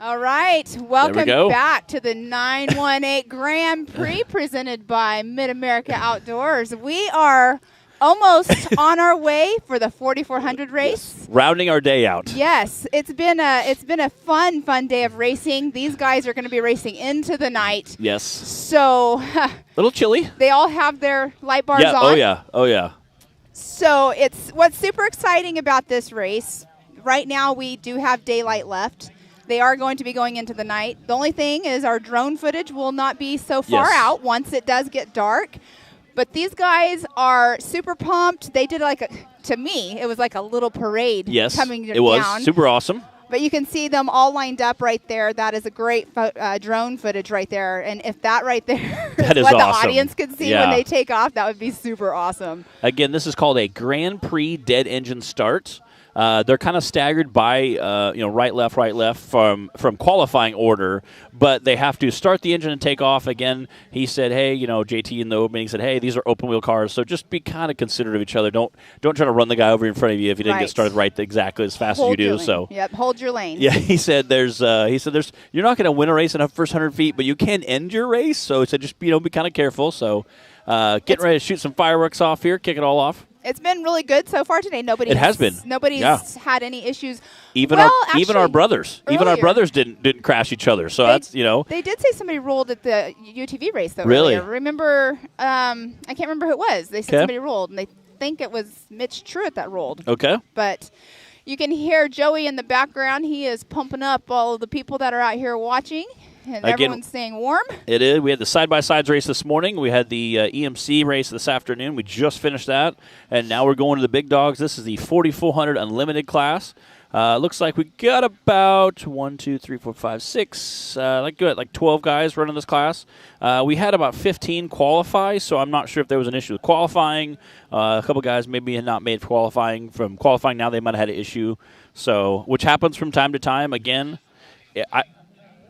All right. Welcome back to the 918 Grand Prix presented by Mid-America Outdoors. We are almost on our way for the 4,400 race. Yes. Rounding our day out. Yes. It's been a fun day of racing. These guys are going to be racing into the night. Yes. So a little chilly. They all have their light bars on. Oh yeah. So it's what's super exciting about this race. Right now we do have daylight left. They are going to be going into the night. The only thing is our drone footage will not be so far out once it does get dark. But these guys are super pumped. They did to me, it was like a little parade coming down. It was super awesome. But you can see them all lined up right there. That is a great drone footage right there. And if that right there that is what awesome. The audience could see when they take off, that would be super awesome. Again, this is called a Grand Prix dead engine start. They're kind of staggered by, right, left from qualifying order, but they have to start the engine and take off. Again, he said, hey, JT in the opening said, hey, these are open-wheel cars, so just be kind of considerate of each other. Don't try to run the guy over in front of you if you didn't get started right exactly as fast as you do. So, hold your lane. Yeah, he said there's you're not going to win a race in the first 100 feet, but you can end your race. So he said just be kind of careful. So getting ready to shoot some fireworks off here, kick it all off. It's been really good so far today. Nobody's had any issues. Even our brothers, didn't crash each other. So They did say somebody rolled at the UTV race though. Really? Earlier. Remember? I can't remember who it was. They said somebody rolled, and they think it was Mitch Truitt that rolled. Okay. But you can hear Joey in the background. He is pumping up all of the people that are out here watching. And everyone's staying warm. It is. We had the side-by-sides race this morning. We had the EMC race this afternoon. We just finished that. And now we're going to the big dogs. This is the 4,400 Unlimited class. Looks like we got about 12 guys running this class. We had about 15 qualify, so I'm not sure if there was an issue with qualifying. A couple guys maybe had not made qualifying. From qualifying now, they might have had an issue. So, which happens from time to time. Again,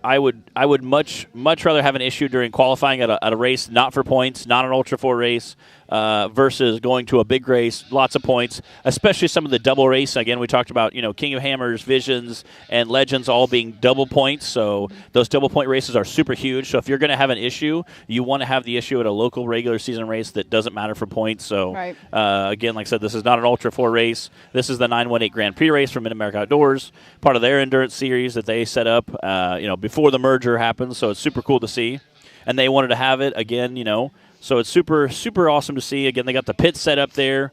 I would much rather have an issue during qualifying at a race, not for points, not an Ultra 4 race, versus going to a big race, lots of points, especially some of the double race. Again, we talked about, King of Hammers, Visions, and Legends all being double points. So those double point races are super huge. So if you're going to have an issue, you want to have the issue at a local regular season race that doesn't matter for points. So again, like I said, this is not an Ultra 4 race. This is the 918 Grand Prix race from Mid-America Outdoors, part of their endurance series that they set up, before the merger happened. So it's super cool to see. And they wanted to have it again, So it's super, super awesome to see. Again, they got the pits set up there.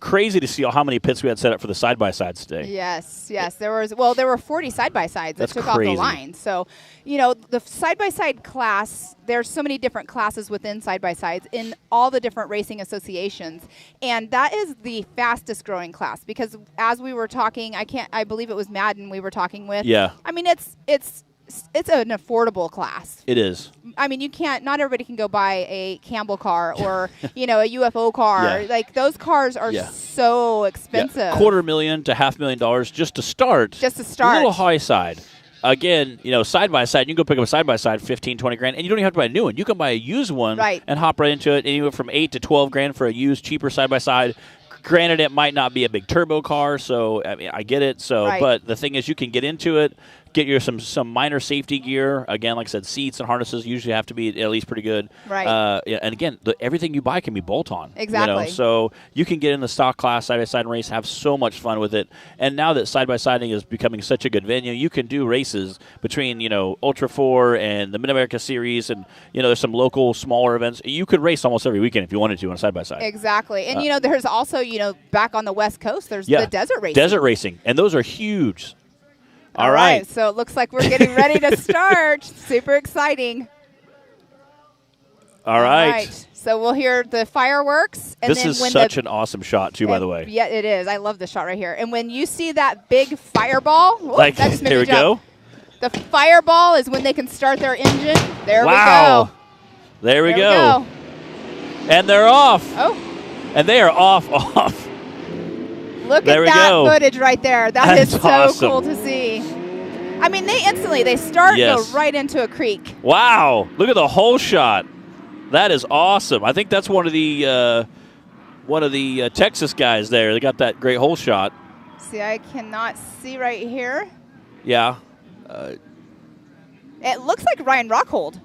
Crazy to see how many pits we had set up for the side-by-sides today. Yes. There were 40 side-by-sides that took off the line. So, the side-by-side class, there's so many different classes within side-by-sides in all the different racing associations. And that is the fastest growing class because as we were talking, I believe it was Madden we were talking with. Yeah. I mean, it's an affordable class. It is. I mean, not everybody can go buy a Campbell car or, a UFO car. Yeah. Like, those cars are so expensive. Yeah. $250,000 to $500,000 just to start. A little high side. Again, side-by-side, you can go pick up a side-by-side, $15,000, $20,000, and you don't even have to buy a new one. You can buy a used one and hop right into it, anywhere from $8,000 to $12,000 for a used, cheaper side-by-side. Granted, it might not be a big turbo car, so I get it. So, but the thing is, you can get into it, get your some minor safety gear. Again, like I said, seats and harnesses usually have to be at least pretty good. Right. And again, everything you buy can be bolt-on. Exactly. So you can get in the stock class side-by-side race, have so much fun with it. And now that side-by-siding is becoming such a good venue, you can do races between Ultra 4 and the Mid-America Series, and there's some local smaller events. You could race almost every weekend if you wanted to on a side-by-side. Exactly. And there's also back on the West Coast, there's the desert racing. Desert racing, and those are huge. All right. So it looks like we're getting ready to start. Super exciting. All right. So we'll hear the fireworks. And this is such an awesome shot, too, by the way. Yeah, it is. I love this shot right here. And when you see that big fireball, there we go. The fireball is when they can start their engine. There we go. There we go. And they're off. Oh. And they are off. Look at that footage right there. That's so awesome. Cool to see. I mean, they start and go right into a creek. Wow. Look at the whole shot. That is awesome. I think that's one of the Texas guys there. They got that great hole shot. See, I cannot see right here. Yeah. It looks like Ryan Rockhold.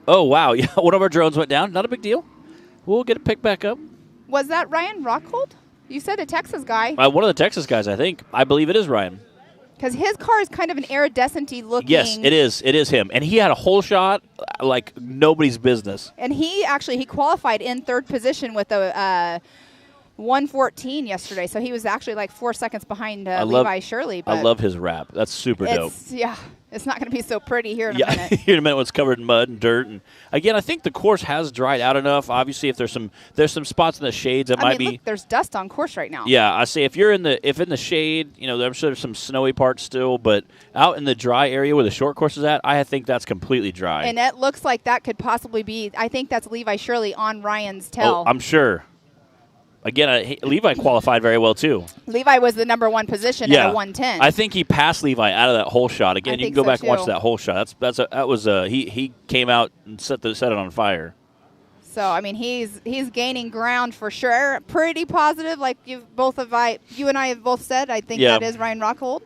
Oh, wow. Yeah, one of our drones went down. Not a big deal. We'll get it picked back up. Was that Ryan Rockhold? You said a Texas guy. One of the Texas guys, I think. I believe it is Ryan. Because his car is kind of an iridescent-y looking. Yes, it is. It is him. And he had a whole shot like nobody's business. And he qualified in third position with a 1:14 yesterday. So he was actually like 4 seconds behind Levi Shirley. But I love his wrap. That's super dope. Yeah. It's not going to be so pretty here in a minute. Here in a minute when it's covered in mud and dirt. And again, I think the course has dried out enough. Obviously, if there's some spots in the shades that might be. Look, there's dust on course right now. Yeah, I say if in the shade, I'm sure there's some snowy parts still, but out in the dry area where the short course is at, I think that's completely dry. And it looks like that could possibly be. I think that's Levi Shirley on Ryan's tail. Oh, I'm sure. Again, Levi qualified very well, too. Levi was the number one position at a 110. I think he passed Levi out of that hole shot. Again, you can go back and watch that hole shot. He came out and set it on fire. So, I mean, he's gaining ground for sure. Pretty positive, like you and I have both said. I think that is Ryan Rockhold.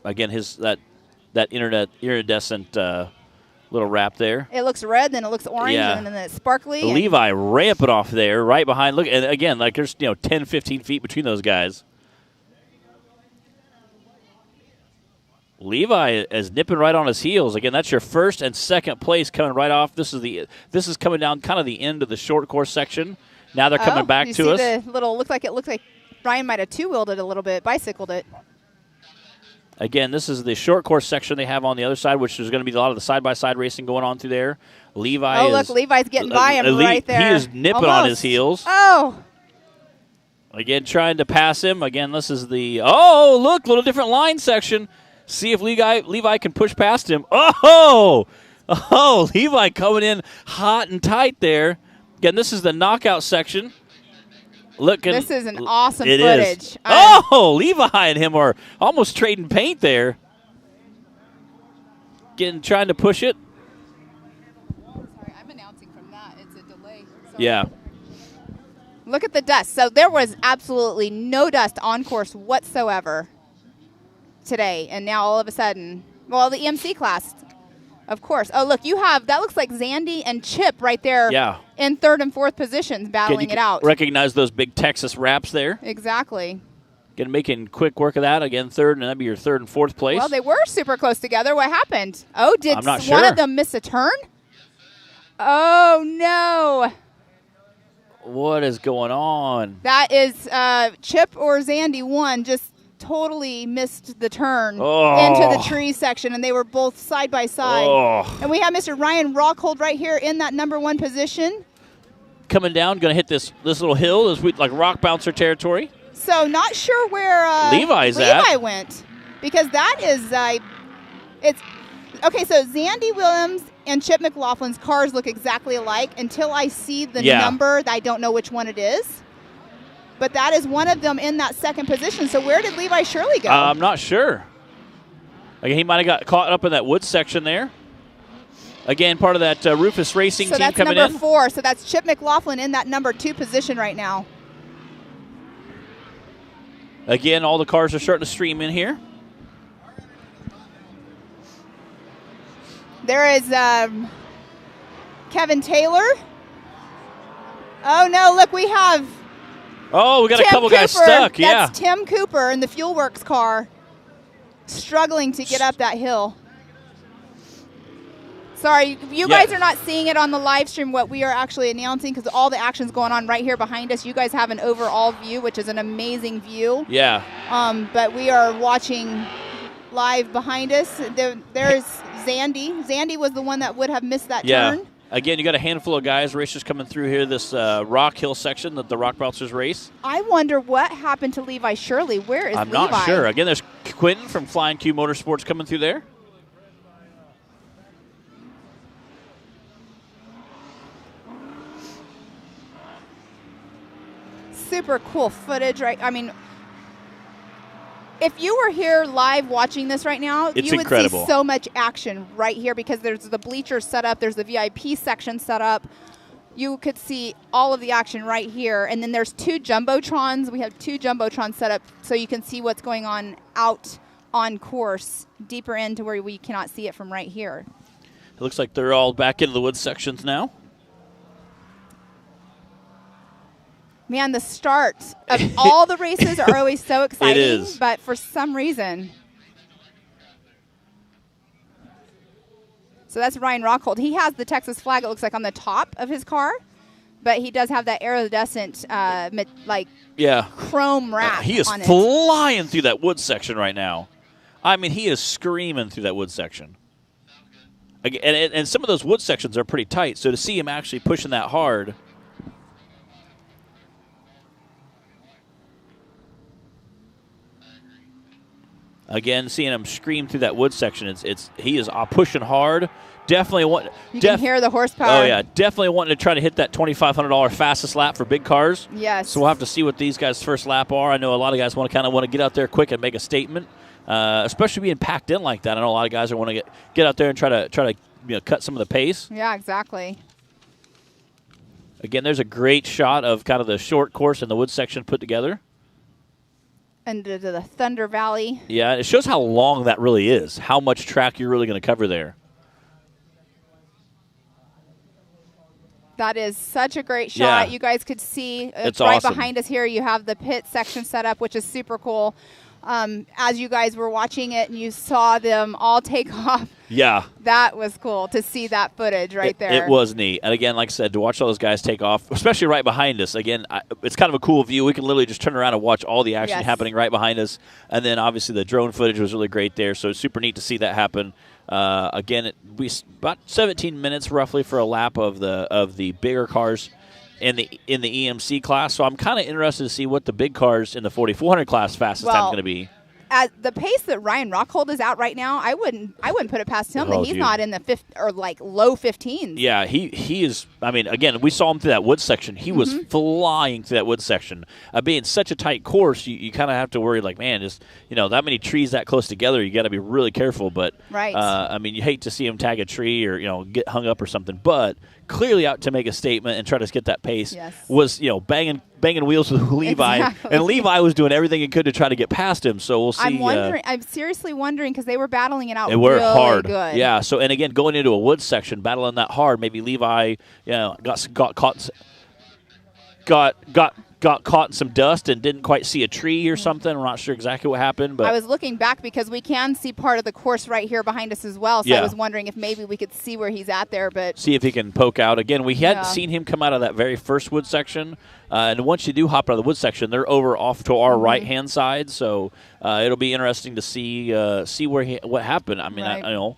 Again, that iridescent little wrap there. It looks red, then it looks orange, and then it's sparkly. Levi ramping off there, right behind. Look, and again, like there's 10, 15 feet between those guys. Levi is nipping right on his heels. Again, that's your first and second place coming right off. This is coming down kind of the end of the short course section. Now they're coming back to us. It looks like Ryan might have two-wheeled it a little bit, bicycled it. Again, this is the short course section they have on the other side, which is going to be a lot of the side-by-side racing going on through there. Levi's getting by him right there. He is nipping on his heels. Oh. Again, trying to pass him. Again, this is look, little different line section. See if Levi can push past him. Oh, Levi coming in hot and tight there. Again, this is the knockout section. This is an awesome footage. Levi and him are almost trading paint there. Trying to push it. Sorry, I'm announcing from that. It's a delay. Sorry. Yeah. Look at the dust. So there was absolutely no dust on course whatsoever today. And now all of a sudden, the EMC class, of course. Oh, look, that looks like Zandy and Chip right there in third and fourth positions battling it out. Recognize those big Texas wraps there. Exactly. Making quick work of that. Again, third, and that'd be your third and fourth place. Well, they were super close together. What happened? Oh, did I'm not sure. One of them miss a turn? Oh, no. What is going on? That is Chip or Zandy one just totally missed the turn into the tree section, and they were both side by side. And we have Mr. Ryan Rockhold right here in that number one position. Coming down, going to hit this little hill, like rock bouncer territory. So not sure where Levi went, because that is it's okay. So Zandy Williams and Chip McLaughlin's cars look exactly alike until I see the number. I don't know which one it is. But that is one of them in that second position. So where did Levi Shirley go? I'm not sure. Again, he might have got caught up in that woods section there. Again, part of that Rufus Racing team coming in. So that's number 4. So that's Chip McLaughlin in that number 2 position right now. Again, all the cars are starting to stream in here. There is Kevin Taylor. Oh, no, look, we have... Oh, we got Tim a couple Cooper. Guys stuck, That's Tim Cooper in the Fuelworks car, struggling to get up that hill. Sorry, you guys are not seeing it on the live stream, what we are actually announcing, because all the action's going on right here behind us. You guys have an overall view, which is an amazing view. Yeah. But we are watching live behind us. There's Zandy. Zandy was the one that would have missed that turn. Again, you got a handful of racers coming through here, this Rock Hill section that the Rock Bouncers race. I wonder what happened to Levi Shirley. Where is Levi? I'm not sure. Again, there's Quentin from Flying Q Motorsports coming through there. Super cool footage, right? I mean, if you were here live watching this right now, you would see so much action right here because there's the bleachers set up, there's the VIP section set up. you could see all of the action right here. And then there's 2 Jumbotrons. We have 2 Jumbotrons set up so you can see what's going on out on course, deeper into where we cannot see it from right here. It looks like they're all back into the wood sections now. Man, the start of all the races are always so exciting. It is. But for some reason. So that's Ryan Rockhold. He has the Texas flag, it looks like, on the top of his car. But he does have that iridescent, chrome wrap He is on it. flying through that wood section right now. I mean, he is screaming through that wood section. And some of those wood sections are pretty tight, so to see him actually pushing that hard. Again, seeing him scream through that wood section, he is pushing hard. Definitely You can hear the horsepower. Oh, yeah. Definitely wanting to try to hit that $2,500 fastest lap for big cars. Yes. So we'll have to see what these guys' first lap are. I know a lot of guys want to get out there quick and make a statement, especially being packed in like that. I know a lot of guys want to get out there and try to cut some of the pace. Yeah, exactly. Again, there's a great shot of kind of the short course and the wood section put together. And to the Thunder Valley. Yeah, it shows how long that really is, how much track you're really going to cover there. That is such a great shot. Yeah. You guys could see It's right awesome. behind us here. You have the pit section set up, which is super cool. As you guys were watching it and you saw them all take off, Yeah. that was cool to see that footage right there. It was neat. And again, like I said, to watch all those guys take off, especially right behind us, again, it's kind of a cool view. We can literally just turn around and watch all the action happening right behind us. And then obviously the drone footage was really great there, so it's super neat to see that happen. Again, about 17 minutes roughly for a lap of the bigger cars in the EMC class. So I'm kind of interested to see what the big cars in the 4400 class fastest time is going to be. At the pace that Ryan Rockhold is out right now, I wouldn't put it past him that he's not in the low 15s. Yeah, he is. I mean, again, we saw him through that wood section. He was flying through that wood section. Being such a tight course, you kind of have to worry, like, man, just that many trees that close together, you got to be really careful. But right. I mean, you hate to see him tag a tree or get hung up or something. But clearly out to make a statement and try to get that pace. Yes. Was banging wheels with Levi, exactly. And Levi was doing everything he could to try to get past him. So we'll see. I'm seriously wondering because they were battling it out. They were really hard, good. yeah. So and again, going into a wood section, battling that hard, maybe Levi, got caught in some dust and didn't quite see a tree or something. I'm not sure exactly what happened, but I was looking back because we can see part of the course right here behind us as well. So I was wondering if maybe we could see where he's at there, but see if he can poke out. Again, we hadn't seen him come out of that very first wood section, and once you do hop out of the wood section, they're over off to our right hand side. So it'll be interesting to see what happened. I mean, right. I know.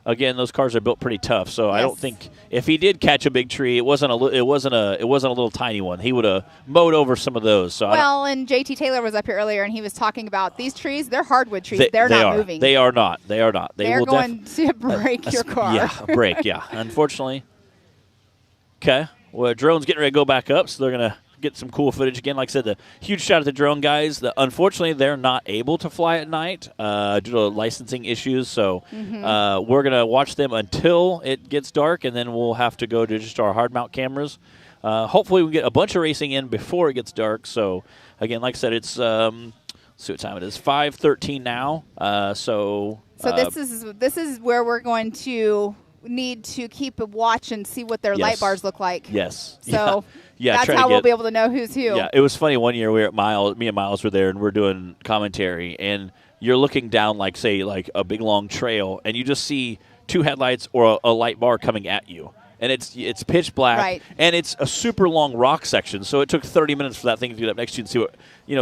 Again, those cars are built pretty tough, so I don't think if he did catch a big tree, it wasn't a little tiny one. He would have mowed over some of those. So and JT Taylor was up here earlier, and he was talking about these trees. They're hardwood trees. They're not moving. They are not. They are not. They're going to break your car. Yeah, a break. Yeah, unfortunately. Okay. Well, drone's getting ready to go back up, so they're gonna get some cool footage again. Like I said, the huge shout out to the drone guys. Unfortunately, they're not able to fly at night due to licensing issues. So we're going to watch them until it gets dark, and then we'll have to go to just our hard mount cameras. Hopefully, we get a bunch of racing in before it gets dark. So, again, like I said, it's let's see what time it is. 5:13 now. So this is where we're going to need to keep a watch and see what their light bars look like. Yes. So that's how we'll be able to know who's who. Yeah, it was funny. One year we were at Miles, me and Miles were there, and we're doing commentary, and you're looking down like a big long trail, and you just see two headlights or a light bar coming at you. And it's pitch black, right. And it's a super long rock section, so it took 30 minutes for that thing to get up next to you and see what,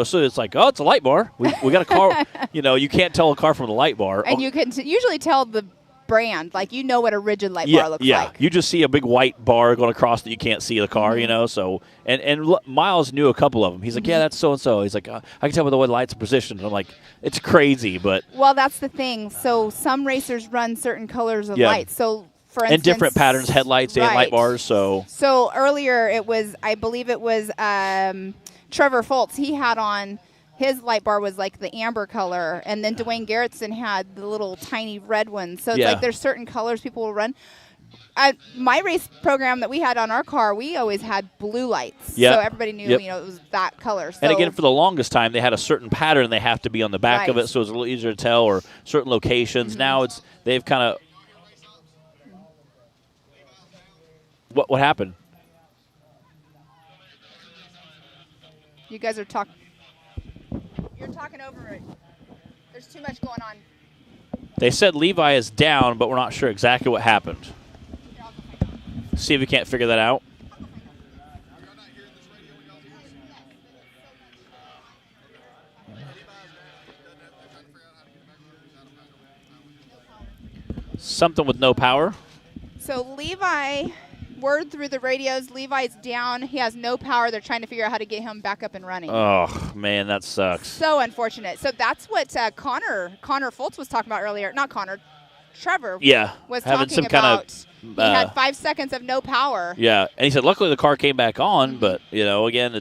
so it's like, oh, it's a light bar. We got a car, you can't tell a car from the light bar. And you can usually tell the brand, like what a rigid light bar looks like. Yeah, you just see a big white bar going across that you can't see the car, so, and Miles knew a couple of them. He's like, yeah, that's so-and-so. He's like, I can tell by the way the lights are positioned. And I'm like, it's crazy, but. Well, that's the thing. So some racers run certain colors of lights. So, for instance. And different patterns, headlights and light bars, so. So earlier I believe it was Trevor Foltz. He had on. His light bar was like the amber color, and then Dwayne Garrettson had the little tiny red one. So it's like there's certain colors people will run. my race program that we had on our car, we always had blue lights. Yep. So everybody knew, Yep. it was that color. So And again, for the longest time, they had a certain pattern they have to be on the back of Right. it, so it's a little easier to tell, or certain locations. Now they've kind of what happened? you guys are talking. You're talking over it. There's too much going on. They said Levi is down, but we're not sure exactly what happened. See if we can't figure that out. Something with no power. So Levi, word through the radios, Levi's down. He has no power. They're trying to figure out how to get him back up and running. Oh, man, that sucks. So unfortunate. So that's what Connor Fultz was talking about earlier. Not Connor, Trevor. Yeah, Was having talking some about. kind He had 5 seconds of no power. Yeah, and he said luckily the car came back on, but again,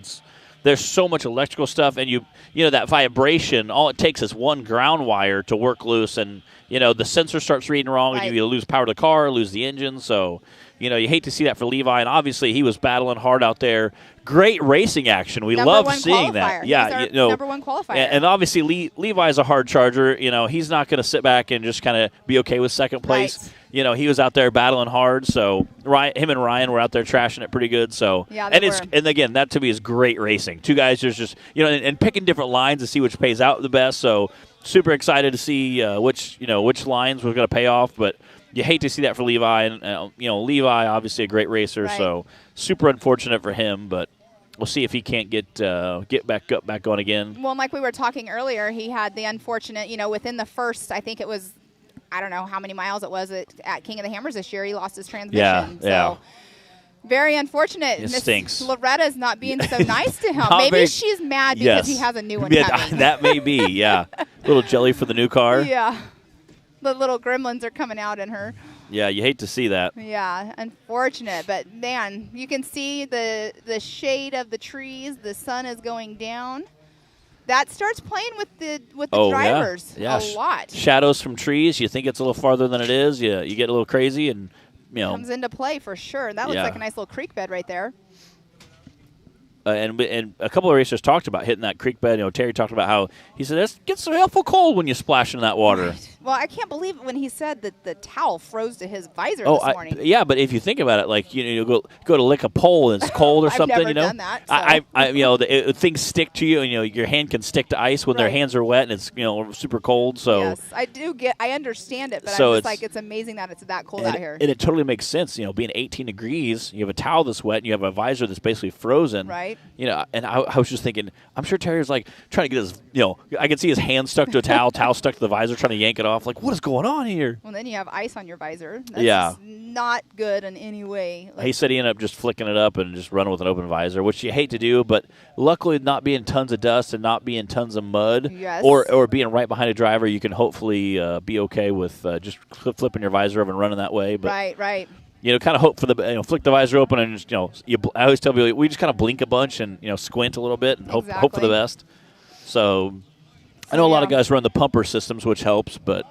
there's so much electrical stuff, and you know that vibration. All it takes is one ground wire to work loose, and the sensor starts reading wrong, Right. and you lose power to the car, lose the engine. So you hate to see that for Levi, and obviously he was battling hard out there. Great racing action. We Number love one seeing qualifier. that. He Yeah, was our number one qualifier. and obviously Levi's a hard charger. He's not going to sit back and just kind of be okay with second place. Right. He was out there battling hard. So him and Ryan were out there trashing it pretty good. So Yeah, they were. and again, that to me is great racing. Two guys just and picking different lines to see which pays out the best. So super excited to see which lines were going to pay off, but. You hate to see that for Levi, and Levi obviously a great racer, Right. so super unfortunate for him. But we'll see if he can't get back on again. Well, like we were talking earlier, he had the unfortunate, within the first, I think it was, I don't know how many miles it was at King of the Hammers this year, he lost his transmission. Yeah. So very unfortunate. It Miss stinks. Loretta's not being so nice to him. Not Maybe very- she's mad because Yes. he has a new one Yeah, coming. that may be, yeah. Little jelly for the new car. Yeah. The little gremlins are coming out in her. Yeah, you hate to see that. Yeah, unfortunate. But, man, you can see the shade of the trees. The sun is going down. That starts playing with the drivers yeah. a lot. Shadows from trees. You think it's a little farther than it is. You get a little crazy, and Comes into play for sure. That looks Yeah. like a nice little creek bed right there. And a couple of racers talked about hitting that creek bed. Terry talked about how he said it gets so awful cold when you splash in that water. Right. Well, I can't believe it when he said that the towel froze to his visor Oh, this morning. yeah, but if you think about it, like you go to lick a pole and it's cold or I've something, never done that, so. Things stick to you, and your hand can stick to ice when their Right. hands are wet and it's super cold. So Yes, I understand it, but So I'm just it's- like, it's amazing that it's that cold and, out here. and it totally makes sense. Being 18 degrees, you have a towel that's wet, and you have a visor that's basically frozen. Right. And I was just thinking, I'm sure Terry's like trying to get his, I could see his hand stuck to a towel stuck to the visor, trying to yank it off. Like, what is going on here? Well, then you have ice on your visor. That's Yeah. just not good in any way. He said he ended up just flicking it up and just running with an open visor, which you hate to do, but luckily not being tons of dust and not being tons of mud Yes. or being right behind a driver, you can hopefully be okay with just flipping your visor over and running that way. But Right. kind of hope for the flick the visor open and just I always tell people we just kind of blink a bunch and squint a little bit and hope for Exactly. the best. So I know a lot of yeah. guys run the pumper systems, which helps, but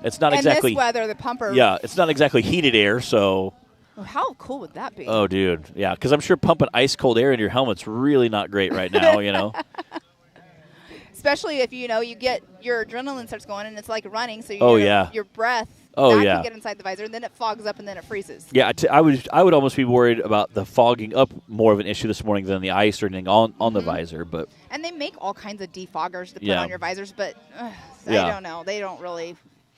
it's not In exactly this weather, the pumper. yeah, it's not exactly heated air, so. Well, how cool would that be? Oh, dude, yeah, because I'm sure pumping ice cold air into your helmet's really not great right now. Especially if you get your adrenaline starts going and it's like running, so Oh, your, yeah. your breath Oh, that yeah. can get inside the visor, and then it fogs up and then it freezes. Yeah, I would almost be worried about the fogging up more of an issue this morning than the ice or anything on the visor, but And they make all kinds of defoggers to put Yeah. on your visors, but I Yeah. don't know. They don't really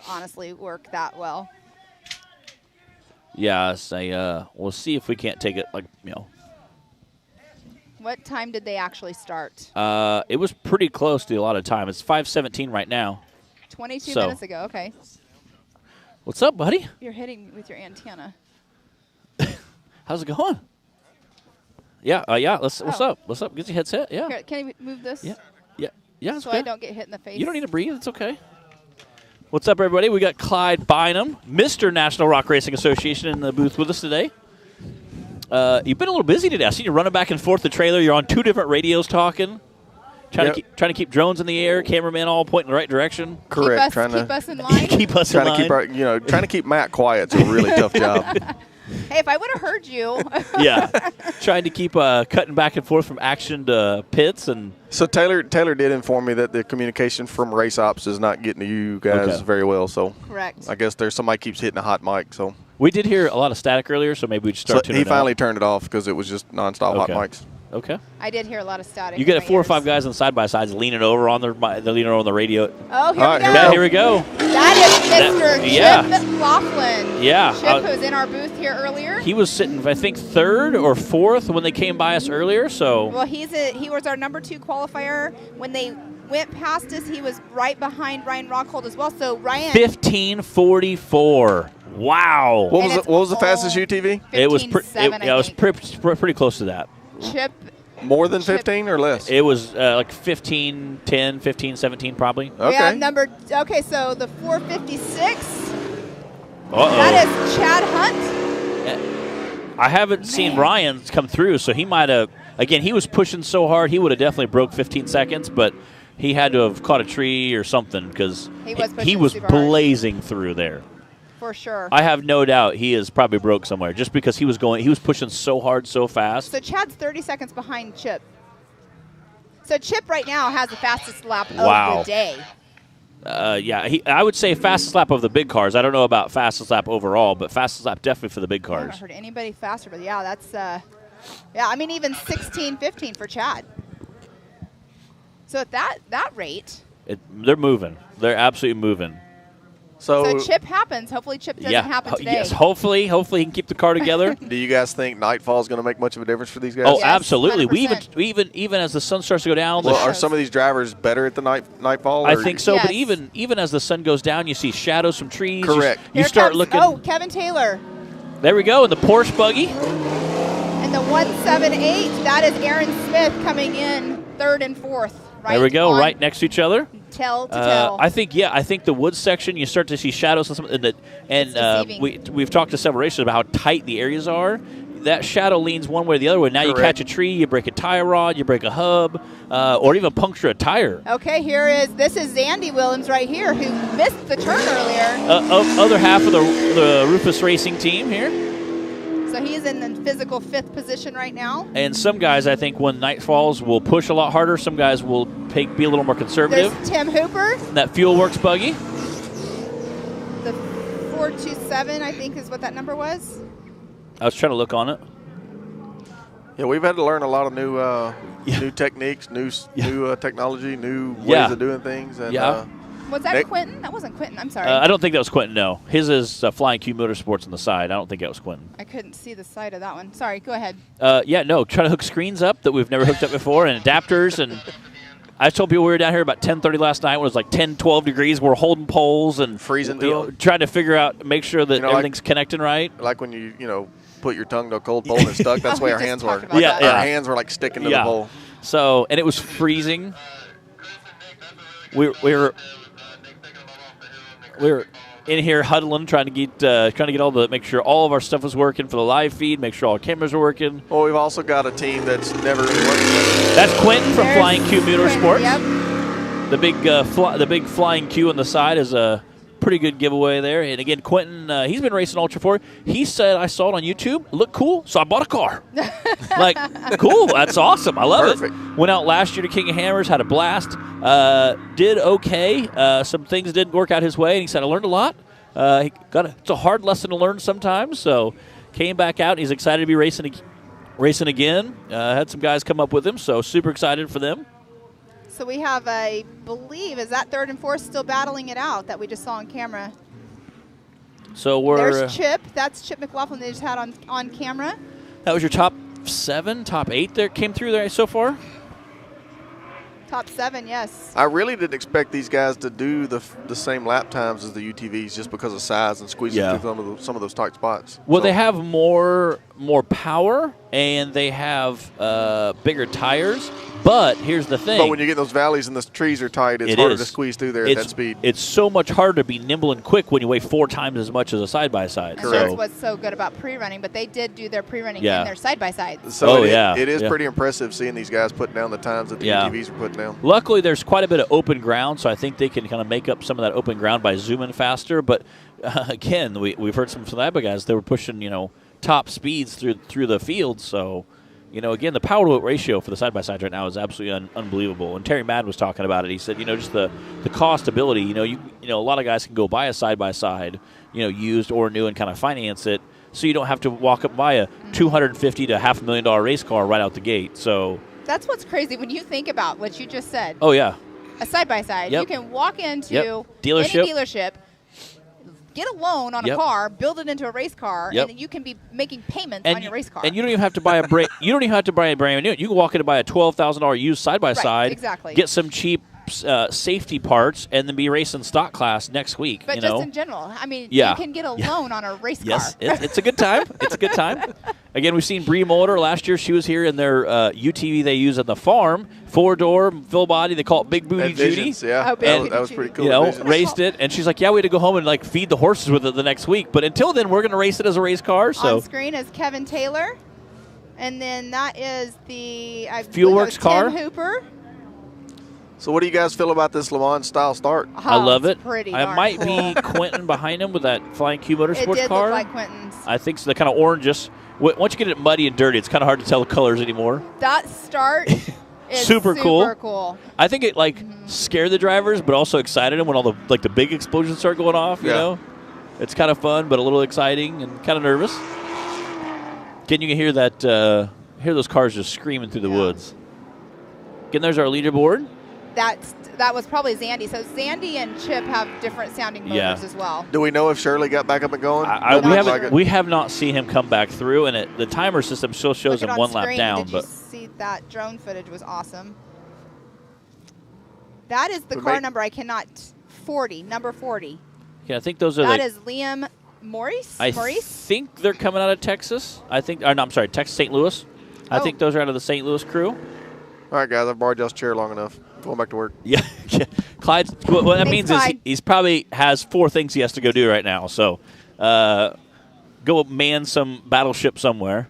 honestly work that well. yeah, we'll see if we can't take it What time did they actually start? It was pretty close to a lot of time. It's 5:17 right now. 22 So- minutes ago. Okay. What's up, buddy? You're hitting with your antenna. How's it going? Yeah. What's Oh. up? What's up? Get your headset. Yeah. Here, can you move this? Yeah. It's So okay. I don't get hit in the face. You don't need to breathe. It's okay. What's up, everybody? We got Clyde Bynum, Mr. National Rock Racing Association, in the booth with us today. You've been a little busy today. I see you running back and forth the trailer. You're on 2 different radios talking, trying to keep drones in the air, cameraman all pointing in the right direction. Correct. Keep us in line. Keep us in trying to line. keep trying to keep Matt quiet. It's a really tough job. Hey, if I would have heard you. Yeah, trying to keep cutting back and forth from action to pits. And So Taylor did inform me that the communication from race ops is not getting to you guys very well. So Correct. I guess there's somebody keeps hitting a hot mic. So we did hear a lot of static earlier, so maybe we should start tuning he it finally out. turned it off because it was just nonstop hot mics. Okay. I did hear a lot of static. You get in my 4 or ears. 5 guys on side by sides leaning over on they're leaning over on the radio. Oh, here All we right, go. Here we go. That is Mr. Yeah. Chip McLaughlin. Yeah. Chip, who was in our booth here earlier. He was sitting, I think, 3rd or 4th when they came by us earlier. So Well, he was our number 2 qualifier. When they went past us, he was right behind Ryan Rockhold as well. So Ryan. 15:44. Wow. What And was the fastest UTV? It was 15.7, it was pretty close to that. Chip. More than Chip. 15 or less? It was like 15:10, 15:17 probably. We Okay. have okay, so the 456. Uh-oh. That is Chad Hunt. I haven't seen Ryan come through, so he might have. Again, he was pushing so hard, he would have definitely broke 15 seconds, but he had to have caught a tree or something because He was he pushing was super hard. blazing through there. For sure. I have no doubt he is probably broke somewhere just because he was pushing so hard, so fast. So Chad's 30 seconds behind Chip. So Chip right now has the fastest lap Wow. of the day. Yeah, I would say fastest lap of the big cars. I don't know about fastest lap overall, but fastest lap definitely for the big I cars. haven't heard anybody faster, but yeah, that's yeah. I mean, even 16:15 for Chad. So at that rate, They're moving. They're absolutely moving. so Chip happens. Hopefully, Chip doesn't happen today. Yes, hopefully he can keep the car together. Do you guys think nightfall is going to make much of a difference for these guys? Oh, Yes, absolutely. 100%. We even as the sun starts to go down. Well, Yes. are some of these drivers better at the nightfall? I or- think so, but Yes. even as the sun goes down, you see shadows from trees. Correct. You Here start comes, looking. Oh, Kevin Taylor. There we go in the Porsche buggy. And the 178, that is Aaron Smith coming in 3rd and 4th. Right There we go, on right next to each other. Tail to tail. I think the woods section you start to see shadows and something that, and It's we've talked to several races about how tight the areas are. That shadow leans one way or the other way. Now Correct. you catch a tree, you break a tie rod, you break a hub, or even puncture a tire. Okay, this is Zandy Williams right here who missed the turn earlier. Other half of the Rufus Racing team here. So he's in the physical 5th position right now. And some guys, I think, when night falls, will push a lot harder. Some guys will be a little more conservative. There's Tim Hooper. That Fuel Works buggy. The 427, I think, is what that number was. I was trying to look on it. Yeah, we've had to learn a lot of new Yeah. new techniques, new technology, new ways Yeah. of doing things. And, Yeah. Was that Nick? Quentin? That wasn't Quentin. I'm sorry. I don't think that was Quentin, no. His is Flying Q Motorsports on the side. I don't think that was Quentin. I couldn't see the side of that one. Sorry, go ahead. Trying to hook screens up that we've never hooked up before and adapters. And I told people we were down here about 10:30 last night when it was like 10, 12 degrees. We're holding poles and Freezing you know, to 'em. trying to figure out, make sure that like- everything's connecting right. like when you put your tongue to a cold pole and it's stuck. That's the way our We just hands were. talked about that. Our Yeah. hands were like sticking to the pole. So, and it was freezing. We were in here huddling, trying to get make sure all of our stuff was working for the live feed, make sure all our cameras are working. Well, we've also got a team that's never really worked. That's Quentin from There's Flying Q Motorsports. Yep. The big Flying Q on the side is a pretty good giveaway there. And again, Quentin, he's been racing Ultra 4. He said, I saw it on YouTube. It looked cool, so I bought a car. Like, cool. That's awesome. I love Perfect. it. Went out last year to King of Hammers, had a blast. Did okay. Some things didn't work out his way, and he said, I learned a lot. It's a hard lesson to learn sometimes, so came back out. He's excited to be racing again. Had some guys come up with him, so super excited for them. So we have, I believe, is that 3rd and 4th still battling it out that we just saw on camera? So we're There's Chip. That's Chip McLaughlin they just had on camera. that was your top 7, top 8 that came through there so far. Top 7, yes. I really didn't expect these guys to do the same lap times as the UTVs just because of size and squeezing Yeah. through some of those tight spots. Well, So- they have more power and they have bigger tires. But here's the thing. But when you get those valleys and the trees are tight, it's It harder is. to squeeze through there at that speed. It's so much harder to be nimble and quick when you weigh 4 times as much as a side-by-side. And that's what's so good about pre-running, but they did do their pre-running Yeah. in their side-by-sides. So yeah. it is Yeah. pretty impressive seeing these guys putting down the times that the Yeah. UTVs are putting down. Luckily, there's quite a bit of open ground, so I think they can kind of make up some of that open ground by zooming faster. But again, we've heard some Sniper guys, they were pushing, top speeds through the field. So, again, the power to weight ratio for the side-by-sides right now is absolutely unbelievable. And Terry Madden was talking about it. He said, just the cost ability. A lot of guys can go buy a side-by-side, used or new, and kind of finance it, so you don't have to walk up and buy a $250,000 to $500,000 race car right out the gate. So that's what's crazy when you think about what you just said. Oh yeah, a side-by-side. Yep. You can walk into dealership. any dealership, get a loan on a car, build it into a race car, and then you can be making payments on your race car. And you don't even have to buy a brand. You don't even have to buy a brand new. You can walk in and buy a $12,000 used side-by-side. Right, exactly. Get some cheap safety parts, and then be racing stock class next week. But just in general, I mean, you can get a loan on a race car. Yes, it's a good time. It's a good time. Again, we've seen Bree Motor last year. She was here in their UTV they use at the farm, 4-door, full body. They call it Big Booty Judy. Yeah, that was pretty cool. Raced it, and she's like, "Yeah, we had to go home and feed the horses with it the next week." But until then, we're going to race it as a race car. So on screen is Kevin Taylor, and then that is the Fuelworks car. Tim Hooper. So what do you guys feel about this Le Mans style start? Oh, I love it. I might be Quentin behind him with that Flying Q Motorsports car. It did look like Quentin's. I think so. The kind of orange. Once you get it muddy and dirty, it's kind of hard to tell the colors anymore. That start is super cool. I think it scared the drivers, but also excited them when all the big explosions start going off. You know, it's kind of fun, but a little exciting and kind of nervous. Again, you can hear that hear those cars just screaming through the woods. Again, there's our leaderboard. That was probably Zandy. So Zandy and Chip have different sounding motors as well. Do we know if Shirley got back up and going? We have not seen him come back through, and the timer system still shows him one lap down. Did you see that drone footage was awesome? That is the car number I cannot. 40, number 40. Yeah, I think those are. That is Liam Maurice. I think they're coming out of Texas. Texas St. Louis. I think those are out of the St. Louis crew. All right, guys, I've borrowed y'all's chair long enough. Going back to work. Yeah. Clyde, what that means is he's probably has 4 things he has to go do right now. So go man some battleship somewhere.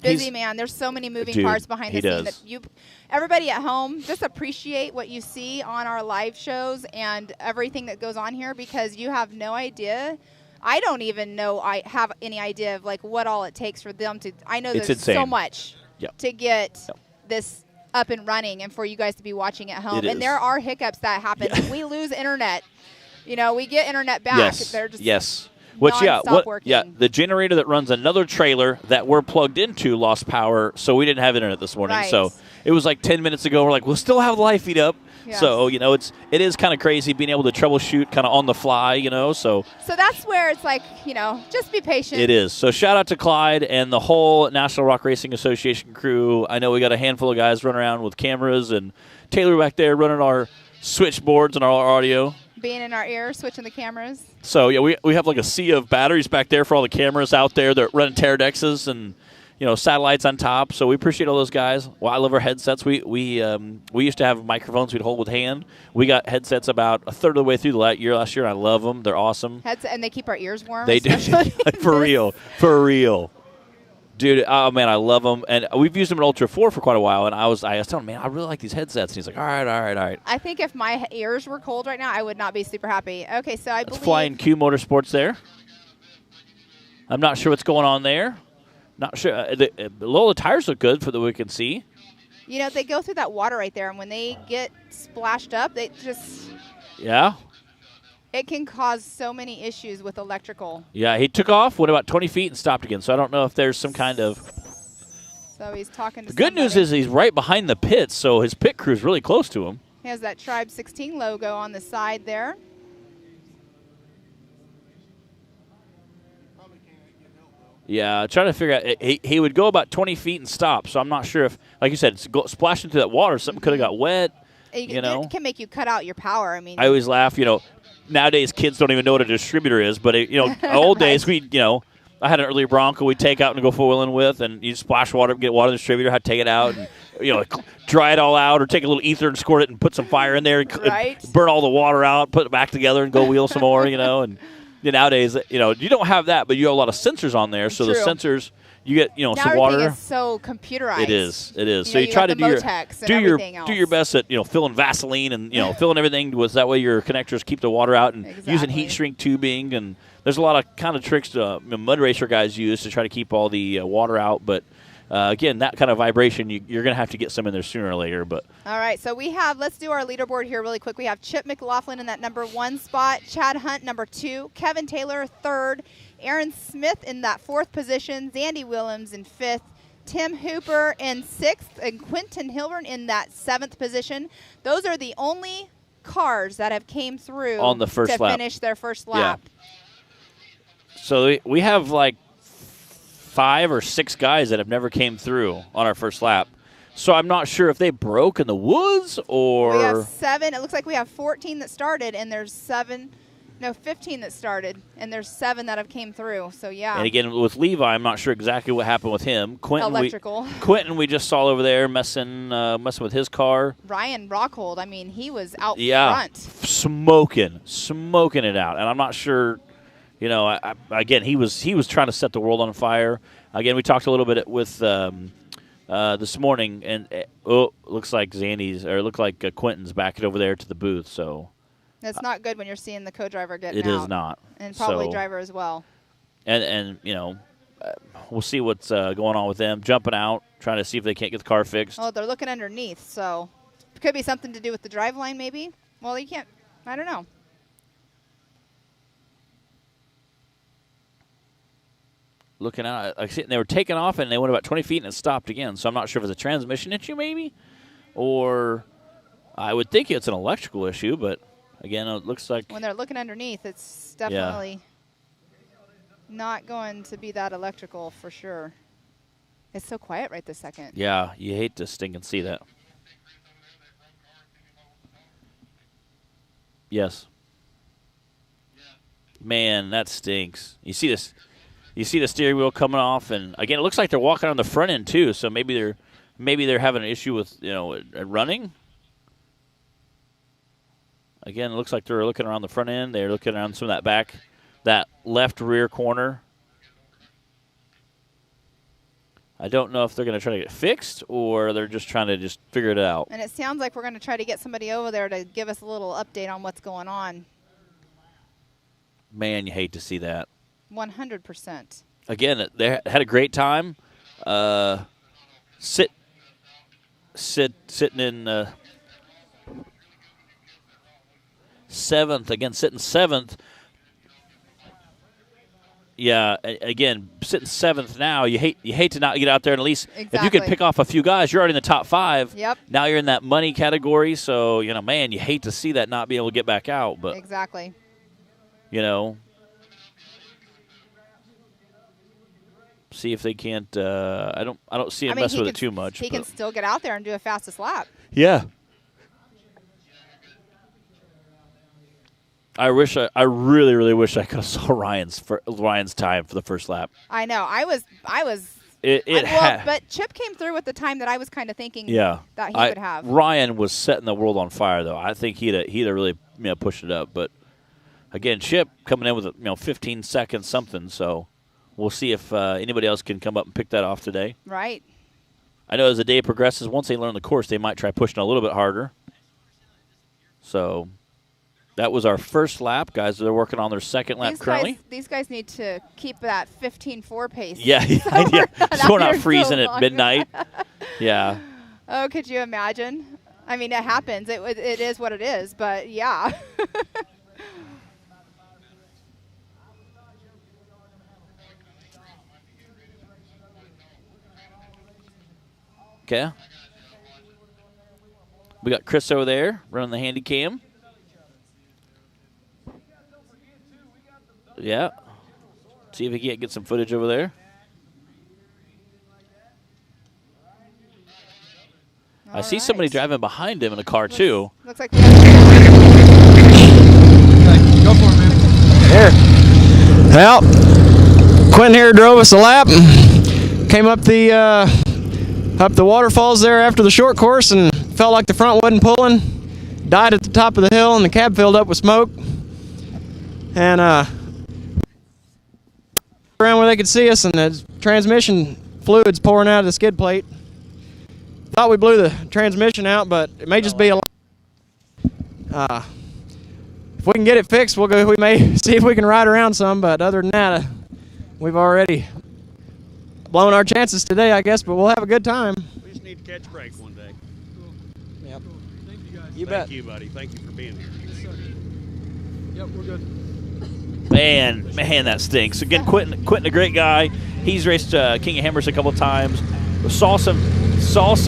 Busy man. There's so many moving parts behind the scene that everybody at home, just appreciate what you see on our live shows and everything that goes on here, because you have no idea. I don't even know I have any idea of what all it takes for them to. I know there's so much to get this up and running and for you guys to be watching at home. And there are hiccups that happen. We lose internet. We get internet back. Yes. They're just working. The generator that runs another trailer that we're plugged into lost power, so we didn't have internet this morning. Right. So it was 10 minutes ago. We're we'll still have the live feed up. Yes. So, it is kind of crazy being able to troubleshoot kind of on the fly, So that's where it's just be patient. It is. So shout out to Clyde and the whole National Rock Racing Association crew. I know we got a handful of guys running around with cameras, and Taylor back there running our switchboards and our audio. Being in our ear, switching the cameras. So, we have a sea of batteries back there for all the cameras out there. They're running Teradexes and satellites on top. So we appreciate all those guys. Well, I love our headsets. We used to have microphones we'd hold with hand. We got headsets about a third of the way through the last year. I love them. They're awesome. And they keep our ears warm. They do. For real. Dude, oh man, I love them. And we've used them in Ultra 4 for quite a while. And I was telling him, man, I really like these headsets. And he's like, all right. I think if my ears were cold right now, I would not be super happy. Okay, so I believe. Flying Q Motorsports there. I'm not sure what's going on there. Not sure. The tires look good for what we can see. They go through that water right there, and when they get splashed up, they just. Yeah. It can cause so many issues with electrical. Yeah, he took off, went about 20 feet, and stopped again. So I don't know if there's some kind of. So he's talking to The good news is he's right behind the pits, so his pit crew's really close to him. He has that Tribe 16 logo on the side there. Yeah, trying to figure out. He would go about 20 feet and stop. So I'm not sure if, like you said, splashing through that water, something could have got wet. It can make you cut out your power. I I always laugh. Nowadays kids don't even know what a distributor is. But old days I had an early Bronco we'd take out and go four-wheeling with, and you splash water, get water in the distributor, had to take it out, and dry it all out, or take a little ether and squirt it and put some fire in there, and burn all the water out, put it back together, and go wheel some more. And nowadays, you don't have that, but you have a lot of sensors on there. So the sensors, you get now some water. Everything is so computerized. It is. You So you try to do your best at filling Vaseline and filling everything was that way your connectors keep the water out and using heat shrink tubing, and there's a lot of kind of tricks mud racer guys use to try to keep all the water out. But again, that kind of vibration you're going to have to get some in there sooner or later. But all right, so let's do our leaderboard here really quick. We have Chip McLaughlin in that number 1 spot, Chad Hunt number 2, Kevin Taylor 3rd, Aaron Smith in that 4th position, Zandy Willems in 5th, Tim Hooper in 6th, and Quentin Hilburn in that 7th position. Those are the only cars that have came through on the first lap. Finish their first lap. Yeah. So we have like 5 or 6 guys that have never came through on our first lap. So I'm not sure if they broke in the woods or... We have 7. It looks like we have 14 that started, and there's 15 that started, and there's 7 that have came through. So, yeah. And again, with Levi, I'm not sure exactly what happened with him. Electrical. Quentin, we just saw over there messing with his car. Ryan Rockhold, I mean, he was out front. Smoking it out. And I'm not sure, again, he was trying to set the world on fire. Again, we talked a little bit with this morning, and looks like Quentin's back over there to the booth, so... That's not good when you're seeing the co-driver getting out. It is not. And probably driver as well. And we'll see what's going on with them. Jumping out, trying to see if they can't get the car fixed. Oh, they're looking underneath, so it could be something to do with the drive line maybe. Well, you can't. I don't know. Looking out. They were taking off, and they went about 20 feet, and it stopped again. So I'm not sure if it's a transmission issue maybe, or I would think it's an electrical issue, but... Again, it looks like... When they're looking underneath, it's definitely not going to be that electrical for sure. It's so quiet right this second. Yeah, you hate to stink and see that. Yes. Man, that stinks. You see this? You see the steering wheel coming off, and again, it looks like they're walking on the front end too. So maybe they're having an issue with running. Again, it looks like they're looking around the front end. They're looking around some of that left rear corner. I don't know if they're going to try to get it fixed or they're just trying to figure it out. And it sounds like we're going to try to get somebody over there to give us a little update on what's going on. Man, you hate to see that. 100%. Again, they had a great time. Sitting in 7th, again, sitting 7th. Yeah, again, sitting 7th now. You hate to not get out there, and at least if you could pick off a few guys, you're already in the top 5. Yep. Now you're in that money category, so man, you hate to see that not be able to get back out. But exactly. See if they can't. I don't see him mess with it too much. He can still get out there and do a fastest lap. Yeah. I really, really wish I could have saw Ryan's time for the first lap. I know. I was. But Chip came through with the time that I was kind of thinking that he would have. Ryan was setting the world on fire, though. I think he'd have really pushed it up. But again, Chip coming in with 15 seconds something. So we'll see if anybody else can come up and pick that off today. Right. I know as the day progresses, once they learn the course, they might try pushing a little bit harder. So. That was our first lap. Guys, they're working on their second lap currently. These guys need to keep that 15.4 pace. Yeah. So we're not freezing at midnight. Yeah. Oh, could you imagine? I mean, it happens. It is what it is, but yeah. Okay. We got Chris over there running the handy cam. Yeah. See if he can't get some footage over there. I see somebody driving behind him in a car, too. Looks like we have Go for it, man. Here. Well, Quentin here drove us a lap and came up the waterfalls there after the short course and felt like the front wasn't pulling. Died at the top of the hill and the cab filled up with smoke. And around where they could see us, and transmission fluids pouring out of the skid plate. Thought we blew the transmission out, but it may just be a. If we can get it fixed, we'll go. We may see if we can ride around some, but other than that, we've already blown our chances today, I guess. But we'll have a good time. We just need to catch brakes one day. Yep. Thank you, guys. You bet. Thank you, buddy. Thank you for being here. Yep, we're good. Man, that stinks. Again, Quentin, a great guy. He's raced King of Hammers a couple times. Saw some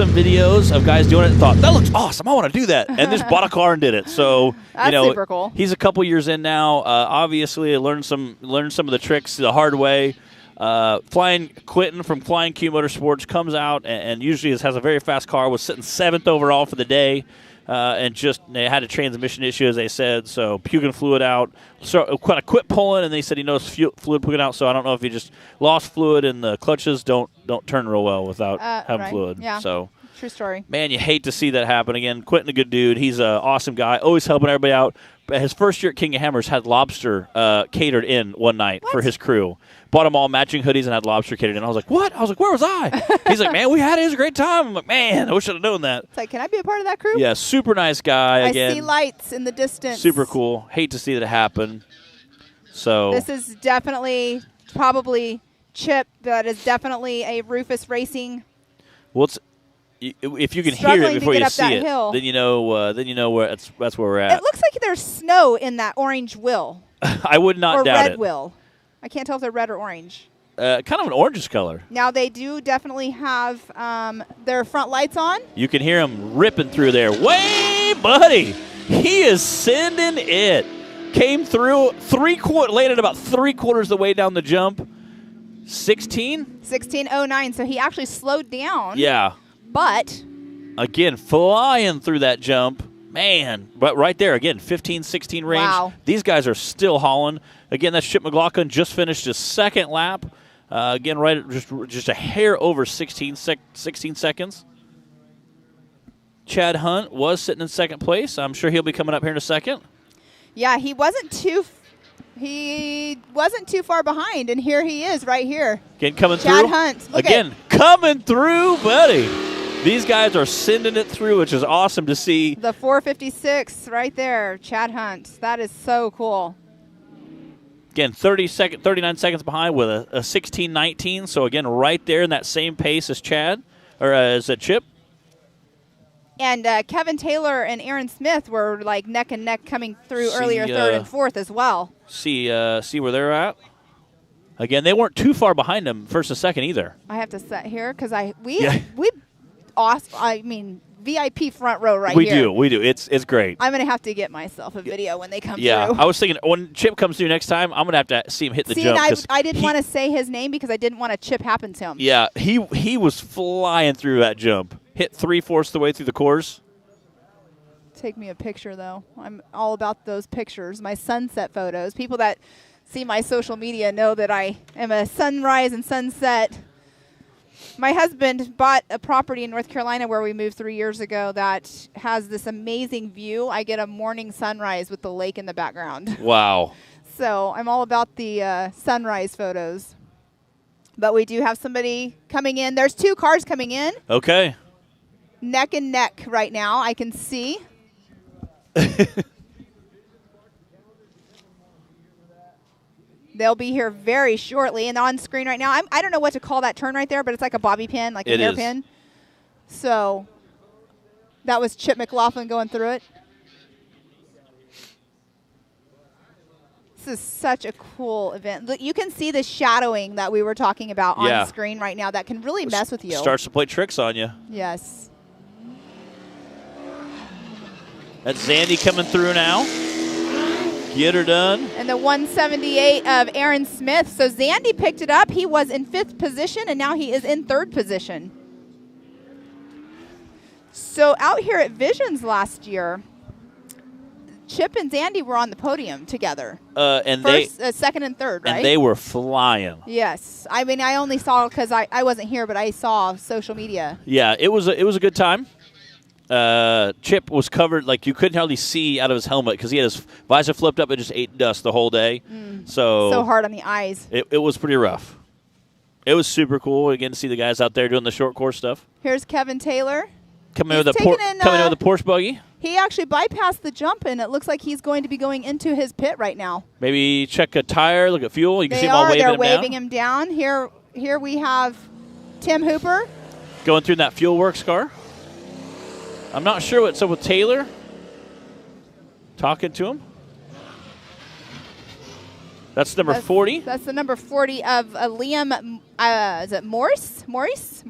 videos of guys doing it and thought, that looks awesome. I want to do that. And just bought a car and did it. So That's super cool. He's a couple years in now. Obviously, learned some of the tricks the hard way. Quentin from Flying Q Motorsports comes out and usually has a very fast car. Was sitting 7th overall for the day. And just they had a transmission issue, as they said, so puking fluid out. So kind of quit pulling, and they said he knows fluid puking out. So I don't know if he just lost fluid, and the clutches don't turn real well without having right. fluid. Yeah. So True story. man, you hate to see that happen again. Quentin, a good dude. He's an awesome guy, always helping everybody out. But his first year at King of Hammers had lobster catered in one night for his crew. Bought them all matching hoodies and had lobster catered in. I was like, what? I was like, where was I? He's like, man, we had it. It was a great time. I'm like, man, I wish I'd have known that. It's like, can I be a part of that crew? Yeah, super nice guy. Again, I see lights in the distance. super cool. Hate to see that happen. So This is definitely, probably Chip. That is definitely a Rufus Racing. well, if you can hear Struggling it to before get you up see that it, hill. then you know where that's where we're at. It looks like there's snow in that orange wheel. I would not or doubt red it. wheel. I can't tell if they're red or orange. Kind of an orangish color. Now, they do definitely have their front lights on. You can hear him ripping through there. Way, buddy! He is sending it. Came through landed about 3/4 of the way down the jump. 16? 1609. So he actually slowed down. Yeah. But Again, flying through that jump. Man, but right there, again, 15, 16 range. Wow. These guys are still hauling. Again, that's Chip McLaughlin, just finished his second lap. Again, right at just a hair over 16 seconds. Chad Hunt was sitting in second place. I'm sure he'll be coming up here in a second. yeah, he wasn't too far behind, and here he is right here. Again, coming Chad through. Hunt. Look Again, coming through, buddy. These guys are sending it through, which is awesome to see. The 456 right there, Chad Hunt. That is so cool. Again, 39 seconds behind with a 16:19. So, again, right there in that same pace as Chad, or as Chip. And Kevin Taylor and Aaron Smith were like neck and neck coming through See, earlier, third and fourth as well. See where they're at. Again, they weren't too far behind them first and second either. I have to sit here because Yeah. we awesome. I mean, VIP front row right We here. do. It's great. I'm gonna have to get myself a video when they come Yeah, through. I was thinking when Chip comes through next time, I'm gonna have to see him hit the See, jump. and 'cause I didn't he- want to say his name because I didn't want a chip happen to him. Yeah, he was flying through that jump. Hit 3/4 the way through the course. Take me a picture though. I'm all about those pictures, my sunset photos. People that see my social media know that I am a sunrise and sunset. My husband bought a property in North Carolina where we moved 3 years ago that has this amazing view. I get a morning sunrise with the lake in the background. Wow. So I'm all about the sunrise photos. But we do have somebody coming in. There's 2 cars coming in, Okay. neck and neck right now. I can see. They'll be here very shortly. And on screen right now, I don't know what to call that turn right there, but it's like a bobby pin, like a It is. hairpin. So that was Chip McLaughlin going through it. This is such a cool event. Look, you can see the shadowing that we were talking about Yeah. on screen right now that can really mess with you. Starts to play tricks on you. Yes. That's Zandy coming through now. Get her done. And the 178 of Aaron Smith. So Zandy picked it up. He was in 5th position, and now he is in 3rd position. So out here at Visions last year, Chip and Zandy were on the podium together. And First, second, and third, right? and they were flying. Yes. I mean, I only saw because I wasn't here, but I saw social media. Yeah, it was a good time. Chip was covered, like you couldn't hardly see out of his helmet because he had his visor flipped up and just ate dust the whole day. So So hard on the eyes. it was pretty rough. It was super cool again to see the guys out there doing the short course stuff. Here's Kevin Taylor. Coming in He's with a Porsche buggy. He actually bypassed the jump, and it looks like he's going to be going into his pit right now. Maybe check a tire, look at fuel. You can see They them all are. waving They're him waving down. him down. Here we have Tim Hooper. Going through that Fuel Works car. I'm not sure what's up with Taylor. Talking to him. That's number 40. That's the number 40 of Liam. Is it Morris? Maurice,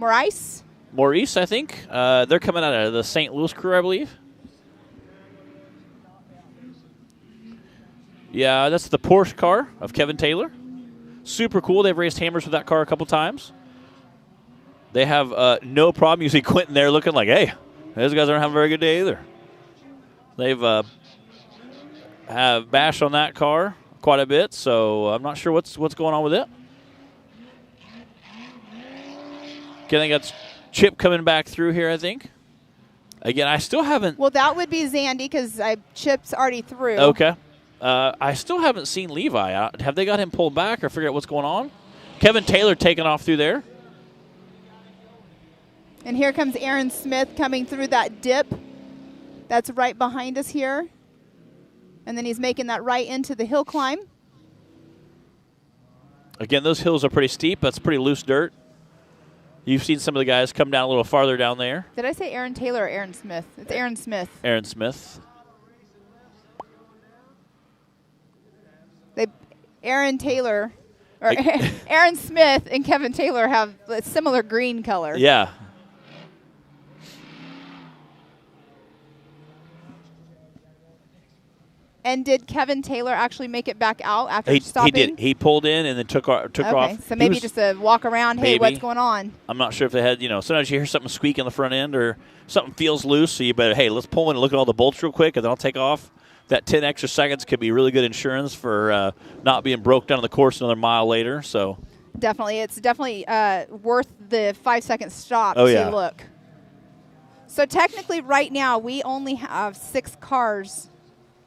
I think. They're coming out of the St. Louis crew, I believe. Yeah, that's the Porsche car of Kevin Taylor. Super cool. They've raised hammers with that car a couple times. They have no problem. You see Quentin there looking like, hey, those guys aren't having a very good day either. They've have bashed on that car quite a bit, so I'm not sure what's going on with it. Okay, I think that's Chip coming back through here, I think. Again, I still haven't... Well, that would be Zandy because Chip's already through. Okay. I still haven't seen Levi. Have they got him pulled back or figure out what's going on? Kevin Taylor taking off through there. And here comes Aaron Smith coming through that dip. That's right behind us here. And then he's making that right into the hill climb. Again, those hills are pretty steep. That's pretty loose dirt. You've seen some of the guys come down a little farther down there. Did I say Aaron Taylor or Aaron Smith? It's Aaron Smith. Aaron Smith. Aaron Smith and Kevin Taylor have a similar green color. Yeah. And did Kevin Taylor actually make it back out after He stopping? did. He pulled in and then took off. Okay, so maybe just a walk around. Hey, maybe. what's going on? I'm not sure if they had, sometimes you hear something squeak on the front end or something feels loose, so you better, hey, let's pull in and look at all the bolts real quick, and then I'll take off. That 10 extra seconds could be really good insurance for not being broke down on the course another mile later. So Definitely. It's definitely worth the 5-second stop Oh, to yeah. look. So technically right now we only have 6 cars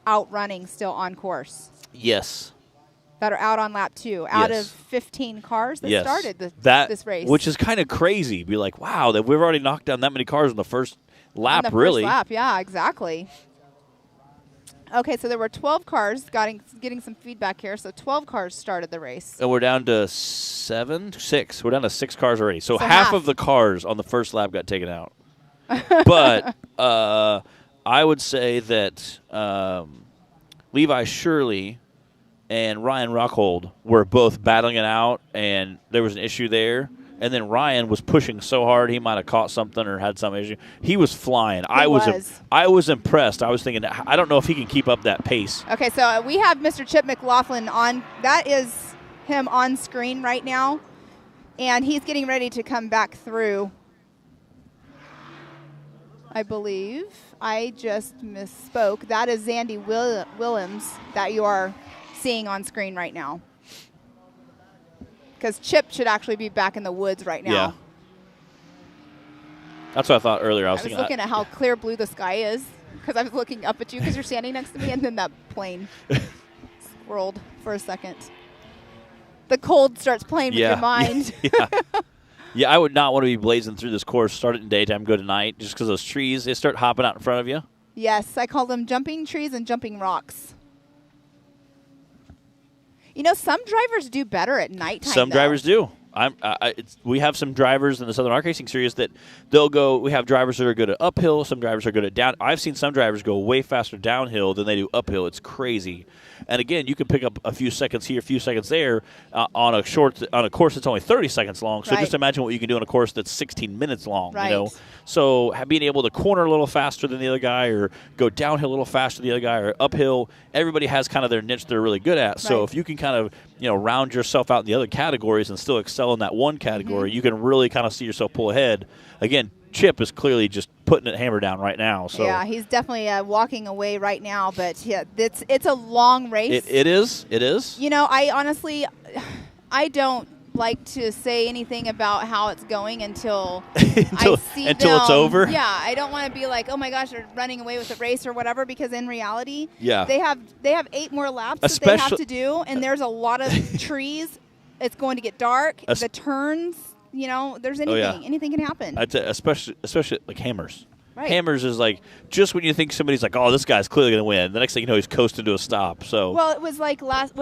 out running still on course yes. that are out on lap 2 out Yes. of 15 cars that Yes. started this race. Which is kind of crazy. Be like, wow, that we've already knocked down that many cars in the first lap, on the really. first lap, yeah, exactly. Okay, so there were 12 cars, getting some feedback here. So 12 cars started the race. And we're down to 6. We're down to 6 cars already. So, So half half. of the cars on the first lap got taken out. But I would say that Levi Shirley and Ryan Rockhold were both battling it out, and there was an issue there. And then Ryan was pushing so hard he might have caught something or had some issue. He was flying. I was impressed. I was thinking, I don't know if he can keep up that pace. Okay, so we have Mr. Chip McLaughlin on. That is him on screen right now, and he's getting ready to come back through. I believe I just misspoke. That is Zandy Willems that you are seeing on screen right now. Because Chip should actually be back in the woods right now. Yeah. That's what I thought earlier. I was I was thinking, looking at how clear blue the sky is because I was looking up at you because you're standing next to me, and then that plane swirled for a second. The cold starts playing with your mind. Yeah. Yeah, I would not want to be blazing through this course, start it in daytime, go to night, just because those trees, they start hopping out in front of you. Yes, I call them jumping trees and jumping rocks. Some drivers do better at nighttime. Some drivers do. We have some drivers in the Southern Arc Racing Series that they'll go. We have drivers that are good at uphill. Some drivers are good at down. I've seen some drivers go way faster downhill than they do uphill. It's crazy. And again, you can pick up a few seconds here, a few seconds there on a course that's only 30 seconds long. So just imagine what you can do on a course that's 16 minutes long. Right. So being able to corner a little faster than the other guy, or go downhill a little faster than the other guy, or uphill, everybody has kind of their niche they're really good at. So if you can kind of round yourself out in the other categories and still excel in that one category, you can really kind of see yourself pull ahead. Again, Chip is clearly just putting it hammer down right now. So yeah, he's definitely walking away right now. But yeah, it's a long race. It is. I honestly, I don't like to say anything about how it's going until I see until them. it's over. Yeah, I don't want to be like, oh my gosh, they're running away with the race or whatever, because in reality, yeah, they have 8 more laps that they have to do, and there's a lot of trees It's going to get dark. Es- The turns, there's anything. yeah. Anything can happen. I'd say especially like Hammers. Right. Hammers is like just when you think somebody's like, oh, this guy's clearly going to win. The next thing you know, he's coasting to a stop. So Well, it was like last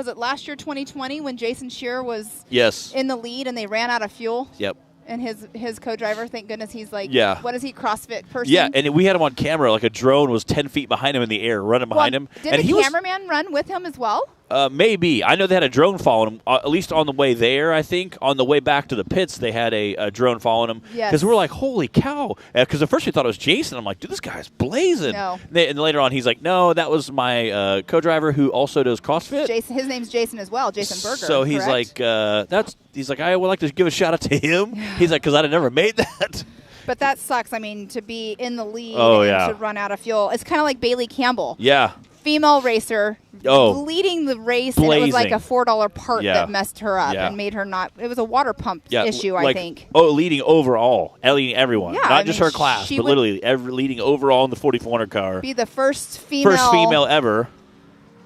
year, 2020, when Jason Shearer was yes, in the lead and they ran out of fuel? yep. And his co-driver, thank goodness, he's like, Yeah. what is he, CrossFit person? Yeah, and we had him on camera. Like a drone was 10 feet behind him in the air, running behind him. Did and the he cameraman run with him as well? Maybe. I know they had a drone following him, at least on the way there, I think. On the way back to the pits, they had a drone following him. Yes. Because we're like, holy cow. Because at first we thought it was Jason. I'm like, dude, this guy's blazing. No. And later on, he's like, no, that was my co-driver who also does CrossFit. Jason, his name's Jason as well, Jason Berger. So he's correct? like, he's like, I would like to give a shout out to him. He's like, because I'd have never made that. But that sucks. I mean, to be in the lead Oh, and yeah. to run out of fuel. It's kind of like Bailey Campbell, Yeah. female racer, leading the race, and it was like a $4 part Yeah. that messed her up Yeah. and made her not. It was a water pump issue, I think. Oh, leading overall, leading everyone, Yeah, not I just mean, her class, she but would literally leading overall in the 4400 car. Be the first female. First female ever.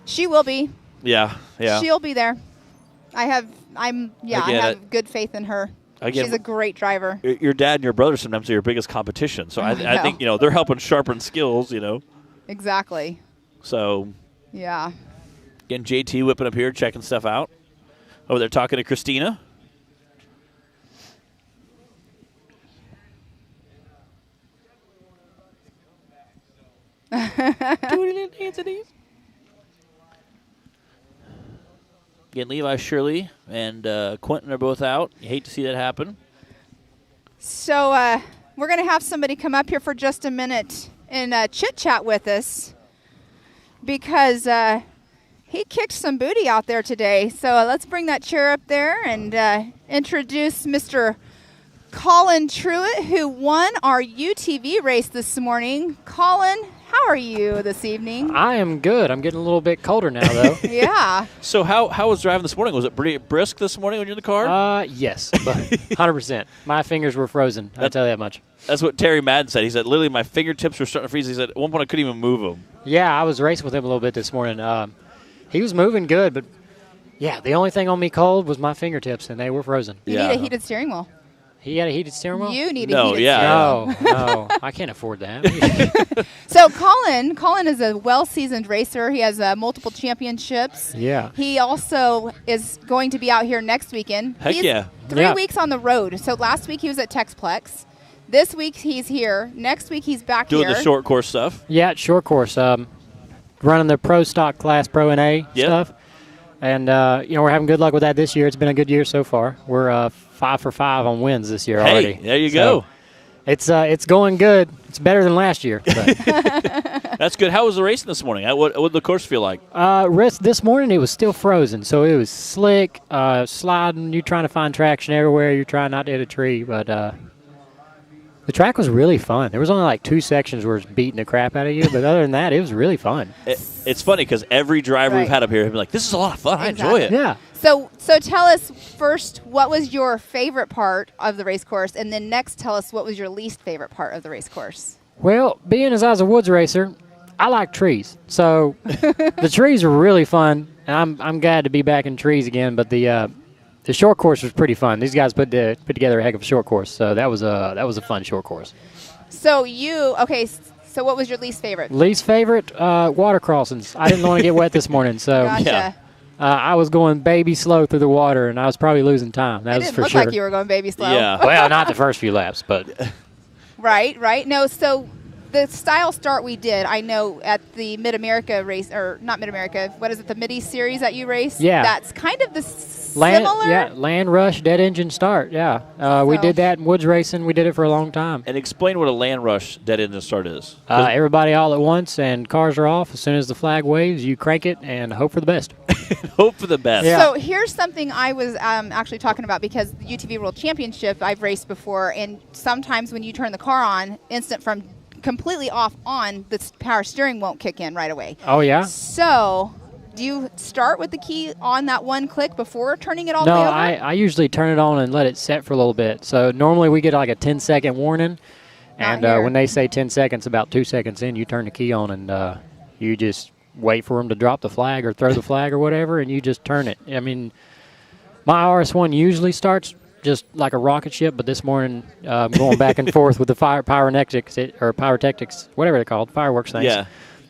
She will be. Yeah, yeah. She'll be there. I have good faith in her. Again, She's a great driver. Your dad and your brother sometimes are your biggest competition. So I think they're helping sharpen skills. Exactly. So Yeah. again, JT whipping up here, checking stuff out. Over there talking to Christina. Again, Levi Shirley and Quentin are both out. You hate to see that happen. So we're going to have somebody come up here for just a minute and chit-chat with us because he kicked some booty out there today. So let's bring that chair up there and introduce Mr. Colin Truitt, who won our UTV race this morning. Colin, how are you this evening? I am good. I'm getting a little bit colder now, though. Yeah. So how was driving this morning? Was it pretty brisk this morning when you're in the car? Yes, but 100%. My fingers were frozen. I'll tell you that much. That's what Terry Madden said. He said, literally, my fingertips were starting to freeze. He said, at one point, I couldn't even move them. Yeah, I was racing with him a little bit this morning. He was moving good, but, yeah, the only thing on me cold was my fingertips, and they were frozen. You need a heated steering wheel. He had a heated steering wheel? You need a heated steering wheel. No, I can't afford that. So Colin is a well-seasoned racer. He has multiple championships. Yeah. He also is going to be out here next weekend. Heck He's yeah. 3 weeks on the road. So last week he was at Texplex. This week he's here. Next week he's back Doing here. the short course stuff. Yeah, short course. Running the pro stock class, pro NA stuff. And, we're having good luck with that this year. It's been a good year so far. We're 5 for 5 on wins this year already. There you go. It's going good. It's better than last year. That's good. How was the racing this morning? What did the course feel like? This morning it was still frozen, so it was slick, sliding. You're trying to find traction everywhere. You're trying not to hit a tree, but the track was really fun. There was only like 2 sections where it's beating the crap out of you, but other than that, it was really fun. It's funny because every driver we've had up here has been like, this is a lot of fun. Exactly. I enjoy it. Yeah. So tell us first, what was your favorite part of the race course? And then next, tell us what was your least favorite part of the race course? Well, being as I was a woods racer, I like trees. So the trees were really fun, and I'm glad to be back in trees again, but the short course was pretty fun. These guys put together a heck of a short course, so that was a fun short course. So so what was your least favorite? Least favorite, water crossings. I didn't want to get wet this morning, so Gotcha. I was going baby slow through the water, and I was probably losing time. That It was didn't for look sure. like you were going baby slow. Yeah. Well, not the first few laps, but Right. No, so the style start we did, I know at the Mid-America race, or not Mid-America, what is it, the Mid-East series that you race? Yeah. That's kind of the similar. land rush, dead engine start. Yeah, we did that in woods racing. We did it for a long time. And explain what a land rush dead engine start is. Everybody all at once, and cars are off. As soon as the flag waves, you crank it and hope for the best. Hope for the best. Yeah. So here's something I was actually talking about, because the UTV World Championship I've raced before, and sometimes when you turn the car on, instant from completely off on, the power steering won't kick in right away. Oh, yeah? So do you start with the key on that one click before turning it all the No, way over? I usually turn it on and let it set for a little bit. So normally we get like a 10-second warning. And here. when they say 10 seconds, about 2 seconds in, you turn the key on and you just wait for them to drop the flag or throw the flag or whatever, and you just turn it. I mean, My RS1 usually starts just like a rocket ship, but this morning I'm going back and forth with the pyrotechnics, whatever they're called, fireworks things. Yeah.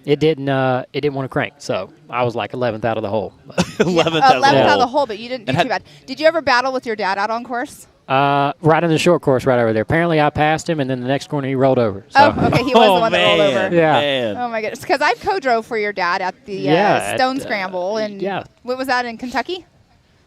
It didn't want to crank, so I was like 11th out of the hole. 11th out of the hole. hole, but you didn't do too bad. Did you ever battle with your dad out on course? Right in the short course right over there. Apparently I passed him, and then the next corner he rolled over. So. Oh, okay, he was the one that rolled over. Yeah. Man. Oh my goodness, because I've co-drove for your dad at the Stone Scramble, and what was that in Kentucky?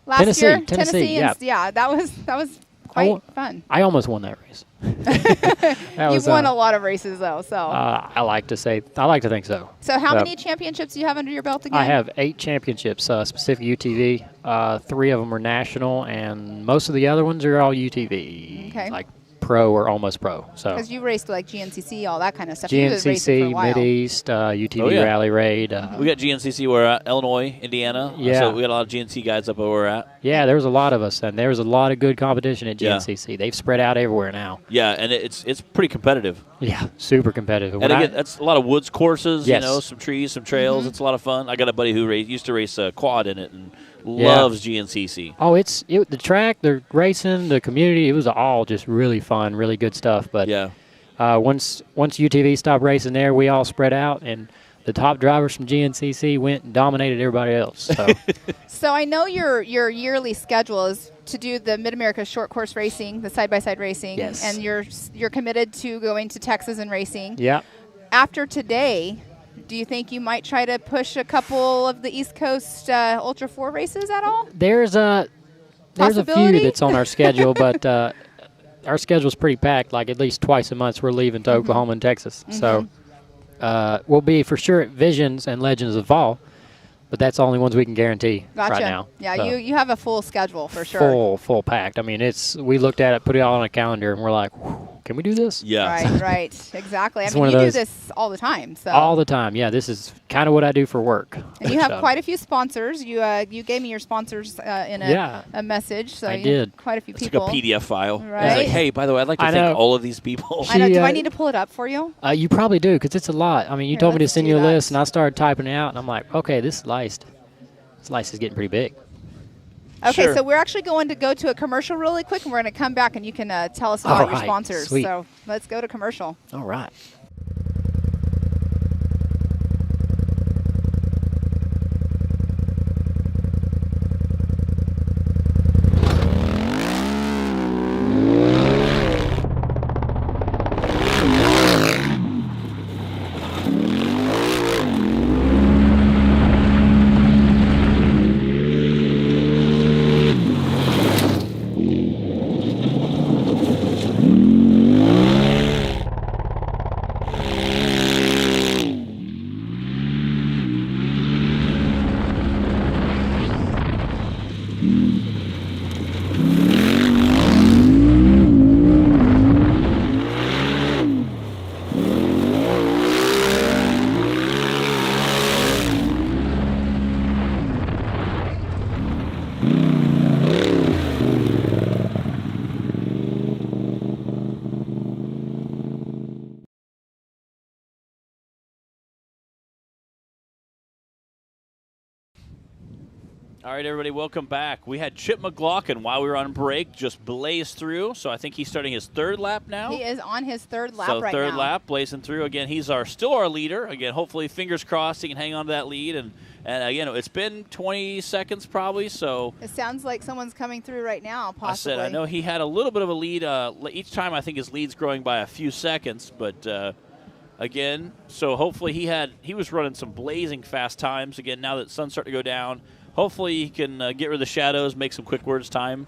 Last year, Tennessee. and, that was quite fun. I almost won that race. You've won a lot of races though, so. I like to think so. So how many championships do you have under your belt again? I have 8 championships, specific UTV. 3 of them are national, and most of the other ones are all UTV. Okay. Like pro or almost pro. So because you raced like GNCC, all that kind of stuff. You was racing for a GNCC, while. Mid-East, UTV Rally Raid. We got GNCC. We're at Illinois, Indiana. Yeah. So we got a lot of GNC guys up where we're at. Yeah, there was a lot of us, and there was a lot of good competition at GNCC. Yeah. They've spread out everywhere now. Yeah, and it's pretty competitive. Yeah, super competitive. And again, that's a lot of woods courses, Yes. some trees, some trails. Mm-hmm. It's a lot of fun. I got a buddy who used to race quad in it and loves GNCC. Oh, the track, the racing, the community. It was all just really fun, really good stuff. But once UTV stopped racing there, we all spread out, and the top drivers from GNCC went and dominated everybody else. So, So I know your yearly schedule is to do the Mid-America short course racing, the side-by-side racing, Yes. and you're committed to going to Texas and racing. yeah. After today, do you think you might try to push a couple of the East Coast Ultra 4 races at all? There's a few Possibility? that's on our schedule, but our schedule's pretty packed. Like at least twice a month, we're leaving to Oklahoma and Texas. So we'll be for sure at Visions and Legends of Fall, but that's the only ones we can guarantee Gotcha. right now. Yeah, So you have a full schedule for sure. full packed. I mean, we looked at it, put it all on a calendar, and we're like, can we do this? Yeah. Right, exactly. I It's mean, one you of do those- this all the time. So. All the time. Yeah, this is kind of what I do for work. And you have So, quite a few sponsors. You gave me your sponsors in a message. So I you did. have quite a few It's like people. a PDF file. Right. It's like, hey, by the way, I'd like to I thank know. all of these people. I know. Do She, I need to pull it up for you? You probably do, because it's a lot. I mean, you Here, told me to let's send do you a that. list, and I started typing it out, and I'm like, okay, this is licensed. This license is getting pretty big. Okay, Sure. so we're actually going to go to a commercial really quick, and we're going to come back, and you can tell us about All your right, sponsors. sweet. So let's go to commercial. All right. All right, everybody, welcome back. We had Chip McLaughlin while we were on break just blaze through. So I think he's starting his 3rd lap now. He is on his 3rd lap So right third now. lap, blazing through. Again, he's still our leader. Again, hopefully, fingers crossed, he can hang on to that lead. And again, it's been 20 seconds probably. So It sounds like someone's coming through right now, possibly. I said I know he had a little bit of a lead. Each time I think his lead's growing by a few seconds. But again, so hopefully he was running some blazing fast times. Again, now that the sun's starting to go down, hopefully he can get rid of the shadows, make some quick woods time.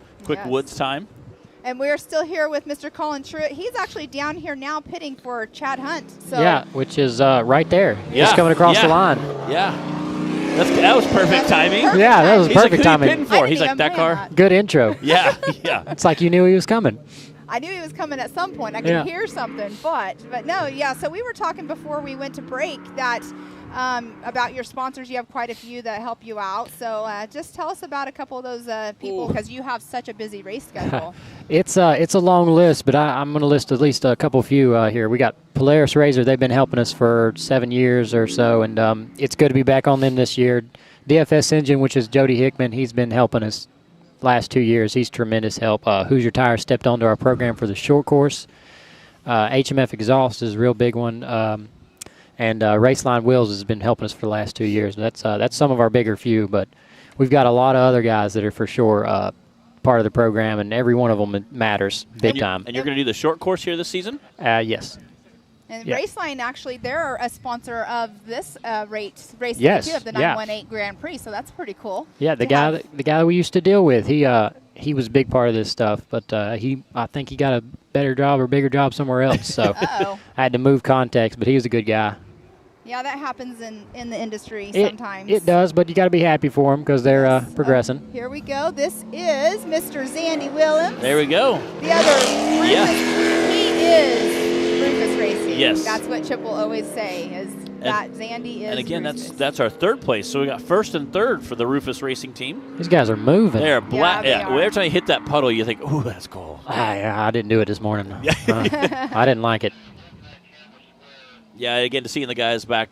And we're still here with Mr. Colin Truitt. He's actually down here now pitting for Chad Hunt. So Yeah, which is right there. Yeah, Just coming across the yeah. line. Yeah, that was perfect timing. perfect Yeah, that was He's like, perfect who you timing. pitting I for? didn't He's like, even that plan car? that. Good intro. Yeah, yeah. It's like you knew he was coming. I knew he was coming at some point. I could Yeah. hear something, but no, yeah. So we were talking before we went to break that about your sponsors. You have quite a few that help you out. So just tell us about a couple of those people, because you have such a busy race schedule. It's a long list, but I'm going to list at least a few here. We got Polaris Razor. They've been helping us for 7 years or so, and it's good to be back on them this year. DFS Engine, which is Jody Hickman, he's been helping us last 2 years. He's tremendous help. Hoosier Tire stepped onto our program for the short course. HMF Exhaust is a real big one. And Raceline Wheels has been helping us for the last 2 years. That's some of our bigger few, but we've got a lot of other guys that are for sure part of the program, and every one of them matters big time. And you're going to do the short course here this season? Yes. And Yeah. Raceline, actually, they're a sponsor of this race Yes, too, of the yeah. 918 Grand Prix, so that's pretty cool. Yeah, the to guy have. the guy we used to deal with, he was a big part of this stuff, but I think he got a better job or bigger job somewhere else. So Uh-oh. I had to move contacts, but he was a good guy. Yeah, that happens in the industry It- sometimes. It does, but you got to be happy for them because they're Yes. progressing. Here we go. This is Mr. Zandy Willems. There we go. The other Rufus, Yeah. he is Rufus Racing. Yes. That's what Chip will always say, is that Zandy is And again, Rufus. that's our third place. So we got first and third for the Rufus Racing team. These guys are moving. They're black. they Yeah, are. every time you hit that puddle, you think, "Ooh, that's cool." I didn't do it this morning. I didn't like it. Yeah, again, to seeing the guys back,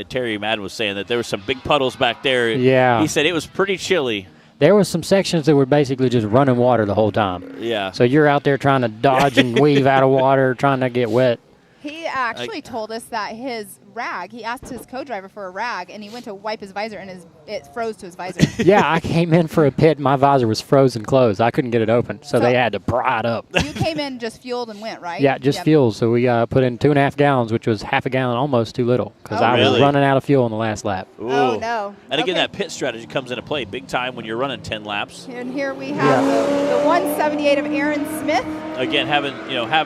Terry Madden was saying that there were some big puddles back there. Yeah. He said it was pretty chilly. There were some sections that were basically just running water the whole time. Yeah. So you're out there trying to dodge and weave out of water, trying to get wet. He actually told us that his rag, he asked his co-driver for a rag, and he went to wipe his visor, and it froze to his visor. Yeah, I came in for a pit. My visor was frozen closed. I couldn't get it open, so they had to pry it up. You came in just fueled and went, right? Yeah, just Yep. fuel. So we put in 2.5 gallons, which was half a gallon, almost too little, because Oh, I was really? running out of fuel in the last lap. Ooh. Oh, no. And again, Okay. that pit strategy comes into play big time when you're running 10 laps. And here we have the 178 of Aaron Smith. Again, having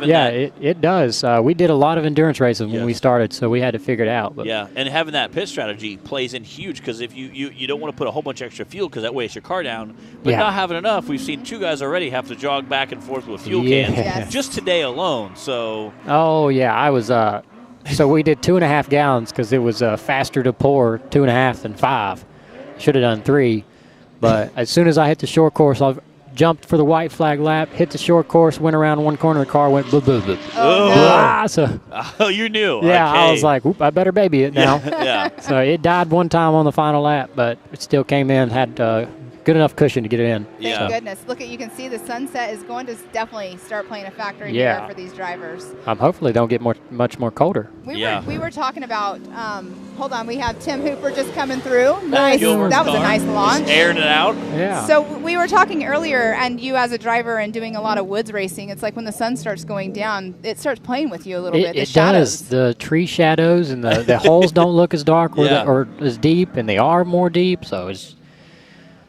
Yeah, that. it does. We did a lot of endurance races when we Yes. started, so we had to figure it out. But Yeah, and having that pit strategy plays in huge because if you don't want to put a whole bunch of extra fuel because that weighs your car down. But Yeah. not having enough, we've seen two guys already have to jog back and forth with fuel Yeah. cans Yes. just today alone. So Oh yeah, I was. So we did 2.5 gallons because it was faster to pour 2.5 than 5. Should have done 3, but as soon as I hit the short course, I jumped for the white flag lap, hit the short course, went around one corner, the car went blah blah blah. Oh, Blah. So oh, you knew. yeah, I Okay. was like, whoop, I better baby it now. yeah. So it died one time on the final lap, but it still came in, had good enough cushion to get it in. Thank Yeah. goodness. Look, you can see the sunset is going to definitely start playing a factor Yeah. here for these drivers. Hopefully don't get much more colder. Yeah. We were talking about, hold on, we have Tim Hooper just coming through. Nice. Gilmer's That was a car. nice launch. Just airing it out. Yeah. So we were talking earlier, and you as a driver and doing a lot of woods racing, it's like when the sun starts going down, it starts playing with you a little bit. The It shadows. does. The tree shadows and the holes don't look as dark Yeah. or as deep, and they are more deep. So it's,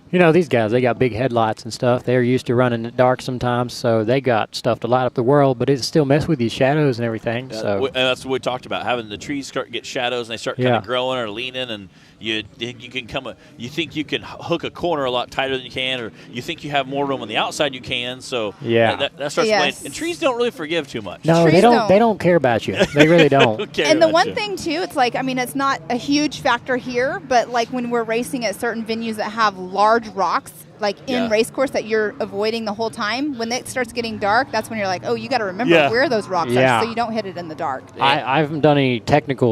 these guys, they got big headlights and stuff. They're used to running it dark sometimes, so they got stuff to light up the world, but it still mess with these shadows and everything. So And that's what we talked about, having the trees start to get shadows and they start kind Yeah. of growing or leaning, and you think you can hook a corner a lot tighter than you can, or you think you have more room on the outside you can. So Yeah. that starts Yes. playing. And trees don't really forgive too much. no, Trees they don't. don't. They don't care about you. They really don't. Don't care And the about one you. thing too, it's like, I mean, it's not a huge factor here, but like when we're racing at certain venues that have large rocks, like in Yeah. race course that you're avoiding the whole time, when it starts getting dark, that's when you're like, oh, you got to remember Yeah. where those rocks Yeah. are so you don't hit it in the dark. I haven't done any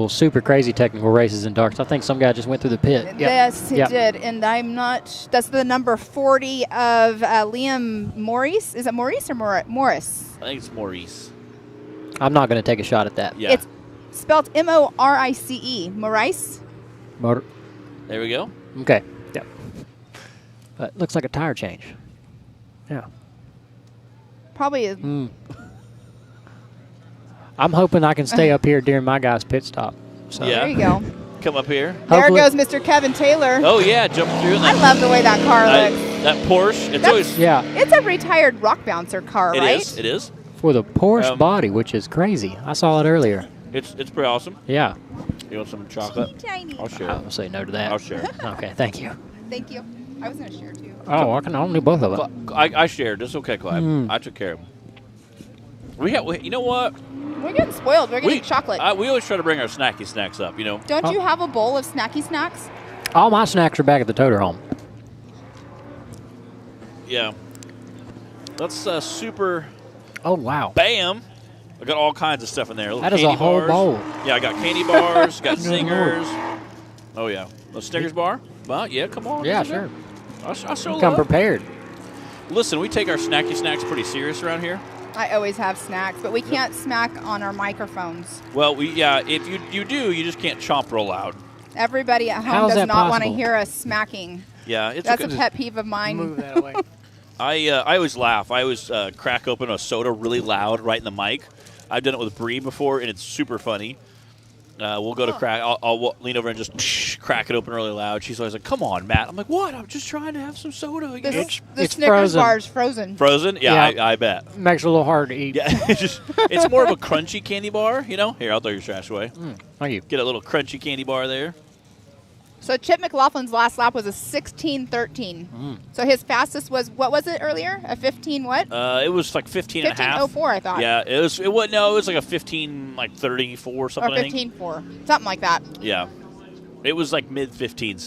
super crazy technical races in darks. I think some guy just went through the pit. Yes, it Yep. did. And I'm not, that's the number 40 of Liam Maurice. Is it Maurice or Morris? I think it's Maurice. I'm not going to take a shot at that. Yeah. It's spelled Morice. Maurice? Motor. There we go. Okay. Yep. But looks like a tire change. Yeah. Probably is. I'm hoping I can stay up here during my guy's pit stop. So Yeah. There you go. Come up here. There Hopefully- goes Mr. Kevin Taylor. Oh yeah, jump through. I love the way that car looks. that Porsche. It's That's- always Yeah, It's a retired rock bouncer car, It right? is. It is. for the Porsche Um, body, which is crazy. I saw it earlier. It's pretty awesome. Yeah. You want some chocolate? Tiny. I'll share. I will say no to that. I'll share. Okay, thank you. Thank you. I was going to share too. Oh, I can only do both of them. I shared. It's okay, Clive. I took care of him. You know what? We're getting spoiled. We're getting chocolate. We always try to bring our snacky snacks up. You know. Don't you have a bowl of snacky snacks? All my snacks are back at the toter home. Yeah. That's super. Oh, wow. Bam! I got all kinds of stuff in there. Little That is a candy whole bars. bowl. Yeah, I got candy bars, got Good Lord. Singers. Oh yeah, a Snickers bar. Well, yeah, come on. Yeah, isn't sure. it? I'll show Come love. prepared. Listen, we take our snacky snacks pretty serious around here. I always have snacks, but we can't smack on our microphones. Well, if you do, you just can't chomp real loud. Everybody at home How's does that not want to possible? hear us smacking. Yeah, it's That's a okay. pet peeve of mine. Move that away. I always laugh. I always crack open a soda really loud right in the mic. I've done it with Bree before, and it's super funny. We'll go to crack. I'll lean over and just crack it open really loud. She's always like, "Come on, Matt." I'm like, "What? I'm just trying to have some soda." You know? The It's Snickers frozen. bar is frozen. Frozen? Yeah, Yeah. I bet. Makes it a little hard to eat. Yeah, it's more of a crunchy candy bar. You know. Here, I'll throw your trash away. Thank you. Get a little crunchy candy bar there. So Chip McLaughlin's last lap was a 16:13. So his fastest was, what was it earlier? A 15 what? It was like 15 and a half. 15:04, I thought. Yeah, it was. It was no, it was like a 15, like 34 something. Or I think. 15:4. Something like that. Yeah, it was like mid 15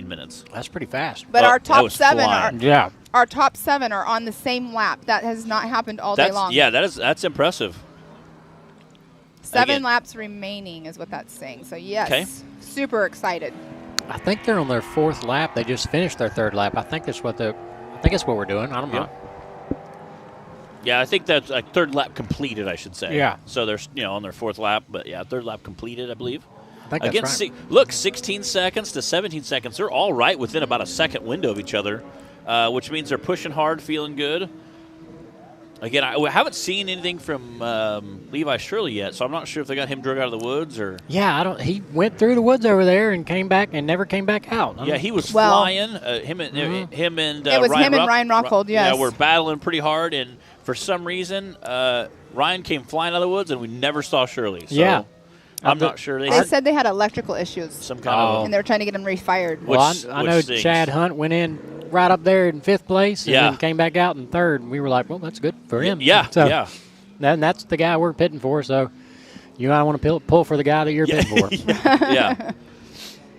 minutes. That's pretty fast. But Oh, our that top was seven flying. Yeah. our top 7 are on the same lap. That has not happened all day long. Yeah, that's impressive. 7 again. laps remaining is what that's saying. So yes, Okay. super excited. I think they're on their 4th lap. They just finished their 3rd lap. I think that's what we're doing. I don't know. Yeah, I think that's like 3rd lap completed, I should say. Yeah. So they're on their 4th lap, but yeah, 3rd lap completed, I believe. I think that's Again, right. look, 16 seconds to 17 seconds. They're all right within about a second window of each other, which means they're pushing hard, feeling good. Again, I haven't seen anything from Levi Shirley yet, so I'm not sure if they got him drug out of the woods or. Yeah, he went through the woods over there and came back and never came back out. Yeah, he was Well- flying. Him and It was Ryan him and Rock- Ryan Rockhold, yes. Yeah, we're battling pretty hard, and for some reason, Ryan came flying out of the woods, and we never saw Shirley. So Yeah. I'm not sure They said they had electrical issues, some kind of. and they were trying to get him refired. Well, which- I which know stinks. Chad Hunt went in right up there in 5th place and Yeah. then came back out in 3rd. And we were like, well, that's good for him. Yeah, So, yeah. And that's the guy we're pitting for. So you and I want to pull for the guy that you're pitting for. yeah.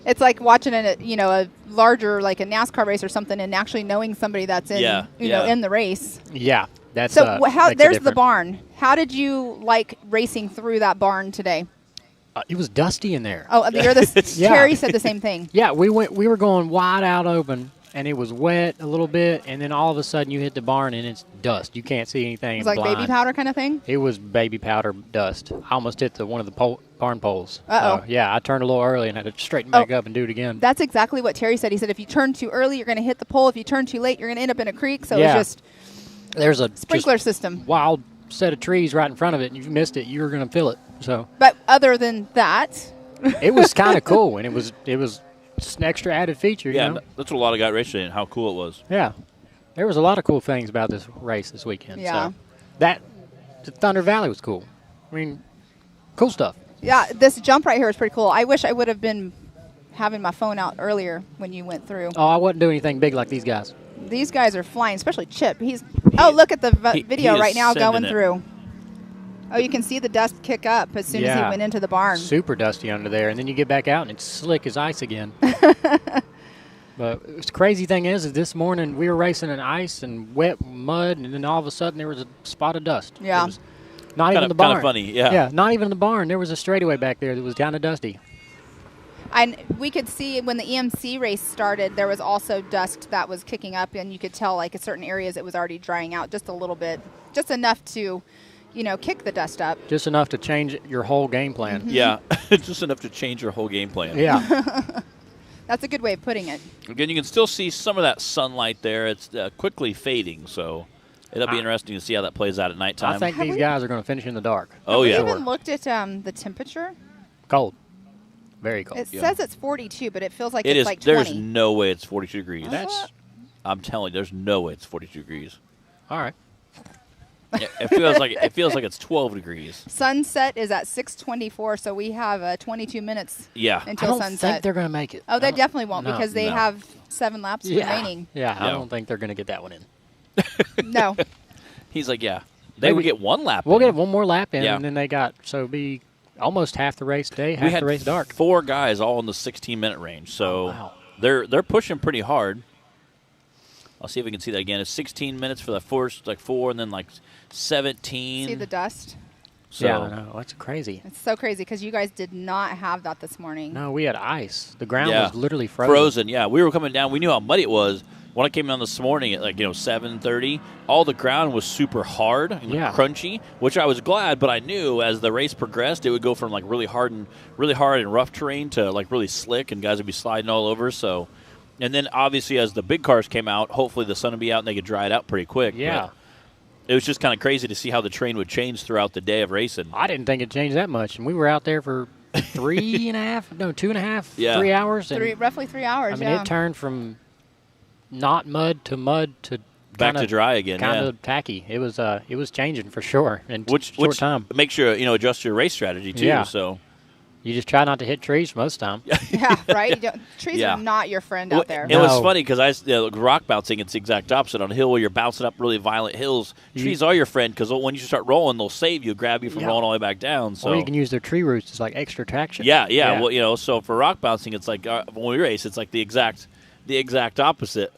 It's like watching a larger, like a NASCAR race or something, and actually knowing somebody that's in Yeah, in the race. Yeah. That's So makes it there's the different. barn. How did you like racing through that barn today? It was dusty in there. Oh, you're the Yeah. Terry said the same thing. Yeah, we were going wide out open, and it was wet a little bit, and then all of a sudden you hit the barn and it's dust. You can't see anything. It's like baby blind. powder kind of thing. It was baby powder dust. I almost hit one of the barn poles. Uh-oh. So, yeah, I turned a little early and had to straighten back Oh. up and do it again. That's exactly what Terry said. He said if you turn too early, you're going to hit the pole. If you turn too late, you're going to end up in a creek. So Yeah. it's just There's a sprinkler just system. wild set of trees right in front of it, and if you missed it, you were going to feel it. So But other than that, it was kind of cool, and it was just an extra added feature. Yeah, You know? that's what a lot of guys raced in. How cool it was. Yeah. There was a lot of cool things about this race this weekend. Yeah. So the Thunder Valley was cool. I mean, cool stuff. yeah, this jump right here is pretty cool. I wish I would have been having my phone out earlier when you went through. Oh, I wasn't doing anything big like these guys. These guys are flying, especially Chip. Look at the video he right is now sending going it. through. Oh, you can see the dust kick up as soon as he Yeah. went into the barn. Super dusty under there, and then you get back out and it's slick as ice again. But the crazy thing is this morning we were racing in ice and wet mud, and then all of a sudden there was a spot of dust. Yeah. It was not even Kinda- the barn. kinda funny, yeah. Yeah, not even the barn. There was a straightaway back there that was kind of dusty. And we could see when the EMC race started, there was also dust that was kicking up, and you could tell like in certain areas it was already drying out just a little bit, just enough to, kick the dust up. Just enough to change your whole game plan. Mm-hmm. Yeah, just enough to change your whole game plan. Yeah. That's a good way of putting it. Again, you can still see some of that sunlight there. It's quickly fading, so it'll be interesting to see how that plays out at nighttime. I think these guys are going to finish in the dark. Oh, We yeah. even looked at the temperature. Cold. Very cold. It says it's 42, but it feels like It it's is. like There's 20. no way it's 42 degrees. That's I'm telling you, there's no way it's 42 degrees. all right. Yeah, it feels like it's 12 degrees. Sunset is at 6:24, so we have 22 minutes Yeah. I until don't sunset. think they're going to make it. Oh, I they don't- definitely won't no. because they No. have 7 laps remaining. Yeah, I Yeah. don't think they're going to get that one in. No. He's like, yeah. They would get one lap. We'll in. get one more lap in, Yeah. and then they got it'll be almost half the race day, We half had the race dark. 4 guys all in the 16-minute range, so wow. they're pushing pretty hard. I'll see if we can see that again. It's 16 minutes for the first 4, and then 17. See the dust? So Yeah, I know. That's crazy. It's so crazy because you guys did not have that this morning. No, we had ice. The ground Yeah. was literally frozen. frozen. Yeah, we were coming down. We knew how muddy it was, when I came down this morning at 7:30, all the ground was super hard and crunchy, which I was glad. But I knew as the race progressed, it would go from really hard and rough terrain to really slick, and guys would be sliding all over. So, and then obviously as the big cars came out, hopefully the sun would be out and they could dry it out pretty quick. Yeah. But it was just kind of crazy to see how the terrain would change throughout the day of racing. I didn't think it changed that much, and we were out there for 2.5, 3 hours. And, roughly 3 hours. I mean, it turned from not mud to back to dry again. Kind of tacky. It was changing for sure in short time. Make sure adjust your race strategy too. Yeah. So you just try not to hit trees most of the time. Yeah, right. Trees are not your friend out there. It was funny because rock bouncing, it's the exact opposite. On a hill where you're bouncing up really violent hills, trees are your friend because when you start rolling, they'll save you, grab you from rolling all the way back down. So or you can use their tree roots as extra traction. Yeah. Well, so for rock bouncing, it's when we race, it's the exact opposite.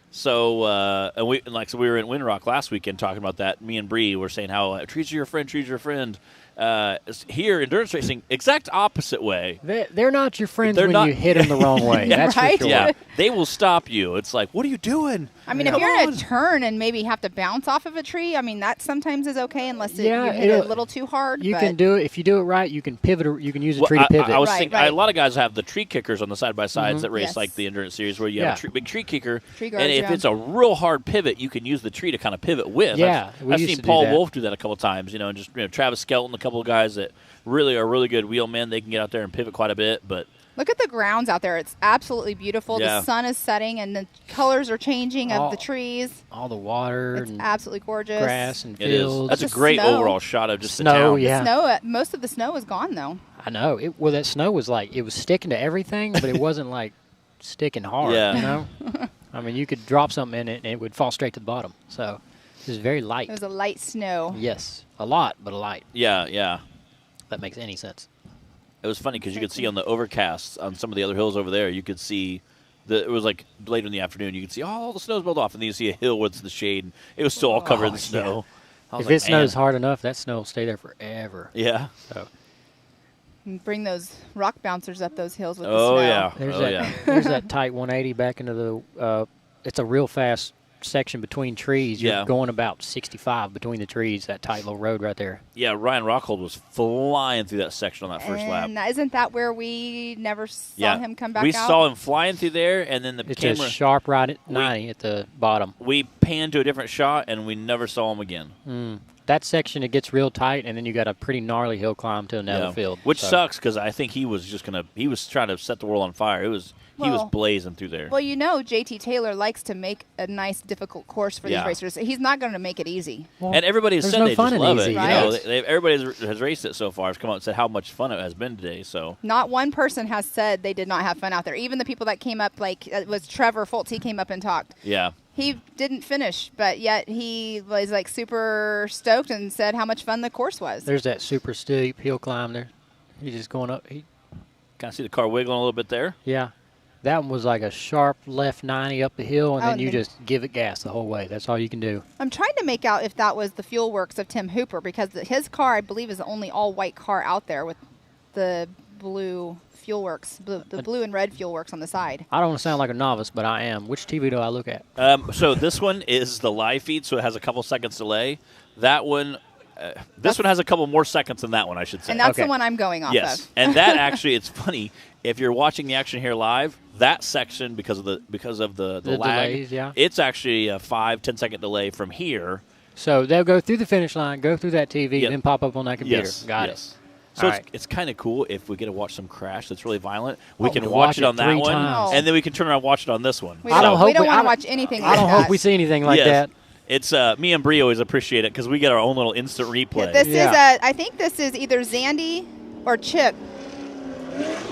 So we were in Windrock last weekend talking about that. Me and Bree were saying how trees are your friend, trees are your friend. Here, endurance racing, exact opposite way. They're not your friends when you hit them the wrong way. That's right? for sure. Yeah, they will stop you. It's like, what are you doing? I mean, if you're in a turn and maybe have to bounce off of a tree, I mean, that sometimes is okay unless you hit it a little too hard. You can do it. If you do it right, you can pivot. Or you can use a tree to pivot. I was thinking, a lot of guys have the tree kickers on the side-by-sides that race the endurance series where you have a big tree kicker. Tree guards, and if it's a real hard pivot, you can use the tree to kind of pivot with. Yeah, I've seen Paul Wolf do that a couple of times, and just Travis Skelton, a couple of guys that really are really good wheelmen. They can get out there and pivot quite a bit, but look at the grounds out there. It's absolutely beautiful. Yeah. The sun is setting and the colors are changing of the trees. All the water it's and absolutely gorgeous. Grass and it fields. is. That's a great overall shot of just snow, the town. Yeah. The snow, most of the snow is gone though. I know. That snow was it was sticking to everything, but it wasn't sticking hard. Yeah. I mean, you could drop something in it and it would fall straight to the bottom. So it was very light. It was a light snow. Yes, a lot, but a light. Yeah. That makes any sense. It was funny because you could see on the overcasts on some of the other hills over there, you could see it was later in the afternoon, you could see all the snow's built off, and then you see a hill with the shade, and it was still all covered in snow. Yeah. If it snows hard enough, that snow will stay there forever. Yeah. So. And bring those rock bouncers up those hills with the snow. Yeah. There's that tight 180 back into the it's a real fast section between trees. You're going about 65 between the trees, that tight little road right there. Yeah, Ryan Rockhold was flying through that section on that first lap. And isn't that where we never saw him come back out? We saw him flying through there, and then the camera... It's a sharp right at 90 at the bottom. We panned to a different shot, and we never saw him again. That section, it gets real tight, and then you got a pretty gnarly hill climb to another field. Which sucks, because I think he was he was trying to set the world on fire. He was blazing through there. Well, JT Taylor likes to make a nice, difficult course for these racers. He's not going to make it easy. Well, and everybody has said they just love it. Right? Everybody has raced it so far. Has come out and said how much fun it has been today. So not one person has said they did not have fun out there. Even the people that came up, it was Trevor Foltz. He came up and talked. Yeah. He didn't finish, but yet he was super stoked and said how much fun the course was. There's that super steep hill climb there. He's just going up. Kind of see the car wiggling a little bit there. Yeah. That one was like a sharp left 90 up the hill, and then you just give it gas the whole way. That's all you can do. I'm trying to make out if that was the fuel works of Tim Hooper, because his car, I believe, is the only all-white car out there with the blue fuel works, the blue and red fuel works on the side. I don't want to sound like a novice, but I am. Which TV do I look at? So this one is the live feed, so it has a couple seconds delay. That one... this one has a couple more seconds than that one, I should say. And that's the one I'm going off of. And that actually, it's funny. If you're watching the action here live, that section, because of the lag, delays, it's actually a 5-10 second delay from here. So they'll go through the finish line, go through that TV, and then pop up on that computer. Yes. Got it. So it's kind of cool if we get to watch some crash that's really violent. We can watch it on that one, and then we can turn around and watch it on this one. We don't want to watch anything like that. I don't hope we see anything like that. It's me and Bree always appreciate it because we get our own little instant replay. This is I think this is either Zandy or Chip.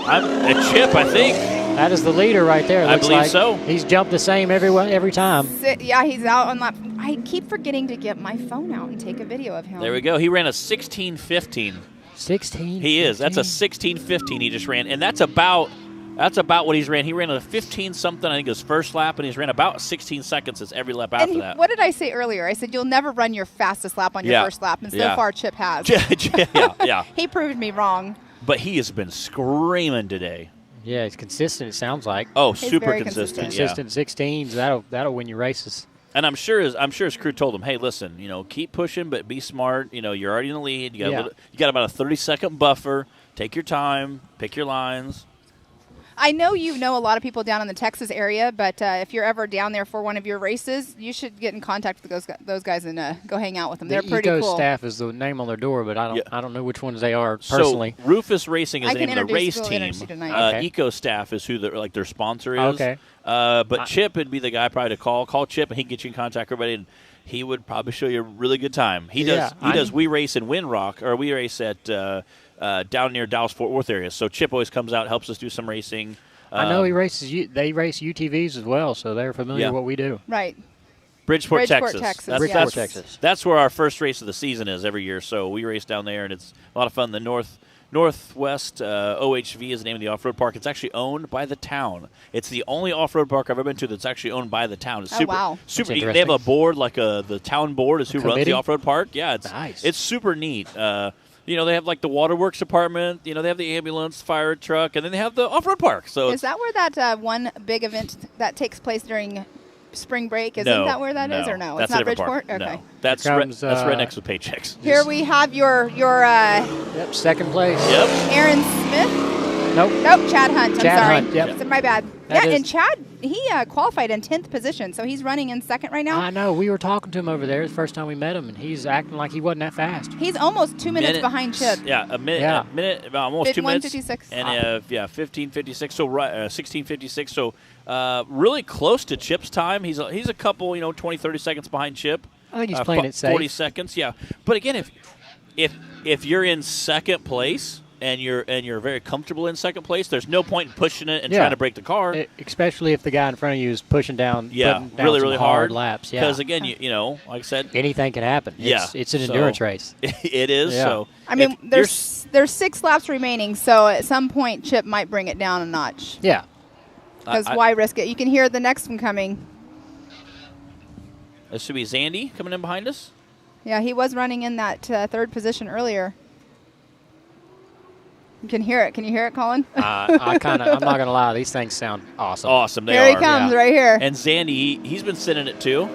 I'm a Chip, I think. That is the leader right there. I believe so. He's jumped the same every time. Yeah, he's out on that. I keep forgetting to get my phone out and take a video of him. There we go. He ran a 16:15. 16. He is. That's a 16:15 he just ran, and that's about what he's ran. He ran a 15-something, I think, his first lap, and he's ran about 16 seconds as every lap after that. What did I say earlier? I said you'll never run your fastest lap on your first lap, and so far Chip has. Yeah. He proved me wrong. But he has been screaming today. Yeah, it's consistent. It sounds like Oh, He's super very consistent. consistent 16s. That'll win you races. And I'm sure his crew told him, hey, listen, keep pushing, but be smart. You're already in the lead. You got about a 30-second buffer. Take your time. Pick your lines. I know a lot of people down in the Texas area, but if you're ever down there for one of your races, you should get in contact with those guys and go hang out with them. They're pretty Eco cool. Staff is the name on their door, but I don't know which ones they are personally. So Rufus Racing is I the can name of the race we'll team. introduce you tonight. Okay. Eco Staff is who their sponsor is. Okay. But Chip would be the guy probably to call. Call Chip, and he can get you in contact with everybody, and he would probably show you a really good time. He does. We race in Windrock, or we race at down near Dallas-Fort Worth area. So Chip always comes out, helps us do some racing. I know he races. They race UTVs as well, so they're familiar with what we do. Right. Bridgeport, Texas. Bridgeport, Texas. That's where our first race of the season is every year. So we race down there, and it's a lot of fun. The Northwest OHV is the name of the off-road park. It's actually owned by the town. It's the only off-road park I've ever been to that's actually owned by the town. It's super, wow. super That's neat. They have a board, like the town board is who runs committee? the off-road park. Yeah, it's Nice. It's super neat. They have like the waterworks department. They have the ambulance, fire truck, and then they have the off-road park. So Is that where that one big event that takes place during spring break? Isn't no, that where that is, or no? That's It's not a different Bridgeport? park. Okay. No, that's Here comes, that's right next to Paychecks. Here we have your Yep, second place. Yep. Aaron Smith. Nope. Nope, Chad Hunt. I'm Chad sorry. Hunt, yep. So my bad. That yeah, is- and Chad, he qualified in 10th position, so he's running in second right now. I know. We were talking to him over there the first time we met him, and he's acting like he wasn't that fast. He's almost 2 minutes behind Chip. Yeah, a minute. Yeah. A minute, about almost 2 minutes. 1:56. And 15:56. So 16:56. So really close to Chip's time. He's a couple, 20, 30 seconds behind Chip. I think he's playing it safe. 40 seconds. Yeah. But again, if you're in second place and you're very comfortable in second place, there's no point in pushing it and trying to break the car. Especially if the guy in front of you is pushing down, putting down really, some really hard laps. Yeah. Because again, like I said, anything can happen. It's an endurance race. It is. Yeah. So I mean, if there's 6 laps remaining, so at some point Chip might bring it down a notch. Yeah. Because why risk it? You can hear the next one coming. This should be Zandy coming in behind us. Yeah, he was running in that third position earlier. You can hear it. Can you hear it, Colin? I'm not gonna lie. These things sound awesome. Awesome. They Here are. he comes, yeah. right here. And Zandy, he's been sitting it too.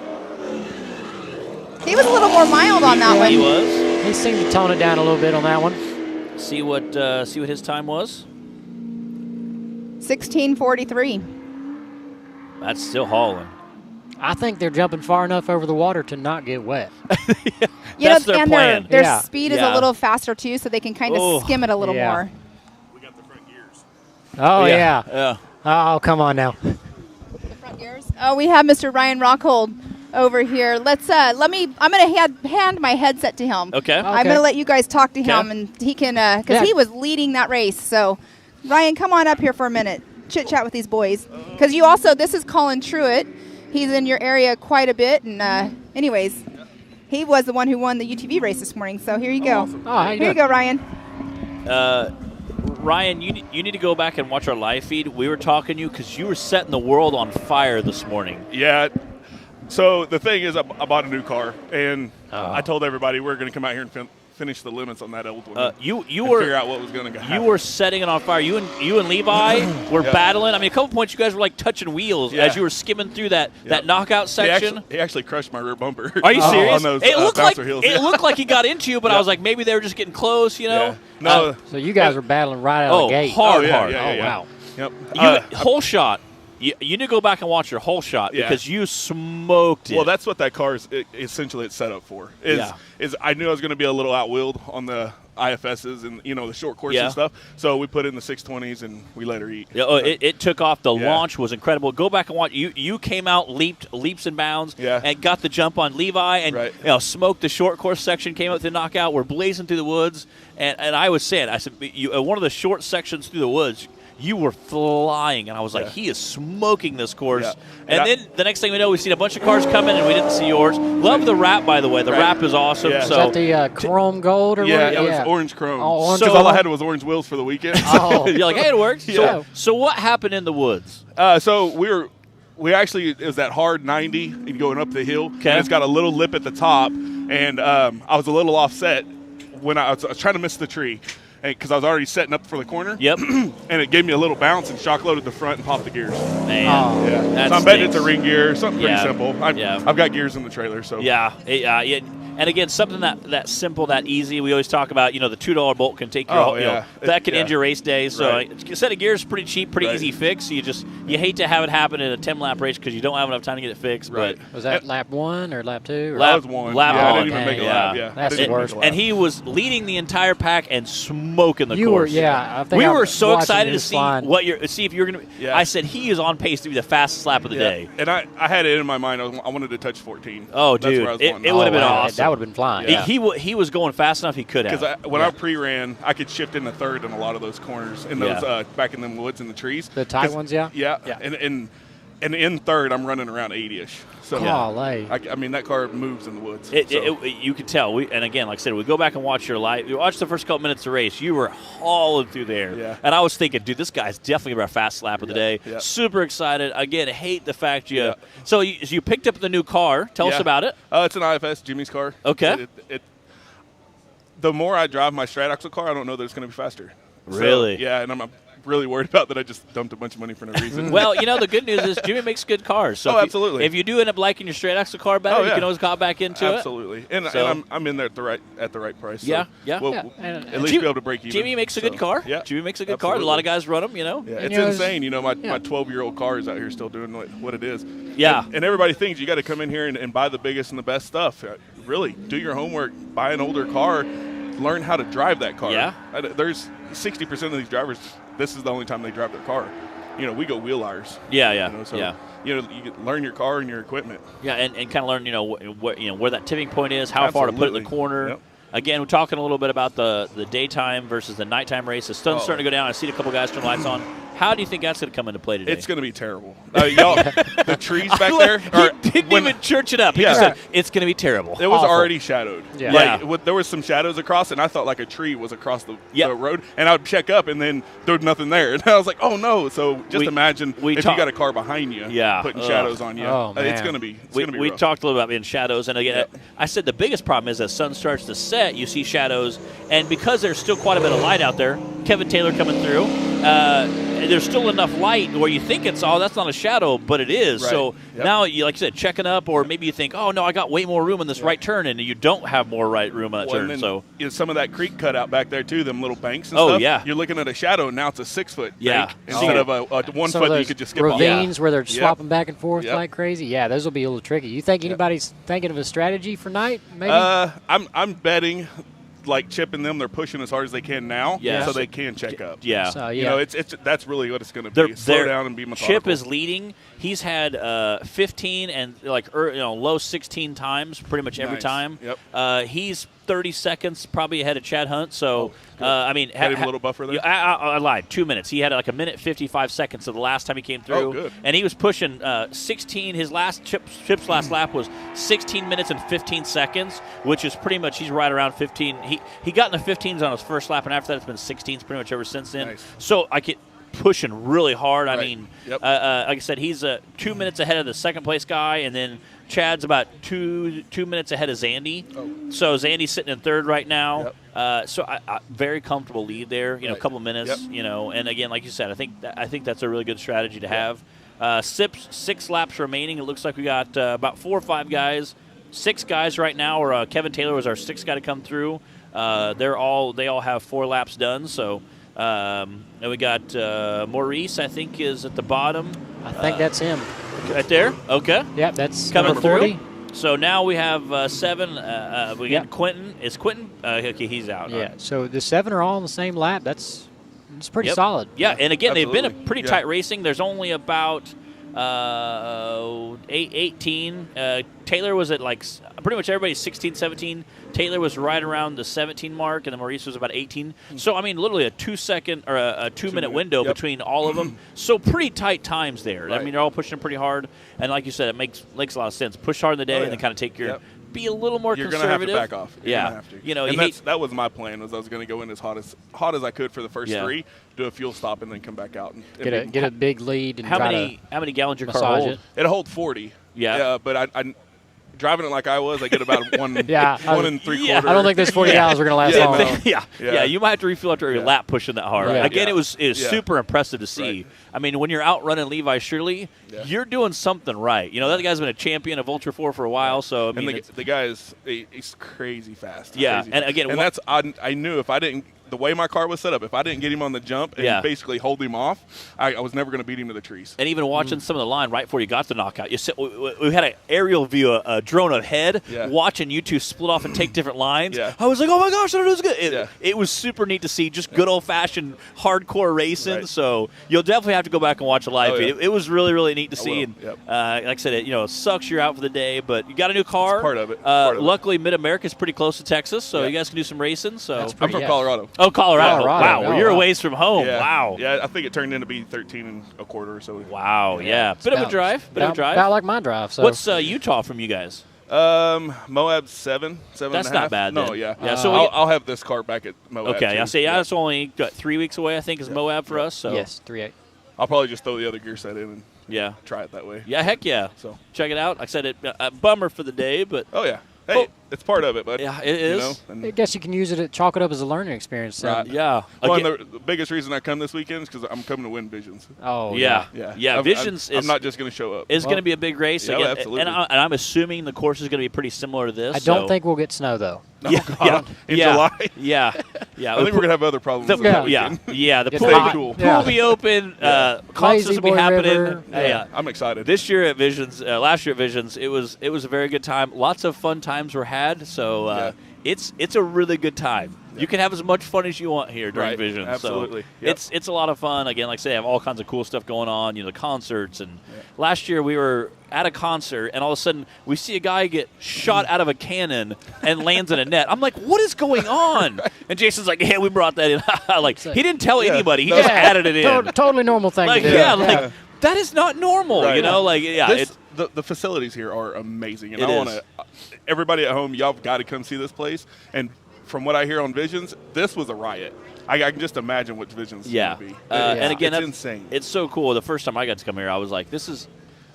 He was a little more mild on that He one. was. He seemed to tone it down a little bit on that one. See what his time was. 16:43. That's still hauling. I think they're jumping far enough over the water to not get wet. That's their and plan. their Yeah. speed is Yeah. a little faster too, so they can kind of Oh, skim it a little yeah. more. We got the front gears. Oh yeah. Yeah. Oh, come on now. The front gears. Oh, we have Mr. Ryan Rockhold over here. I'm gonna hand my headset to him. Okay. I'm gonna let you guys talk to him, Okay. and he can because Yeah. he was leading that race. So, Ryan, come on up here for a minute. Chit chat with these boys, because this is Colin Truitt. He's in your area quite a bit, and anyways, he was the one who won the UTV race this morning. So here you go. Oh, how you Here you doing? go, Ryan. Ryan, you need to go back and watch our live feed. We were talking to you because you were setting the world on fire this morning. Yeah. So the thing is, I bought a new car, and I told everybody we're going to come out here and finish the limits on that old one. You and were figure out what was going to happen. You were setting it on fire. You and Levi were battling. I mean, a couple points you guys were like touching wheels as you were skimming through that knockout section. He actually crushed my rear bumper. Are you serious? On those, it looked like bouncer heels. it looked like he got into you, but I was like, maybe they were just getting close, you know? Yeah. No. So you guys were battling right out of the gate. hard. Wow. Yep. Whole shot. You need to go back and watch your whole shot because you smoked it. Well, that's what that car is essentially it's set up for. Is I knew I was going to be a little outwheeled on the IFSs and the short course and stuff. So we put in the 620s and we let her eat. Yeah, it took off. The launch was incredible. Go back and watch. You came out leaps and bounds and got the jump on Levi and smoked the short course section. Came out with the knockout. We're blazing through the woods and I was saying one of the short sections through the woods. You were flying, and I was like, he is smoking this course. Yeah. And then the next thing we know, we've seen a bunch of cars coming, and we didn't see yours. Love the wrap, by the way. The wrap is awesome. Yeah. So Is that the chrome gold or what? it was orange chrome. Oh, orange Because chrome. all I had was orange wheels for the weekend. you're like, hey, it works. Yeah. So what happened in the woods? So we actually, it was that hard 90 and going up the hill. Okay. And it's got a little lip at the top. And I was a little offset when I was trying to miss the tree. because I was already setting up for the corner. Yep. And it gave me a little bounce and shock loaded the front and popped the gears. Man. Yeah. So I'm betting it's a ring gear, something pretty simple. Yeah. I've got gears in the trailer, so. Yeah. And again, something that simple, that easy. We always talk about, the $2 bolt can take your that can end your race day. So a set of gears is pretty cheap, pretty easy fix. You hate to have it happen in a 10-lap race because you don't have enough time to get it fixed. Right. But was that lap 1 or lap 2? That was 1. Lap I 1. didn't even make a lap. Yeah. That's the worst. And he was leading the entire pack and smoking the course. I think we I were was so watching excited to his see line. if you're going to. Yeah. I said he is on pace to be the fastest lap of the day. And I had it in my mind. I wanted to touch 14. Oh, That's dude, where I was it wanting. would have been awesome. That would have been flying. Yeah. He was going fast enough. He could have. Because when I pre-ran, I could shift into third in a lot of those corners in those back in them woods and the trees. The tight ones, yeah. And in third, I'm running around 80ish. So I mean, that car moves in the woods. You could tell. And again, like I said, we go back and watch your live. You watch the first couple minutes of the race. You were hauling through there. Yeah. And I was thinking, dude, this guy's definitely going to be our fastest lap of the day. Yeah. Super excited. Again, hate the fact you. Yeah. So you picked up the new car. Tell us about it. It's an IFS, Jimmy's car. Okay. The more I drive my Strat Axle car, I don't know that it's going to be faster. Really? So, and I'm really worried about that. I just dumped a bunch of money for no reason. Well, the good news is Jimmy makes good cars. So absolutely. If you do end up liking your straight axle car better, you can always hop back into it. Absolutely. And I'm in there at the right price. So we'll at least be able to break even. Jimmy makes a good car. Yeah. Jimmy makes a good car. A lot of guys run them, Yeah, it's insane. My 12-year-old car is out here still doing what it is. Yeah. And everybody thinks you got to come in here and buy the biggest and the best stuff. Really, do your homework. Buy an older car. Learn how to drive that car. Yeah. There's 60% of these drivers, this is the only time they drive their car. We go wheel hours. You learn your car and your equipment. Yeah, and kind of learn, where that tipping point is, how far to put it in the corner. Yep. Again, we're talking a little bit about the daytime versus the nighttime race. The sun's starting to go down. I see a couple guys turn lights on. How do you think that's going to come into play today? It's going to be terrible. Y'all, the trees back there. He didn't even church it up. He just said, it's going to be terrible. It was already shadowed. Yeah. There was some shadows across, and I thought like a tree was across the road. And I would check up, and then there was nothing there. And I was like, oh, no. So just imagine if you got a car behind you putting shadows on you. Oh, man. It's going to be We rough. talked a little about being shadows. And again, I said the biggest problem is as sun starts to set, you see shadows. And because there's still quite a bit of light out there, Kevin Taylor coming through, there's still enough light where you think it's that's not a shadow, but it is. Right. So now, like you said, checking up, or maybe you think, oh no, I got way more room in this right turn, and you don't have more right room on that turn. Then, so some of that creek cut out back there too, them little banks and stuff. Yeah. You're looking at a shadow, and now it's a 6-foot Yeah. bank instead of a 1 Some foot of that you those could just skip off. ravines where they're swapping back and forth Yep. like crazy. Yeah, those will be a little tricky. You think anybody's thinking of a strategy for night? Maybe. I'm betting. Like chipping them, they're pushing as hard as they can now, Yeah. so they can check up. Yeah. So, It's that's really what it's going to be. Slow down and be methodical. Chip is leading. He's had 15 and low 16 times pretty much every Nice. time. Yep. He's 30 seconds probably ahead of Chad Hunt. So Had him a little buffer there? I lied. 2 minutes. He had like a minute 55 seconds. So the last time he came through, good. and he was pushing 16. His last Chip's last lap was 16 minutes and 15 seconds, which is pretty much he's right around 15. He got in the 15s on his first lap, and after that it's been 16s pretty much ever since then. Nice. So I get pushing really hard. I Right. mean, Yep. like I said, he's 2 minutes ahead of the second place guy, and then Chad's about two minutes ahead of Zandy. Oh. So Zandy's sitting in third right now. Yep. So I very comfortable lead there. A Right. couple minutes. Yep. And again, like you said, I think that's a really good strategy to have. 6 laps remaining. It looks like we got about 4 or 5 guys. 6 guys right now. Or Kevin Taylor was our 6th guy to come through. They all have 4 laps done. So. And we got Maurice, I think, is at the bottom. I think that's him. Right there? Okay. Yep, that's Coming number 40. through. So now we have 7. We got Yep. Quentin. Is Quentin? Okay, he's out. Yeah, so the 7 are all on the same lap. It's pretty Yep. solid. Yeah, and again, they've been a Absolutely. pretty Yeah. tight racing. There's only about 18. Taylor was at pretty much everybody's 16, 17. Taylor was right around the 17 mark, and then Maurice was about 18. So, I mean, literally a 2-second or a 2-minute window Yep. between all of them. So, pretty tight times there. I Right. mean, they're all pushing pretty hard. And like you said, it makes a lot of sense. Push hard in the day and then kind of take your be a little more You're going to have to conservative. back off. You're Yeah. gonna have to. And that was my plan. Was I was going to go in as hot as I could for the first 3, do a fuel stop, and then come back out and Get a big lead and how try many gallons your car massage hold? it. It'll hold 40. Yeah. But driving it like I was, I get about 1 and 3/4. I don't think those 40 gallons are going to last long. Yeah. You might have to refill after every lap pushing that hard. Right. Again, it was super impressive to see. Right. I mean, when you're out running Levi Shirley, you're doing something right. You know, that guy's been a champion of Ultra 4 for a while. So I mean, and the guy he's crazy fast. Yeah, crazy and again, that's I knew if I didn't. The way my car was set up, if I didn't get him on the jump and basically hold him off, I was never going to beat him to the trees. And even watching some of the line right before you got the knockout, we had an aerial view, a drone ahead, watching you two split off and take different lines. I was like, oh my gosh, that was good. It was super neat to see, just good old-fashioned hardcore racing. Right. So you'll definitely have to go back and watch a live feed. It was really, really neat to see. And like I said, it sucks you're out for the day, but you got a new car. It's part of it. Luckily, Mid-America is pretty close to Texas, so you guys can do some racing. So I'm from Colorado. Oh, Colorado. Wow, well, you're a ways from home. Yeah. Wow. Yeah, I think it turned into be 13 1/4 or so. Wow, yeah. Bit of a drive. About like my drive. So. What's Utah from you guys? Moab 7 That's and a half. not bad. No, then. yeah. So I'll have this car back at Moab. Okay, too. I say it's only 3 weeks away. I think is Moab for us. So yes, 3-8. I'll probably just throw the other gear set in and try it that way. Yeah, heck yeah. So check it out. Like I said, it bummer for the day, but hey, it's part of it, but yeah, it is. I guess you can use it, chalk it up as a learning experience. Right. Yeah. Well, the biggest reason I come this weekend is because I'm coming to win Visions. Oh, yeah. Visions I'm not just going to show up. It's going to be a big race. Yeah, again, absolutely. And I'm assuming the course is going to be pretty similar to this. I don't think we'll get snow, though. In July? Yeah. I think we're going to have other problems. The pool will be open. Concerts will be happening. I'm excited. This year at Visions, last year at Visions, it was a very good time. Lots of fun times were had. So it's a really good time. You can have as much fun as you want here during Visions. Absolutely. So it's a lot of fun. Again, like I say, I have all kinds of cool stuff going on. The concerts. And last year we were at a concert, and all of a sudden we see a guy get shot out of a cannon and lands in a net. I'm like, what is going on? And Jason's like, yeah, we brought that in. Like, he didn't tell anybody. He just added it in. Totally normal thing to do. Like, that is not normal, The facilities here are amazing, and I want to. Everybody at home, y'all got to come see this place. And from what I hear on Visions, this was a riot. I can just imagine what Visions is going to be. And again, it's insane. It's so cool. The first time I got to come here, I was like, this is.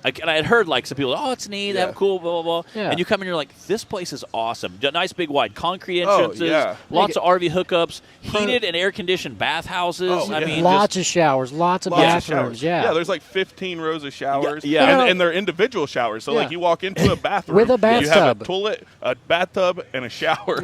And I had heard some people, it's neat, they have cool, blah, blah, blah. And you come in and you're like, this place is awesome. Nice big wide concrete entrances, lots of RV hookups, heated and air-conditioned bathhouses. I mean, lots of showers, lots of bathrooms, Yeah, there's like 15 rows of showers. And they're individual showers. So you walk into a bathroom. With a bathtub. You have a toilet, a bathtub, and a shower.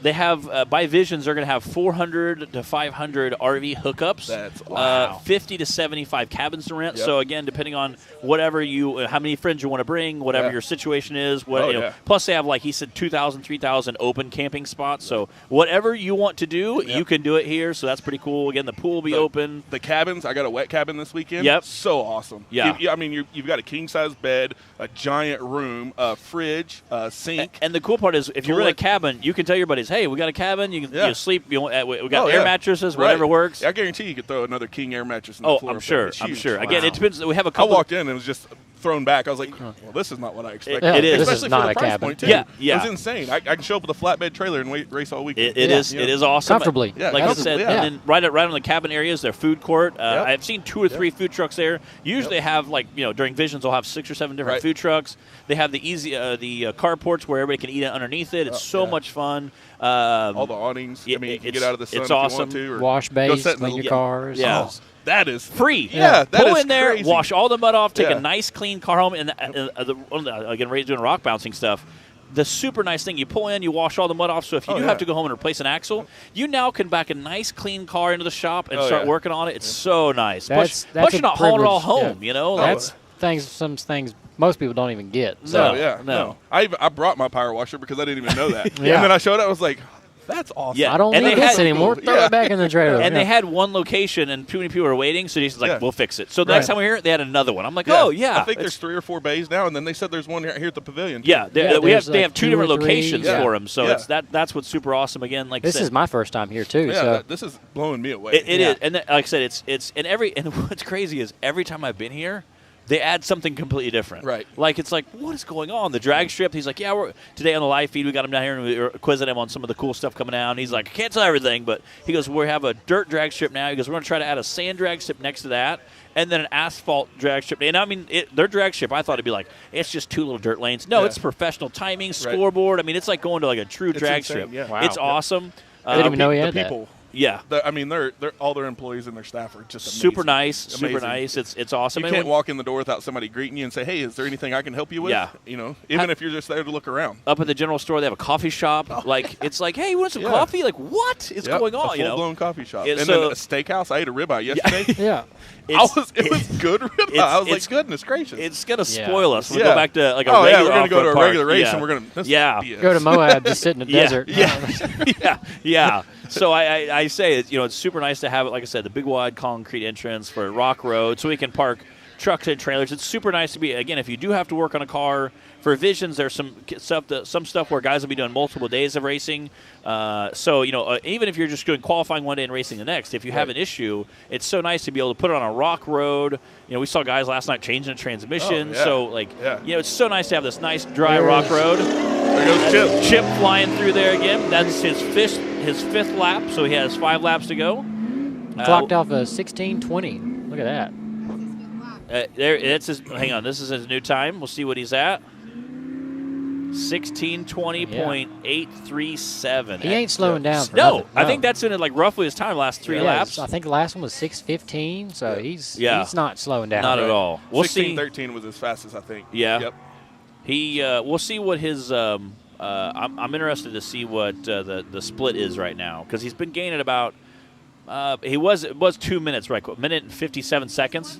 They have, by Visions, they're going to have 400 to 500 RV hookups. That's 50 to 75 cabins to rent. So again, depending on whatever how many friends you want to bring, whatever your situation is. Plus, they have, like he said, 2,000, 3,000 open camping spots. So whatever you want to do, you can do it here. So that's pretty cool. Again, the pool will be open. The cabins, I got a wet cabin this weekend. Yep. So awesome. Yeah. You've got a king-size bed, a giant room, a fridge, a sink. And the cool part is, if you're in a cabin, you can tell your buddies, hey, we got a cabin. You can sleep. We got air mattresses, whatever works. I guarantee you could throw another king air mattress in the floor. I'm sure. I'm sure. Wow. Again, it depends. We have a couple. I walked in and it was just thrown back. I was like, well, this is not what I expected. It is. Especially this is not for the a price cabin. point, too. Yeah. It was insane. I can show up with a flatbed trailer and race all weekend. It is awesome. Comfortably. Like I said, and then right on the cabin areas, their food court. I've seen 2 or 3 food trucks there. Usually they have, during Visions, they'll have 6 or 7 different food trucks. They have the carports where everybody can eat it underneath it. It's so much fun. All the awnings. You can get out of the sun if you want to. Or wash bays, clean your cars. Yeah. That is free. Yeah, that pull is in there, crazy. wash all the mud off, take a nice clean car home, and again, Ray's doing rock bouncing stuff. The super nice thing, you pull in, you wash all the mud off, so if you do have to go home and replace an axle, you now can back a nice clean car into the shop and start working on it. It's so nice. Plus you're not hauling it all home, That's some things most people don't even get. So. No. I brought my power washer because I didn't even know that. And then I showed it, I was like, that's awesome. Yeah. I don't need this anymore. Throw it back in the trailer. And they had one location, and too many people were waiting, so Jason's like, we'll fix it. So the next time we were here, they had another one. I'm like, I think there's 3 or 4 bays now, and then they said there's one here at the pavilion. Yeah, they have 2 different locations for them, so that's what's super awesome. Again, this is my first time here too. Yeah, this is blowing me away. It is, and like I said, it's and what's crazy is every time I've been here, they add something completely different. Right. Like, it's like, what is going on? The drag strip, he's like, yeah, we're today on the live feed, we got him down here, and we were quizzing him on some of the cool stuff coming out. And he's like, I can't tell everything, but he goes, we have a dirt drag strip now. He goes, we're going to try to add a sand drag strip next to that, and then an asphalt drag strip. And, I mean, their drag strip, I thought it'd be like, it's just 2 little dirt lanes. No, it's professional timing, scoreboard. I mean, it's like going to like a true drag insane, strip. yeah. Wow. It's awesome. I didn't even know he the had that. people. Yeah. I mean, they're all their employees and their staff are just amazing. Super nice. Amazing. It's awesome. You And can't when- walk in the door without somebody greeting you and say, hey, is there anything I can help you with? Yeah. You know, even if you're just there to look around. Up at the general store, they have a coffee shop. Like, it's like, hey, you want some coffee? Like, what is going on? A full-blown coffee shop. Yeah, and so- then a steakhouse. I ate a ribeye yesterday. Yeah. It was good ribeye. I was it's- like, goodness gracious. It's going to spoil us. We'll Yeah. go back to like a oh, yeah, regular we're going to go to a off-road regular park. race Yeah. and we're going to Yeah. Go to Moab, just sit in the desert. So I say, it's super nice to have it, like I said, the big wide concrete entrance for Rock Road so we can park trucks and trailers. It's super nice to be, again, if you do have to work on a car, for Visions, there's some stuff where guys will be doing multiple days of racing. So, even if you're just doing qualifying one day and racing the next, if you have an issue, it's so nice to be able to put it on a rock road. We saw guys last night changing a transmission. Oh, yeah. So, it's so nice to have this nice dry rock road. There goes Chip. Chip flying through there again. That's his fifth lap, so he has 5 laps to go. Clocked off a 16:20. Look at that. Hang on, this is his new time. We'll see what he's at. 16:20.837. He ain't slowing down. For No, nothing. I think that's in roughly his time last 3 laps. I think the last one was 6:15, so he's not slowing down. Not at all. We'll see. 16:13 was as fast as I think. Yeah. Yep. We'll see what his. I'm interested to see what the split is right now because he's been gaining about. It was 2 minutes, right? Minute and 57 seconds.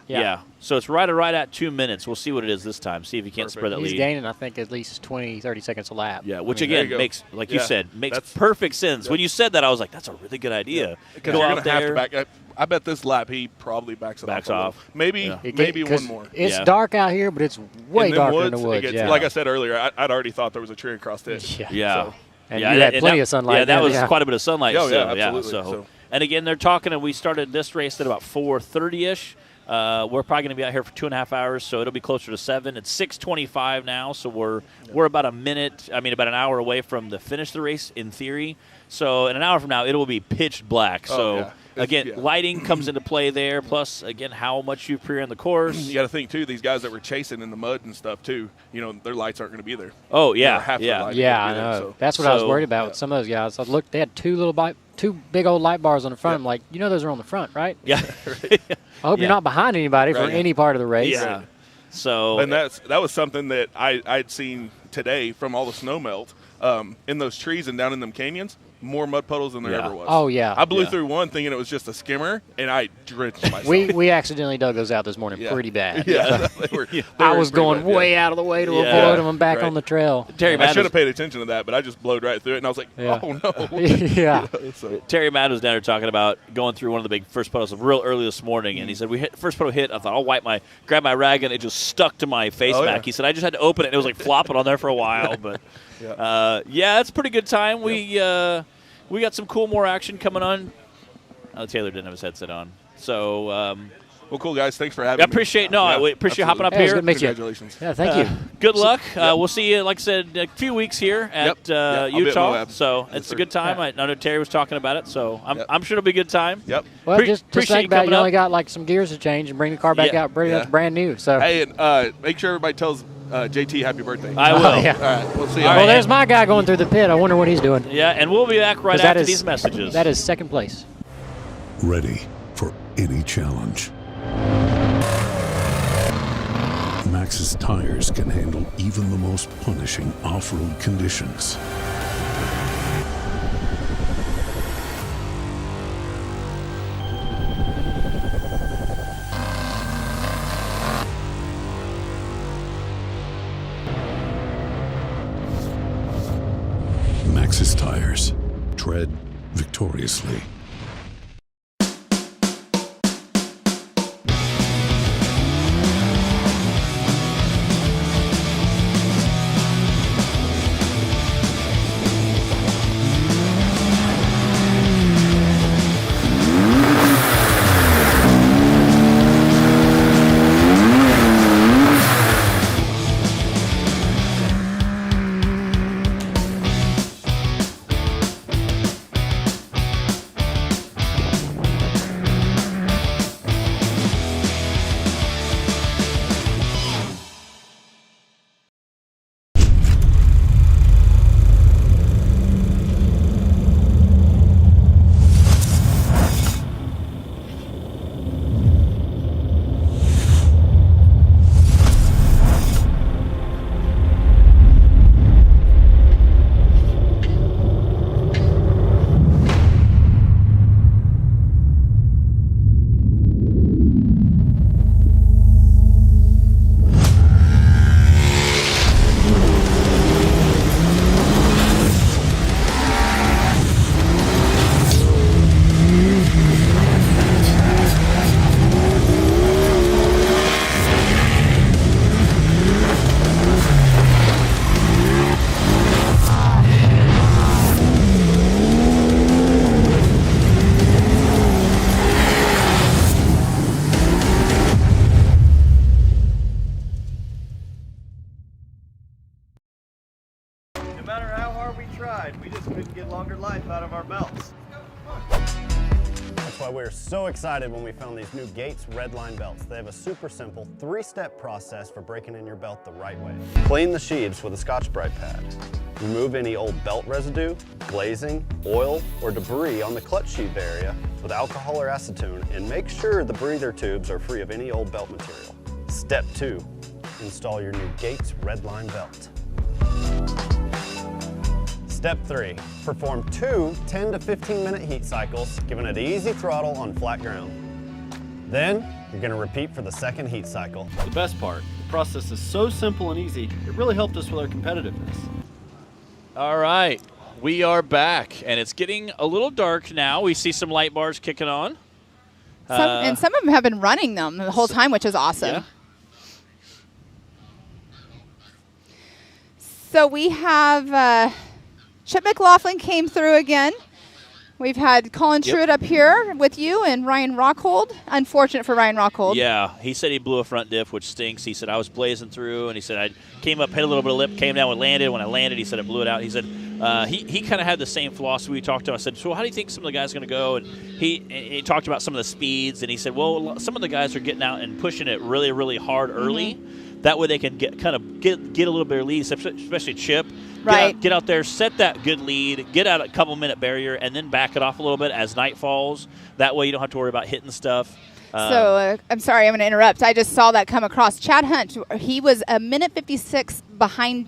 Yeah. So it's right at 2 minutes. We'll see what it is this time. See if he can't spread that lead. He's gaining, I think, at least 20, 30 seconds a lap. Yeah, which there again you go. makes, like you said, That's perfect sense. When you said that, I was like, that's a really good idea. Because Go you're out going to have there. to back. I bet this lap he probably backs Backs a little. off. Maybe maybe one more. It's Yeah. dark out here, but it's way In them darker woods, in the it woods. gets- Yeah. Like I said earlier, I'd already thought there was a tree across this. Yeah. So, And Yeah, you had and plenty that- of sunlight. Yeah, that there, was yeah. quite a bit of sunlight. Oh, yeah, so, absolutely. So, and again, they're talking, and we started this race at about 4:30ish. We're probably going to be out here for 2.5 hours, so it'll be closer to 7. It's 6:25 now, so we're about about an hour away from the finish of the race in theory. So in an hour from now, it will be pitch black. So again, lighting comes into play there. Plus, again, how much you pre-run the course. You got to think too. These guys that were chasing in the mud and stuff too. Their lights aren't going to be there. Oh yeah, Half their lights Yeah, are I gonna be know. there, so. That's what I was So- worried about with some of those guys. I looked; they had two big old light bars on the front. I'm like, those are on the front, right? Yeah. I hope you're not behind anybody for Right. any part of the race. Yeah. So And that was something that I'd seen today from all the snow melt in those trees and down in them canyons. More mud puddles than there Yeah. ever was. Oh, yeah. I blew Yeah. through one thinking it was just a skimmer, and I drenched myself. We accidentally dug those out this morning Yeah. pretty bad. yeah, they were I was pretty going bad, way out of the way to Yeah. avoid them and back Right. on the trail. Terry I Matt should have paid attention to that, but I just blowed right through it, and I was like, Yeah. oh no. Yeah. So, Terry Matt was down there talking about going through one of the big first puddles real early this morning, and he said, first puddle hit, I thought, I'll grab my rag, and it just stuck to my face Oh, mask. yeah. He said, I just had to open it, and it was like flopping on there for a while. But, that's a pretty good time. We got some more action coming on. Taylor didn't have his headset on. So, well, cool, guys. Thanks for having I me. appreciate Yeah, you hopping up Hey, it was here. good to meet you. Congratulations. Yeah, thank you. Good luck. We'll see you, like I said, a few weeks here at Yep. I'll be at Utah. Moab. So Yes, it's sir. a good time. Yeah. I know Terry was talking about it, so Yep. I'm sure it'll be a good time. Yep. Well, just appreciate think you about it. coming You only up. got like some gears to change and bring the car back Yeah. out. Pretty Yeah. much brand new. So. Hey, and make sure everybody tells JT happy birthday. I will. Oh, yeah. All right, we'll see you. All Well, right. there's my guy going through the pit. I wonder what he's doing. Yeah, and we'll be back right 'Cause that after is- these messages. That is second place. Ready for any challenge. Maxxis tires can handle even the most punishing off-road conditions. Maxxis tires. Tread victoriously. tried. We just couldn't get longer life out of our belts. That's why we were so excited when we found these new Gates Redline belts. They have a super simple 3-step process for breaking in your belt the right way. Clean the sheaths with a Scotch-Brite pad. Remove any old belt residue, glazing, oil, or debris on the clutch sheath area with alcohol or acetone, and make sure the breather tubes are free of any old belt material. Step 2, install your new Gates Redline belt. Step 3, perform 2 10 to 15 minute heat cycles, giving it easy throttle on flat ground. Then, you're gonna repeat for the second heat cycle. The best part, the process is so simple and easy, it really helped us with our competitiveness. All right, we are back, and it's getting a little dark now. We see some light bars kicking on. And some of them have been running them the whole time, which is awesome. Yeah. So we have Chip McLaughlin came through again. We've had Colin Truitt up here with you and Ryan Rockhold. Unfortunate for Ryan Rockhold. Yeah, he said he blew a front diff, which stinks. He said, I was blazing through, and he said, I came up, hit a little bit of lip, came down and landed. When I landed, he said, I blew it out. He said he kind of had the same philosophy we talked to. I said, so how do you think some of the guys are going to go? And he talked about some of the speeds, and he said, well, some of the guys are getting out and pushing it really, really hard early. Mm-hmm. That way they can get a little bit of lead, especially Chip. Right. Get out there, set that good lead, get out a couple-minute barrier, and then back it off a little bit as night falls. That way you don't have to worry about hitting stuff. I'm sorry, I'm going to interrupt. I just saw that come across. Chad Hunt, he was a minute 56 behind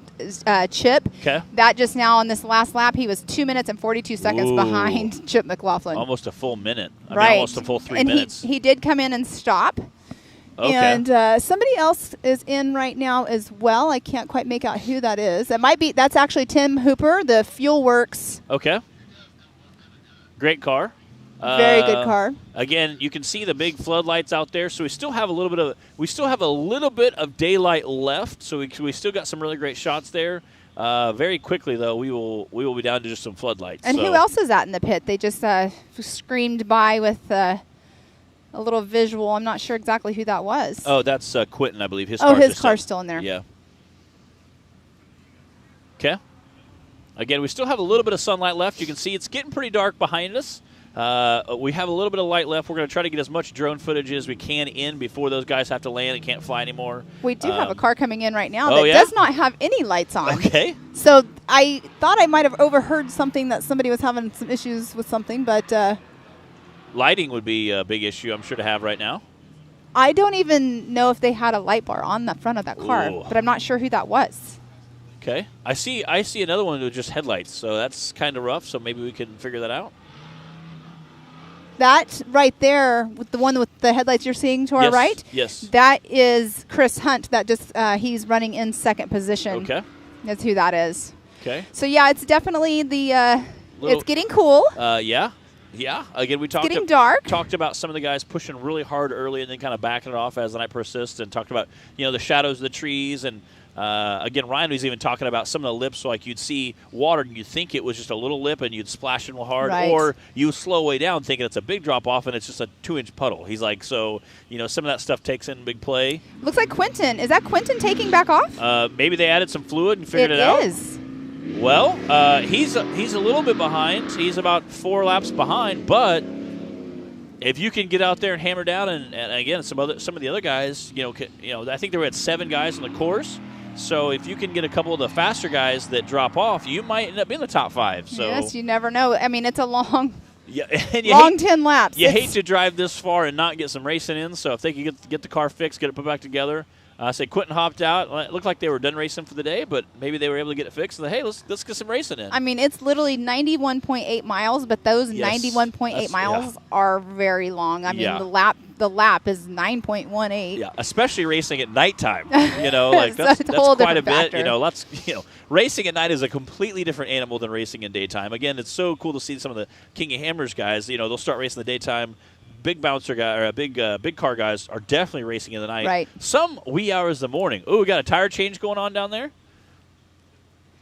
Chip. Okay. That just now on this last lap, he was 2 minutes and 42 seconds behind Chip McLaughlin. Almost a full minute. Right. Almost a full 3 minutes. He did come in and stop. Okay. And somebody else is in right now as well. I can't quite make out who that is. That's actually Tim Hooper, the Fuel Works. Okay. Great car. Very good car. Again, you can see the big floodlights out there, so we still have a little bit of daylight left. So we still got some really great shots there. Very quickly though, we will be down to just some floodlights. And who else is out in the pit? They just screamed by with a little visual. I'm not sure exactly who that was. Oh, that's Quentin, I believe. His car's still in there. Yeah. Okay. Again, we still have a little bit of sunlight left. You can see it's getting pretty dark behind us. We have a little bit of light left. We're going to try to get as much drone footage as we can in before those guys have to land and can't fly anymore. We do have a car coming in right now that does not have any lights on. Okay. So I thought I might have overheard something that somebody was having some issues with something, but... lighting would be a big issue, I'm sure, to have right now. I don't even know if they had a light bar on the front of that car, but I'm not sure who that was. Okay. I see another one with just headlights, so that's kind of rough, so maybe we can figure that out. That right there, with the one with the headlights you're seeing to our right, yes, that is Chris Hunt. That just he's running in second position. Okay. That's who that is. Okay. So, yeah, it's definitely it's getting cool. Yeah. Yeah. Again, we talked getting dark. Talked about some of the guys pushing really hard early and then kind of backing it off as the night persists, and talked about the shadows of the trees. And again, Ryan was even talking about some of the lips, like you'd see water and you'd think it was just a little lip and you'd splash it real hard, or you slow way down thinking it's a big drop off and it's just a 2-inch puddle. He's like, so some of that stuff takes in big play. Looks like Quentin. Is that Quentin taking back off? Maybe they added some fluid and figured it out. It is. Well, he's a little bit behind. He's about 4 laps behind, but if you can get out there and hammer down, and again, some of the other guys, I think there were 7 guys on the course. So if you can get a couple of the faster guys that drop off, you might end up in the top 5. So yes, you never know. I mean, it's a long, and 10 laps. You hate to drive this far and not get some racing in. So if they can get the car fixed, get it put back together. Say Quentin hopped out. It looked like they were done racing for the day, but maybe they were able to get it fixed. And hey, let's get some racing in. I mean, it's literally 91.8 miles, but those 91.8 miles are very long. I mean, the lap is 9.18. Yeah, especially racing at nighttime. That's quite a bit. Racing at night is a completely different animal than racing in daytime. Again, it's so cool to see some of the King of Hammers guys. They'll start racing in the daytime. Big bouncer guy or big car guys are definitely racing in the night. Right. Some wee hours of the morning. Oh, we got a tire change going on down there.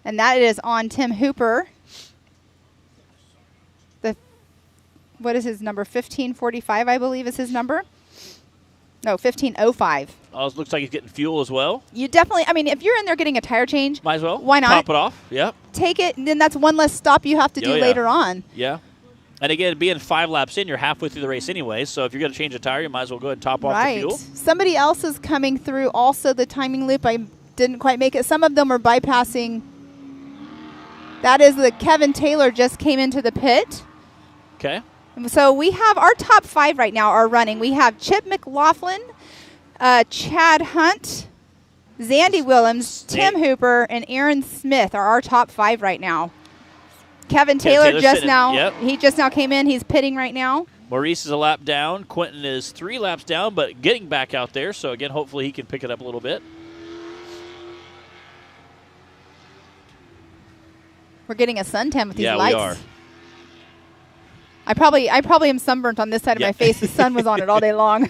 And that is on Tim Hooper. What is his number? 1545, I believe, is his number. No, 15:05. Oh, it looks like he's getting fuel as well. You definitely, I mean, if you're in there getting a tire change, Might as well. Why not? Top it off. Yep. Take it, and then that's one less stop you have to do Oh, yeah. later on. Yeah. And again, being 5 laps in, you're halfway through the race anyway. So if you're going to change a tire, you might as well go ahead and top off the Right. fuel. Somebody else is coming through also the timing loop. I didn't quite make it. Some of them are bypassing. That is the Kevin Taylor just came into the pit. Okay. So we have our top 5 right now are running. We have Chip McLaughlin, Chad Hunt, Zandy Willems, Tim Hooper, and Aaron Smith are our top 5 right now. Kevin Taylor just now, Yep. he just now came in. He's pitting right now. Maurice is a lap down. Quentin is 3 laps down, but getting back out there. So, again, hopefully he can pick it up a little bit. We're getting a suntan with these Yeah, lights. we are. I probably am sunburnt on this side of my face. The sun was on it all day long.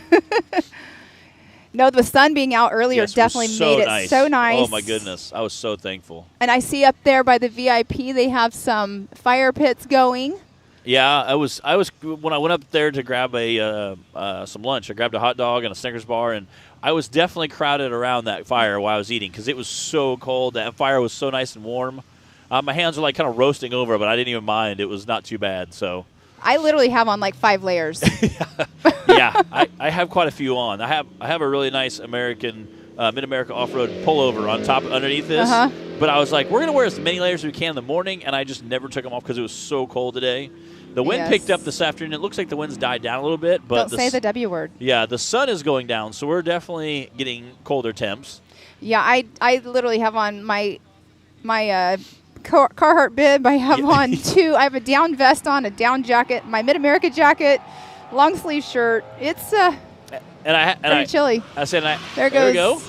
No, the sun being out earlier Yes, definitely was made it so nice. Oh, my goodness. I was so thankful. And I see up there by the VIP, they have some fire pits going. Yeah, I was when I went up there to grab some lunch. I grabbed a hot dog and a Snickers bar, and I was definitely crowded around that fire while I was eating because it was so cold. That fire was so nice and warm. My hands were like kind of roasting over, but I didn't even mind. It was not too bad. So I literally have on like 5 layers. yeah, I have quite a few on. I have a really nice American Mid-America off-road pullover on top underneath this. But I was like, we're gonna wear as many layers as we can in the morning, and I just never took them off because it was so cold today. The wind picked up this afternoon. It looks like the wind's died down a little bit, but Don't say the W word. Yeah, the sun is going down, so we're definitely getting colder temps. Yeah, I literally have on my Carhartt bib. I have on 2. I have a down vest on, a down jacket, my Mid-America jacket, long sleeve shirt. It's pretty chilly. I said, there we go.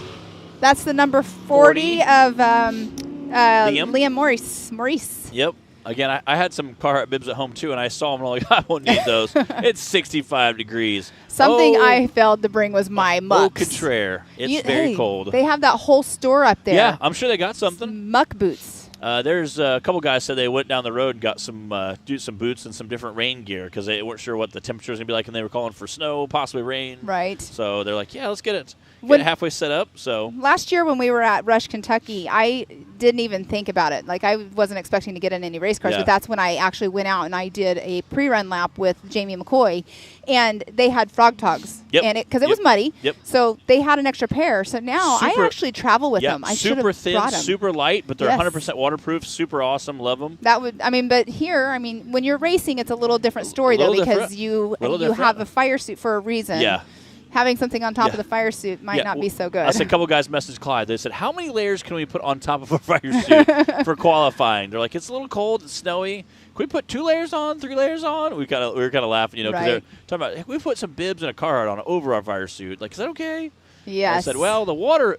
That's the number 40 of Liam Maurice. Yep. Again, I had some Carhartt bibs at home, too, and I saw them and I'm like, I won't need those. It's 65 degrees. Something I failed to bring was my mucks. Au contraire. It's very cold. They have that whole store up there. Yeah, I'm sure they got something. Muck boots. There's a couple guys said they went down the road and got some boots and some different rain gear because they weren't sure what the temperature was going to be like, and they were calling for snow, possibly rain. Right. So they're like, yeah, let's get it halfway set up. So last year when we were at Rush, Kentucky, I didn't even think about it. Like I wasn't expecting to get in any race cars, but that's when I actually went out and I did a pre-run lap with Jamie McCoy, and they had Frog Togs. Yep. And because it was muddy. Yep. So they had an extra pair. So now I actually travel with them. I should have super brought thin, them. super light, but they're 100% waterproof. Super awesome. Love them. But here, when you're racing, it's a little different story though, because you have a fire suit for a reason. Yeah. Having something on top of the fire suit might not be so good. I said a couple guys messaged Clyde. They said, how many layers can we put on top of a fire suit for qualifying? They're like, it's a little cold, it's snowy. Can we put 2 layers on, 3 layers on? We were kind of laughing, because they're talking about, hey, we put some bibs and a Carhartt on over our fire suit. Like, is that okay? Yes. I said, well, the water.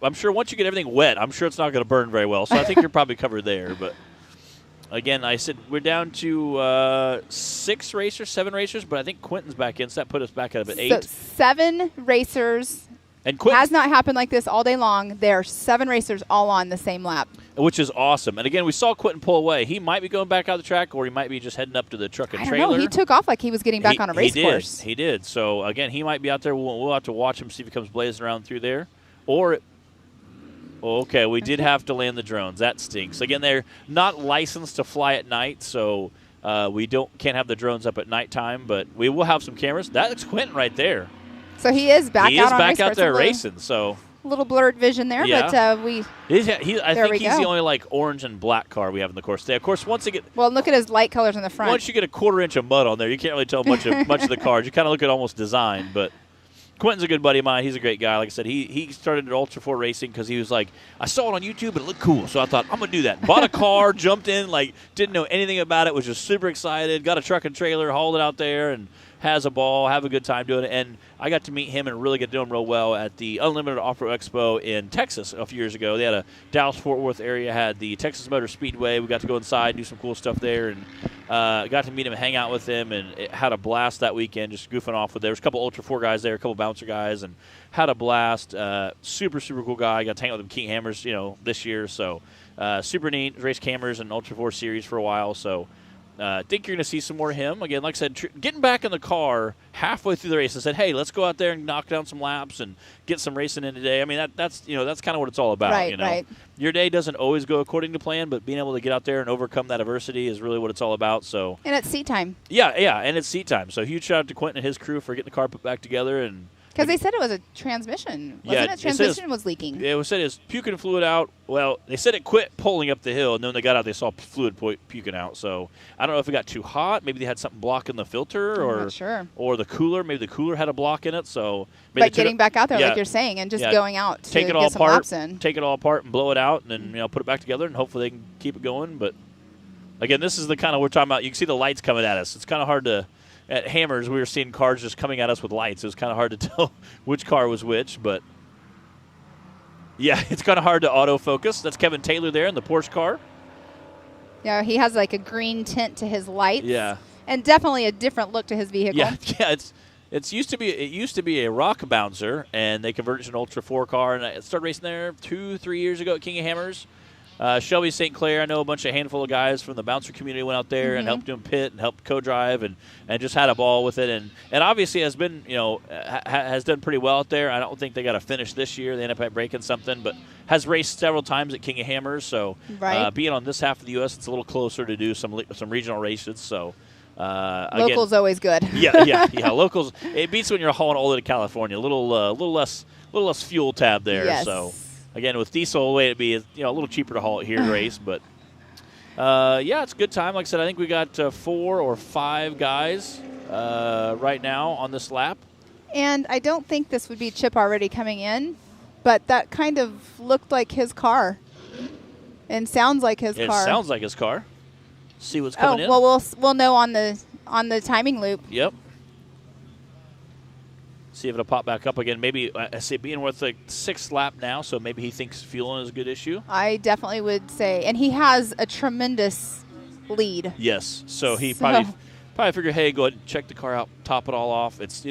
I'm sure once you get everything wet, I'm sure it's not going to burn very well. So I think you're probably covered there. But again, I said we're down to 7 racers, but I think Quentin's back in, so that put us back up at 8. So 7 racers. And Quentin has not happened like this all day long. There are 7 racers all on the same lap. Which is awesome. And again, we saw Quentin pull away. He might be going back out of the track, or he might be just heading up to the truck and trailer. I don't know. He took off like he was getting back on a race course. He did. So, again, he might be out there. We'll have to watch him, see if he comes blazing around through there. Or, okay, we did have to land the drones. That stinks. Again, they're not licensed to fly at night, so we can't have the drones up at nighttime, but we will have some cameras. That's Quentin right there. So he is back out on race out course. there racing, so... A little blurred vision there, but I think he's the only orange and black car we have in the course today. Of course, once they get look at his light colors in the front. Once you get a 1/4 inch of mud on there, you can't really tell much of the cars. You kind of look at almost design. But Quentin's a good buddy of mine. He's a great guy. Like I said, he started at Ultra 4 Racing because he was like, I saw it on YouTube, but it looked cool. So I thought, I'm going to do that. Bought a car, jumped in, didn't know anything about it, was just super excited, got a truck and trailer, hauled it out there, and has a ball, have a good time doing it. And I got to meet him and really get to know him real well at the Unlimited Off-Road Expo in Texas a few years ago. They had a Dallas-Fort Worth area, had the Texas Motor Speedway. We got to go inside, do some cool stuff there, and got to meet him and hang out with him, and had a blast that weekend just goofing off with there. There was a couple Ultra 4 guys there, a couple bouncer guys, and had a blast. Super, super cool guy. Got to hang out with him, King Hammers, this year. So super neat. Raced Hammers and Ultra 4 series for a while, so I think you're going to see some more of him. Again, like I said, getting back in the car halfway through the race and said, hey, let's go out there and knock down some laps and get some racing in today. I mean, that's kind of what it's all about. Right, right. Your day doesn't always go according to plan, but being able to get out there and overcome that adversity is really what it's all about. So. And it's seat time. Yeah, and it's seat time. So huge shout out to Quentin and his crew for getting the car put back together. And because they said it was a transmission. Wasn't it? Transmission was leaking. It said it's puking fluid out. Well, they said it quit pulling up the hill, and then when they got out, they saw fluid puking out. So I don't know if it got too hot. Maybe they had something blocking the filter, I'm not sure. Or the cooler. Maybe the cooler had a block in it. So, but getting back out there, like you're saying, and just going out to take it all get some apart, laps in. take it all apart, and blow it out, and then put it back together, and hopefully they can keep it going. But again, this is the kind of we're talking about. You can see the lights coming at us. It's kind of hard to. At Hammers, we were seeing cars just coming at us with lights. It was kind of hard to tell which car was which, but yeah, it's kind of hard to autofocus. That's Kevin Taylor there in the Porsche car. Yeah, he has like a green tint to his lights. Yeah, and definitely a different look to his vehicle. Yeah. It used to be a rock bouncer, and they converted it to an Ultra 4 car, and I started racing there 2-3 years ago at King of Hammers. Shelby St. Clair, I know a handful of guys from the bouncer community went out there and helped him pit and helped co-drive and just had a ball with it and obviously has been has done pretty well out there. I don't think they got a finish this year. They ended up breaking something, but has raced several times at King of Hammers. So being on this half of the U.S., it's a little closer to do some regional races. So locals always good. yeah. Locals. It beats when you're hauling all the way to California. A little less fuel tab there. Yes. So. Again, with diesel, the way it'd be, a little cheaper to haul it here to race, but it's a good time. Like I said, I think we got 4 or 5 guys right now on this lap. And I don't think this would be Chip already coming in, but that kind of looked like his car, and sounds like his car. It sounds like his car. See what's coming in. Oh well, we'll know on the timing loop. Yep. See if it'll pop back up again. Maybe I see it being worth the 6th lap now, so maybe he thinks fueling is a good issue. I definitely would say, and he has a tremendous lead. Yes, so he probably figured, hey, go ahead and check the car out, top it all off. It's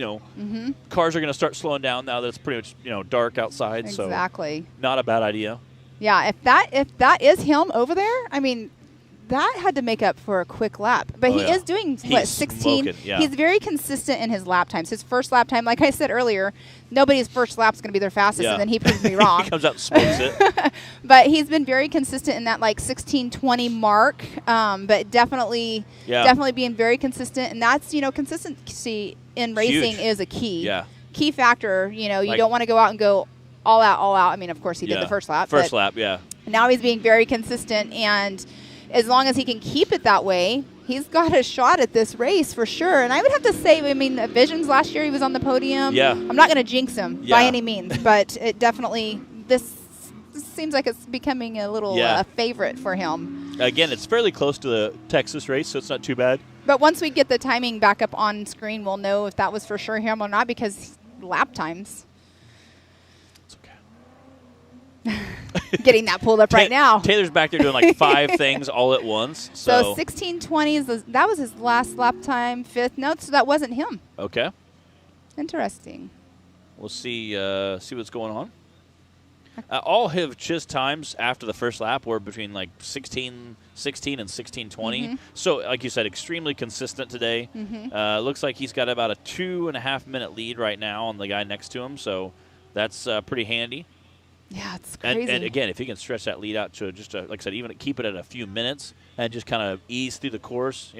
cars are going to start slowing down now that it's pretty much dark outside. Exactly. So not a bad idea. Yeah, if that is him over there, I mean. That had to make up for a quick lap. But he is doing, 16? Yeah. He's very consistent in his lap times. His first lap time, like I said earlier, nobody's first lap is going to be their fastest, and then he proves me wrong. He comes out and smokes it. But he's been very consistent in that, 16:20 mark, but definitely being very consistent. And that's, consistency in racing is a key. Yeah. Key factor. You don't want to go out and go all out. I mean, of course, he did the first lap. First lap, yeah. Now he's being very consistent, and as long as he can keep it that way, he's got a shot at this race for sure. And I would have to say, Visions last year, he was on the podium. Yeah. I'm not going to jinx him by any means, but it definitely, this seems like it's becoming a little favorite for him. Again, it's fairly close to the Texas race, so it's not too bad. But once we get the timing back up on screen, we'll know if that was for sure him or not, because lap times. It's okay. Getting that pulled up right now. Taylor's back there doing 5 things all at once. So 16:20 that was his last lap time, 5th. No, so that wasn't him. Okay. Interesting. We'll see what's going on. All his times after the first lap were between 16 and 16:20. So, like you said, extremely consistent today. Looks like he's got about a 2.5 minute lead right now on the guy next to him. So that's pretty handy. Yeah, it's crazy. And again, if he can stretch that lead out to just, like I said, even keep it at a few minutes and just kind of ease through the course,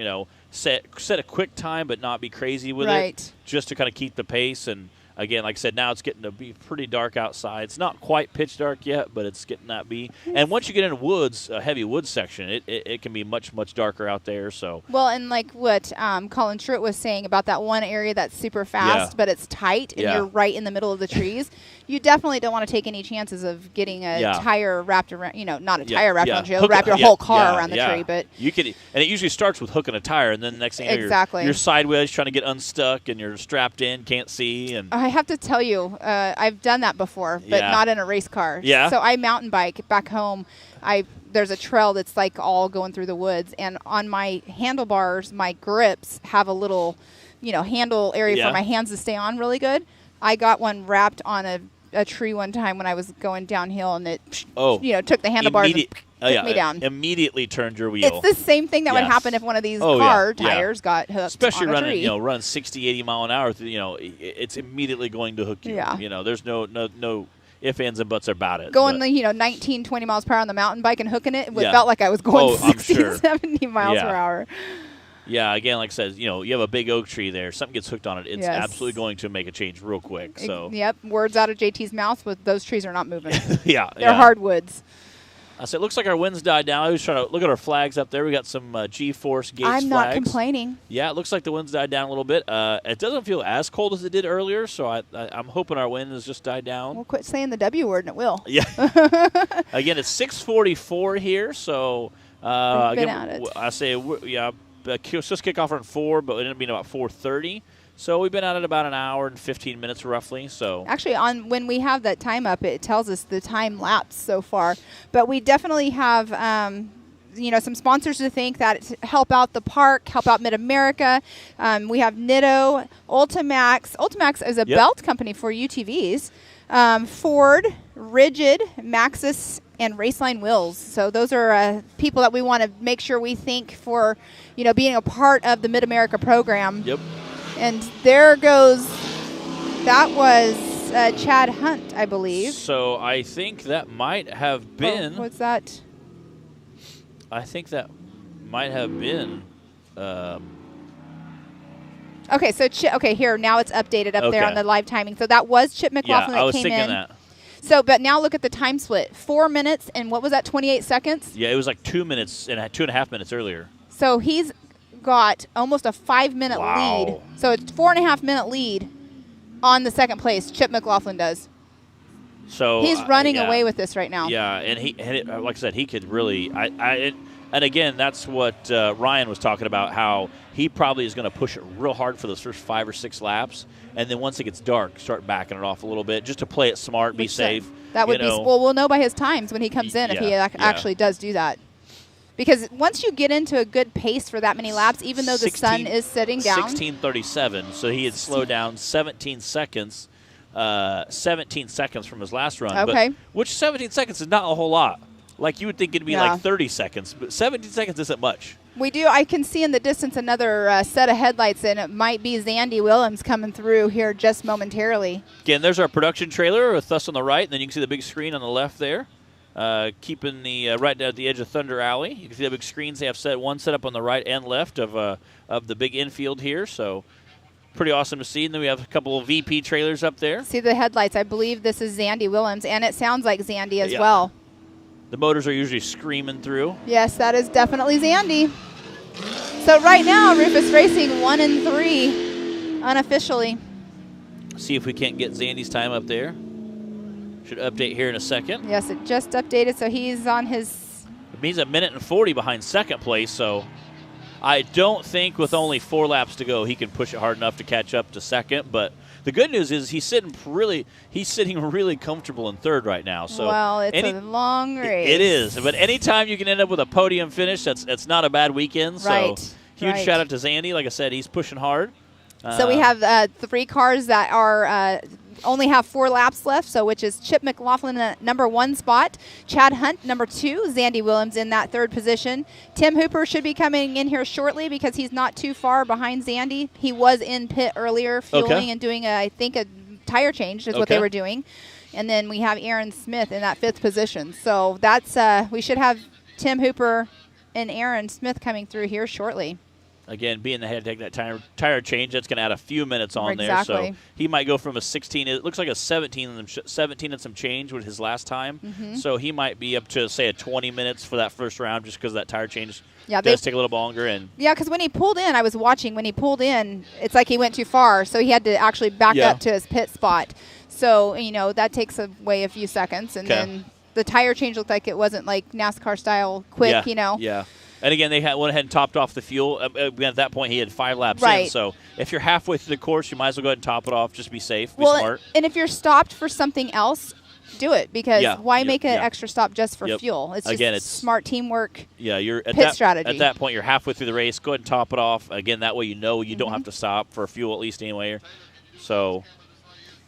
set a quick time but not be crazy with it, just to kind of keep the pace. And again, like I said, now it's getting to be pretty dark outside. It's not quite pitch dark yet, but it's getting that be. And once you get into woods, a heavy woods section, it can be much, much darker out there. So well, and like what Colin Truitt was saying about that one area that's super fast, but it's tight, and you're right in the middle of the trees. You definitely don't want to take any chances of getting a tire wrapped around, not a tire wrapped around you, wrap your whole car around the tree. But you could, and it usually starts with hooking a tire, and then the next thing you're sideways trying to get unstuck, and you're strapped in, can't see. And I have to tell you, I've done that before, but not in a race car. Yeah. So I mountain bike back home. There's a trail that's all going through the woods, and on my handlebars, my grips have a little, handle area for my hands to stay on really good. I got one wrapped on a tree one time when I was going downhill, and it, took the handlebars took me down. Immediately turned your wheel. It's the same thing that would happen if one of these car tires got hooked Especially on a running, tree. run 60, 80 mile an hour. It's immediately going to hook you. Yeah. There's no ifs, ands, and buts about it. Going 19, 20 miles per hour on the mountain bike and hooking it, felt like I was going 60, 70 miles per hour. Yeah, again, like I said, you have a big oak tree there. Something gets hooked on it. It's absolutely going to make a change real quick. So. Yep, words out of JT's mouth, but those trees are not moving. They're hardwoods. So it looks like our winds died down. I was trying to look at our flags up there. We got some G-Force Gates flags. I'm not complaining. Yeah, it looks like the winds died down a little bit. It doesn't feel as cold as it did earlier, so I'm hoping our wind has just died down. We'll quit saying the W word and it will. Yeah. Again, it's 6:44 here, so again, I say just kick off around 4, but it ended up being about 4:30. So we've been at it about an hour and 15 minutes roughly. So actually, when we have that time up, it tells us the time lapse so far. But we definitely have some sponsors to thank that help out the park, help out Mid-America. We have Nitto, Ultimax. Ultimax is a belt company for UTVs. Ford, Rigid, Maxxis, and Raceline Wheels. So those are people that we want to make sure we thank for, being a part of the Mid-America program. Yep. And there goes, that was Chad Hunt, I believe. So I think that might have been. What's that? I think that might have been. Okay, so here, now it's updated up there on the live timing. So that was Chip McLaughlin that came in. I was thinking that. So, but now look at the time split. 4 minutes and what was that, 28 seconds? Yeah, it was like 2 minutes and 2.5 minutes earlier. So he's got almost a 5-minute lead. So it's 4.5 minute lead on the second place. Chip McLaughlin does. So he's running away with this right now. Yeah, and like I said, he could really. And again, that's what Ryan was talking about. How he probably is going to push it real hard for those first 5 or 6 laps, and then once it gets dark, start backing it off a little bit, just to play it smart, be safe. That would be well. We'll know by his times when he comes in if he actually does do that. Because once you get into a good pace for that many laps, even though the sun is sitting down. 16:37, so he had slowed down 17 seconds. 17 seconds from his last run. Okay. Which 17 seconds is not a whole lot. Like you would think it'd be like 30 seconds, but 17 seconds isn't much. I can see in the distance another set of headlights, and it might be Zandy Willems coming through here just momentarily. Again, there's our production trailer with us on the right, and then you can see the big screen on the left there. Keeping the right at the edge of Thunder Alley. You can see the big screens they have set up on the right and left of the big infield here. So pretty awesome to see. And then we have a couple of VP trailers up there. See the headlights. I believe this is Zandy Willems, and it sounds like Zandy as well. The motors are usually screaming through. Yes, that is definitely Zandy. So right now, Rufus Racing 1 and 3 unofficially. See if we can't get Zandy's time up there. Should update here in a second. Yes, it just updated, so he's on his... It means 1 minute and 40 behind second place, so I don't think with only 4 laps to go he can push it hard enough to catch up to second, but the good news is he's sitting really comfortable in third right now. So well, it's a long race. It is, but anytime you can end up with a podium finish, that's not a bad weekend. Right. So huge shout out to Zandy. Like I said, he's pushing hard. So we have 3 cars that are only have 4 laps left, so which is Chip McLaughlin in the number 1 spot, Chad Hunt number 2, Zandy Willems in that 3rd position. Tim Hooper should be coming in here shortly because he's not too far behind Zandy. He was in pit earlier fueling and doing, I think, a tire change is what they were doing. And then we have Aaron Smith in that 5th position. So that's we should have Tim Hooper and Aaron Smith coming through here shortly. Again, being the head to take that tire change, that's going to add a few minutes on there. So he might go from a 16. It looks like a 17 and some change with his last time. Mm-hmm. So he might be up to, say, a 20 minutes for that first round just because that tire change does take a little longer. Yeah, because when he pulled in, I was watching. When he pulled in, it's like he went too far. So he had to actually back up to his pit spot. So, that takes away a few seconds. And then the tire change looked like it wasn't like NASCAR style quick, Yeah. And again, they went ahead and topped off the fuel. At that point, he had 5 laps in. So if you're halfway through the course, you might as well go ahead and top it off. Just be safe, be smart. And if you're stopped for something else, do it. Because why make an extra stop just for fuel? It's just smart teamwork. Yeah, you're at pit strategy. At that point, you're halfway through the race. Go ahead and top it off. Again, that way you don't have to stop for fuel at least anyway. So.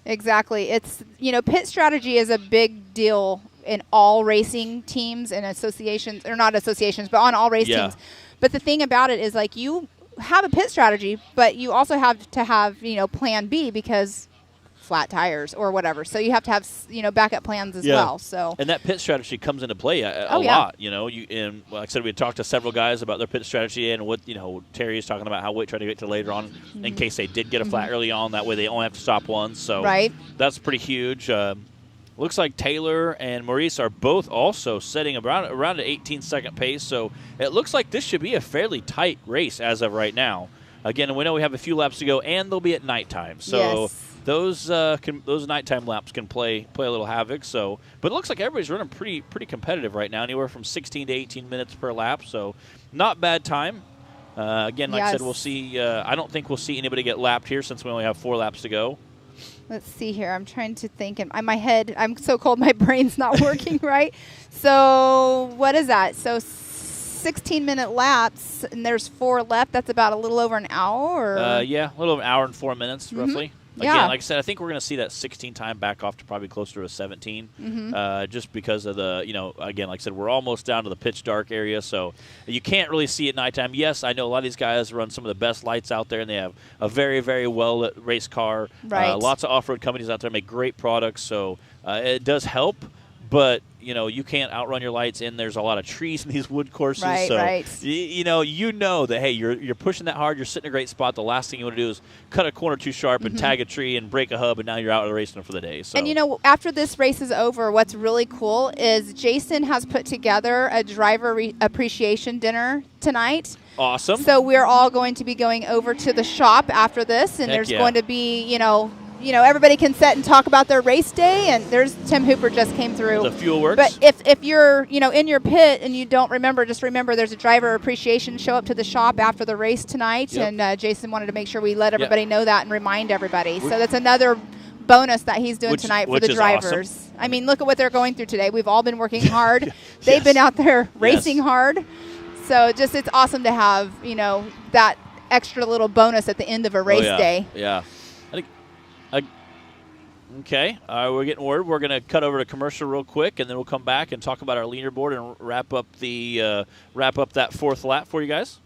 Exactly. It's, pit strategy is a big deal in all racing teams and associations, or not associations, but on all race teams. But the thing about it is, like, you have a pit strategy, but you also have to have, plan B, because flat tires or whatever. So you have to have, backup plans as well. So and that pit strategy comes into play a lot. And like I said, we had talked to several guys about their pit strategy and what Terry's talking about how we try to get to later on in case they did get a flat early on. That way they only have to stop once. So that's pretty huge. Looks like Taylor and Maurice are both also setting around an 18-second pace. So it looks like this should be a fairly tight race as of right now. Again, we know we have a few laps to go, and they'll be at nighttime. So those nighttime laps can play a little havoc. So, but it looks like everybody's running pretty competitive right now, anywhere from 16 to 18 minutes per lap. So, not bad time. Again, like I said, we'll see. I don't think we'll see anybody get lapped here since we only have 4 laps to go. Let's see here. I'm trying to think. In my head, I'm so cold, my brain's not working right. So what is that? So 16-minute laps, and there's 4 left. That's about a little over an hour? A little over an hour and 4 minutes, roughly. Again, like I said, I think we're going to see that 16 time back off to probably closer to a 17, just because of the, again, like I said, we're almost down to the pitch dark area, so you can't really see at nighttime. Yes, I know a lot of these guys run some of the best lights out there, and they have a very, very well-lit race car. Lots of off-road companies out there make great products, so it does help. But, you can't outrun your lights, and there's a lot of trees in these wood courses. You know that, hey, you're pushing that hard. You're sitting in a great spot. The last thing you want to do is cut a corner too sharp and tag a tree and break a hub, and now you're out racing for the day. So. And, after this race is over, what's really cool is Jason has put together a driver appreciation dinner tonight. Awesome. So we're all going to be going over to the shop after this, and there's going to be, everybody can sit and talk about their race day, and there's Tim Hooper just came through. The fuel works. But if you're, in your pit and you don't remember, just remember there's a driver appreciation show up to the shop after the race tonight, and Jason wanted to make sure we let everybody know that and remind everybody. So that's another bonus that he's doing tonight for the drivers. Awesome. I mean, look at what they're going through today. We've all been working hard. They've been out there racing hard. So it's awesome to have, that extra little bonus at the end of a race day. Yeah. Okay, we're getting word. We're going to cut over to commercial real quick, and then we'll come back and talk about our leaderboard and wrap up that 4th lap for you guys.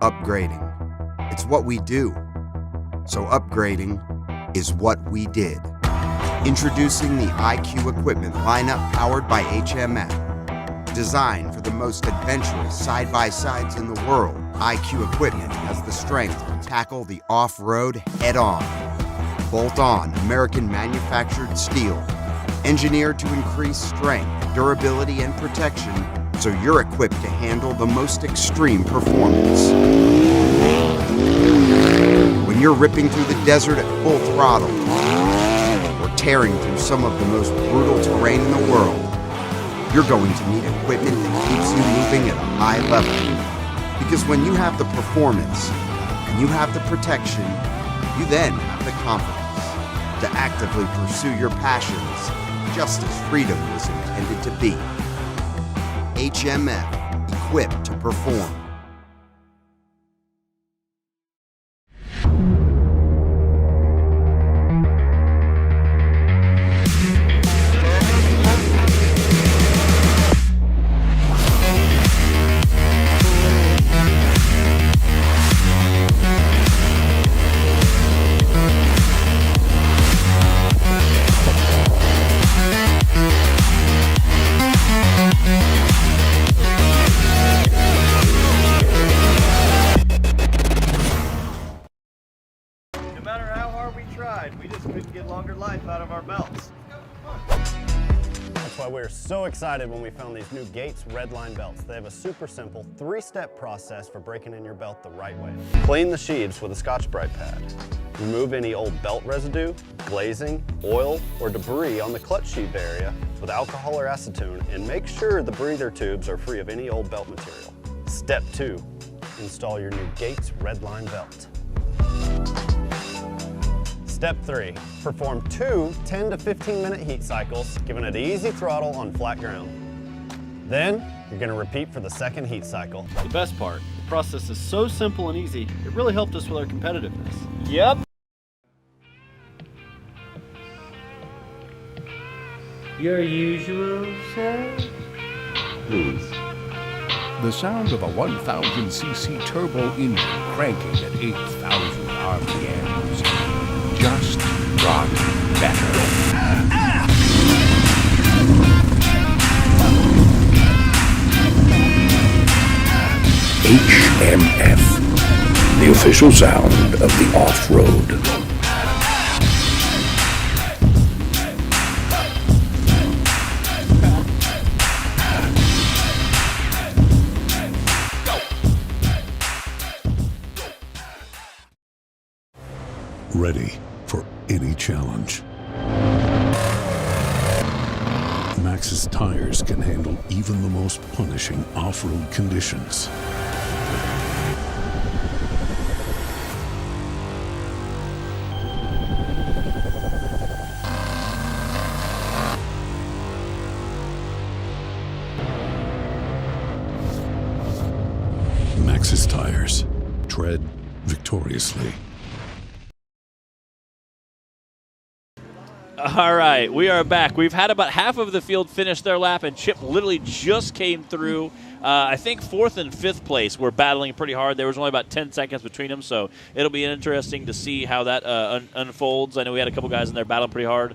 upgrading. It's what we do. So upgrading is what we did. Introducing the IQ equipment lineup powered by HMF. Designed for the most adventurous side-by-sides in the world, IQ equipment has the strength to tackle the off-road head-on. Bolt-on, American-manufactured steel. Engineered to increase strength, durability, and protection, so you're equipped to handle the most extreme performance. When you're ripping through the desert at full throttle, or tearing through some of the most brutal terrain in the world, you're going to need equipment that keeps you moving at a high level. Because when you have the performance and you have the protection, you then have the confidence to actively pursue your passions just as freedom was intended to be. HMF, equipped to perform. We were so excited when we found these new Gates Redline belts. They have a super simple 3-step process for breaking in your belt the right way. Clean the sheaves with a Scotch-Brite pad. Remove any old belt residue, glazing, oil, or debris on the clutch sheave area with alcohol or acetone, and make sure the breather tubes are free of any old belt material. Step 2, install your new Gates Redline belt. Step 3, perform 2 10 to 15 minute heat cycles, giving it easy throttle on flat ground. Then, you're going to repeat for the second heat cycle. The best part, the process is so simple and easy, it really helped us with our competitiveness. Yep. Your usual, sir? Please. The sound of a 1000cc turbo engine cranking at 8,000 RPMs just got better. HMF, the official sound of the off-road. Ready for any challenge. Maxxis tires can handle even the most punishing off-road conditions. Maxxis tires. Tread victoriously. All right, we are back. We've had about half of the field finish their lap, and Chip literally just came through. I think 4th and 5th place were battling pretty hard. There was only about 10 seconds between them, so it'll be interesting to see how that unfolds. I know we had a couple guys in there battling pretty hard.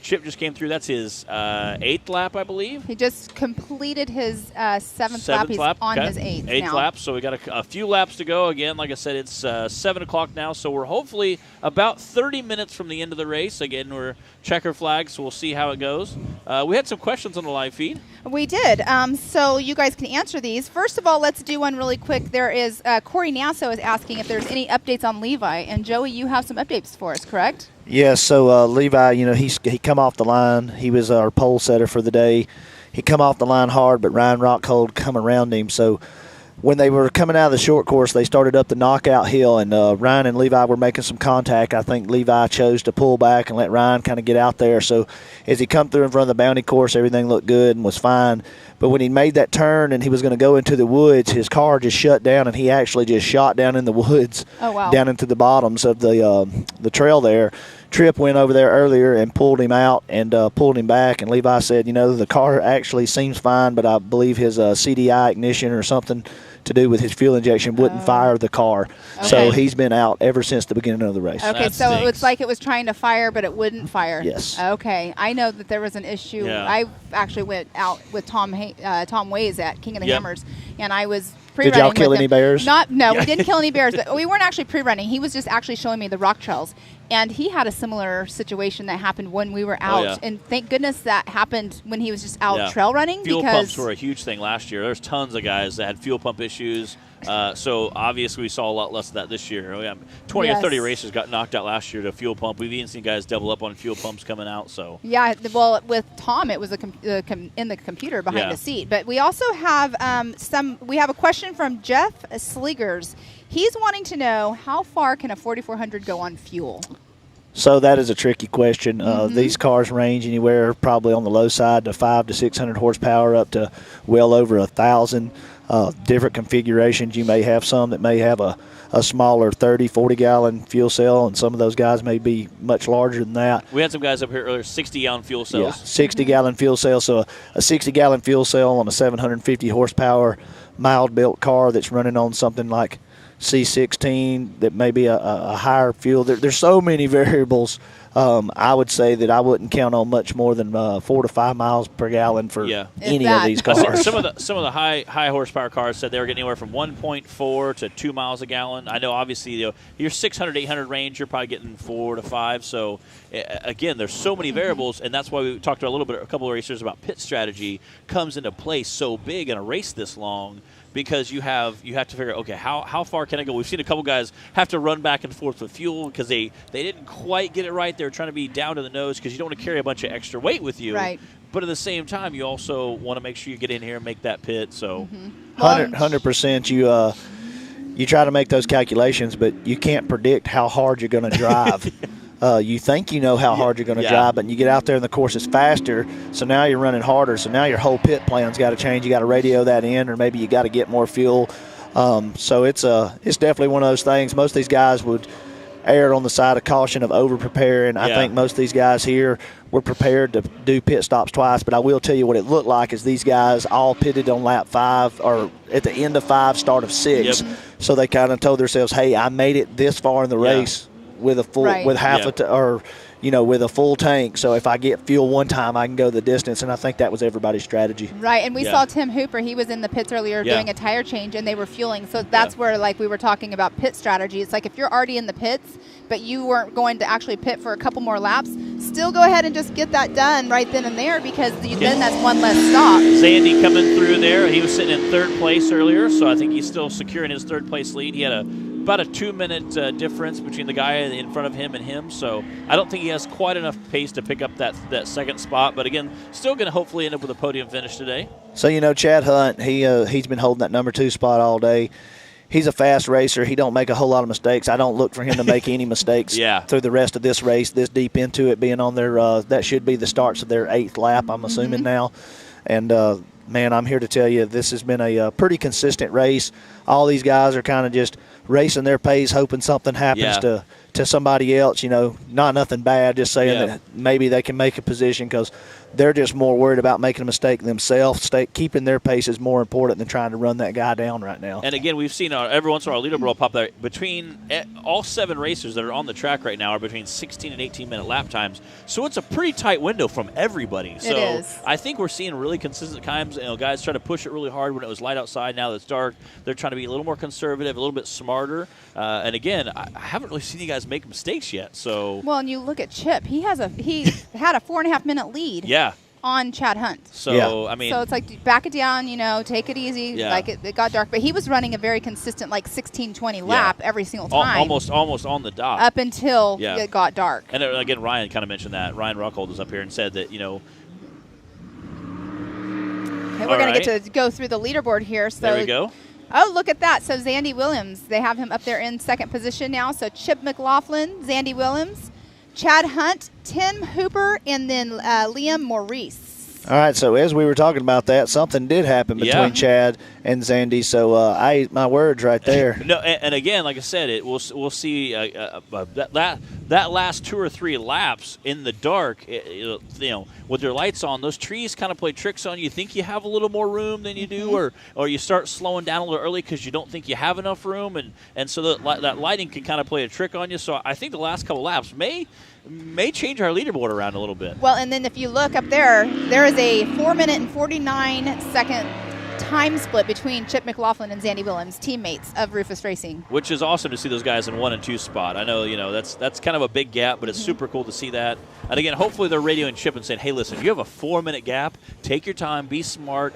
Chip just came through. That's his 8th lap, I believe. He just completed his 7th lap. He's on his 8th now. 8th lap, so we got a few laps to go. Again, like I said, it's 7 o'clock now, so we're hopefully about 30 minutes from the end of the race. Again, we're checker flags, so we'll see how it goes. We had some questions on the live feed. We did. So you guys can answer these. First of all, let's do one really quick. There is Corey Nasso is asking if there's any updates on Levi. And Joey, you have some updates for us, correct? Yeah, so Levi, you know, he come off the line. He was our pole setter for the day. He come off the line hard, but Ryan Rockhold come around him. So when they were coming out of the short course, they started up the knockout hill, and Ryan and Levi were making some contact. I think Levi chose to pull back and let Ryan kind of get out there. So as he come through in front of the bounty course, everything looked good and was fine. But when he made that turn and he was going to go into the woods, his car just shut down, and he actually just shot down in the woods, down into the bottoms of the trail there. Tripp went over there earlier and pulled him out and pulled him back, and Levi said, you know, the car actually seems fine, but I believe his CDI ignition or something to do with his fuel injection, wouldn't fire the car. Okay. So he's been out ever since the beginning of the race. Okay, so it was like it was trying to fire, but it wouldn't fire. Yes. Okay, I know that there was an issue. Yeah. I actually went out with Tom Ways at King of the Yep. Hammers, and I was Did pre-running y'all kill with any him. bears? No, we didn't kill any bears, but we weren't actually pre-running. He was just actually showing me the rock trails, and he had a similar situation that happened when we were out. yeah. And thank goodness that happened when he was just out Yeah. trail running. Fuel because pumps were a huge thing last year. There's tons of guys that had fuel pump issues. So obviously we saw a lot less of that this year. 20 or 30 races got knocked out last year to fuel pump. We've even seen guys double up on fuel pumps coming out. So yeah, well, with Tom, it was in the computer behind Yeah. the seat. But we also have we have a question from Jeff Sligers. He's wanting to know how far can a 4400 go on fuel? So that is a tricky question. Mm-hmm. These cars range anywhere probably on the low side to 500 to 600 horsepower up to well over 1,000. Different configurations. You may have some that may have a smaller 30, 40-gallon fuel cell, and some of those guys may be much larger than that. we had some guys up here earlier, 60-gallon fuel cells. Yeah, 60-gallon fuel cell. So a 60-gallon fuel cell on a 750 horsepower mild-built car that's running on something like C16 that may be a higher fuel. There's so many variables. I would say that I wouldn't count on much more than 4 to 5 miles per gallon for any of these cars. Some of the high horsepower cars said they were getting anywhere from 1.4 to 2 miles a gallon. I know obviously your 600, 800 range, you're probably getting 4 to 5. So again, there's so many variables, and that's why we talked to a couple of racers about pit strategy comes into play so big in a race this long. Because you have to figure, okay, how far can I go? We've seen a couple guys have to run back and forth with fuel because they didn't quite get it right. They're trying to be down to the nose because you don't want to carry a bunch of extra weight with you. Right. But at the same time, you also want to make sure you get in here and make that pit. So 100%. You try to make those calculations, but you can't predict how hard you're going to drive. You think you know how hard you're going to drive, but you get out there and the course is faster, so now you're running harder. So now your whole pit plan's got to change. You got to radio that in, or maybe you got to get more fuel. So it's definitely one of those things. Most of these guys would err on the side of caution of over-preparing. I think most of these guys here were prepared to do pit stops twice, but I will tell you what it looked like is these guys all pitted on lap 5 or at the end of 5, start of 6. Yep. So they kind of told themselves, hey, I made it this far in the race with a full with half with a full tank. So if I get fuel one time, I can go the distance, and I think that was everybody's strategy. Right, and we saw Tim Hooper. He was in the pits earlier doing a tire change, and they were fueling. So that's where, like, we were talking about pit strategy. It's like if you're already in the pits, but you weren't going to actually pit for a couple more laps, still go ahead and just get that done right then and there because then that's one less stop. Zandy coming through there. He was sitting in 3rd place earlier, so I think he's still securing his 3rd place lead. He had about a 2-minute difference between the guy in front of him and him, so I don't think he has quite enough pace to pick up that 2nd spot, but again, still going to hopefully end up with a podium finish today. So, Chad Hunt, he's been holding that number 2 spot all day. He's a fast racer. He don't make a whole lot of mistakes. I don't look for him to make any mistakes through the rest of this race, this deep into it, being on their that should be the starts of their 8th lap, I'm assuming now. And, man, I'm here to tell you this has been a pretty consistent race. All these guys are kind of just racing their pace, hoping something happens to somebody else, not nothing bad, just saying that maybe they can make a position because they're just more worried about making a mistake themselves. Keeping their pace is more important than trying to run that guy down right now. And again, we've seen every once in a while leaderboard pop there. Between all 7 racers that are on the track right now are between 16 and 18-minute lap times. So it's a pretty tight window from everybody. So it is. I think we're seeing really consistent times. Guys try to push it really hard when it was light outside. Now that it's dark, they're trying to be a little more conservative, a little bit smarter. And again, I haven't really seen you guys make mistakes yet. So well, and you look at Chip. He had a 4.5-minute lead. On Chad Hunt. So, I mean. So it's like, back it down, take it easy. Like, it got dark. But he was running a very consistent, 16-20 lap every single time. Almost on the dot. Up until it got dark. And again, Ryan kind of mentioned that. Ryan Rockhold was up here and said that, Okay, we're going to get to go through the leaderboard here. So there we go. Oh, look at that. So Zandy Williams, they have him up there in 2nd position now. So Chip McLaughlin, Zandy Williams, Chad Hunt, Tim Hooper, and then Liam Maurice. All right, so as we were talking about that, something did happen between Chad and Zandy. So I ate my words right there. No, and again, like I said, we'll see that last 2 or 3 laps in the dark. With their lights on, those trees kind of play tricks on you. You think you have a little more room than you do, or you start slowing down a little early because you don't think you have enough room, and so that lighting can kind of play a trick on you. So I think the last couple laps may change our leaderboard around a little bit. Well, and then if you look up there is a 4-minute and 49-second time split between Chip McLaughlin and Zandy Willems, teammates of Rufus Racing. Which is awesome to see those guys in 1 and 2 spot. I know, that's kind of a big gap, but it's super cool to see that. And again, hopefully they're radioing Chip and saying, hey, listen, you have a 4-minute gap. Take your time, be smart,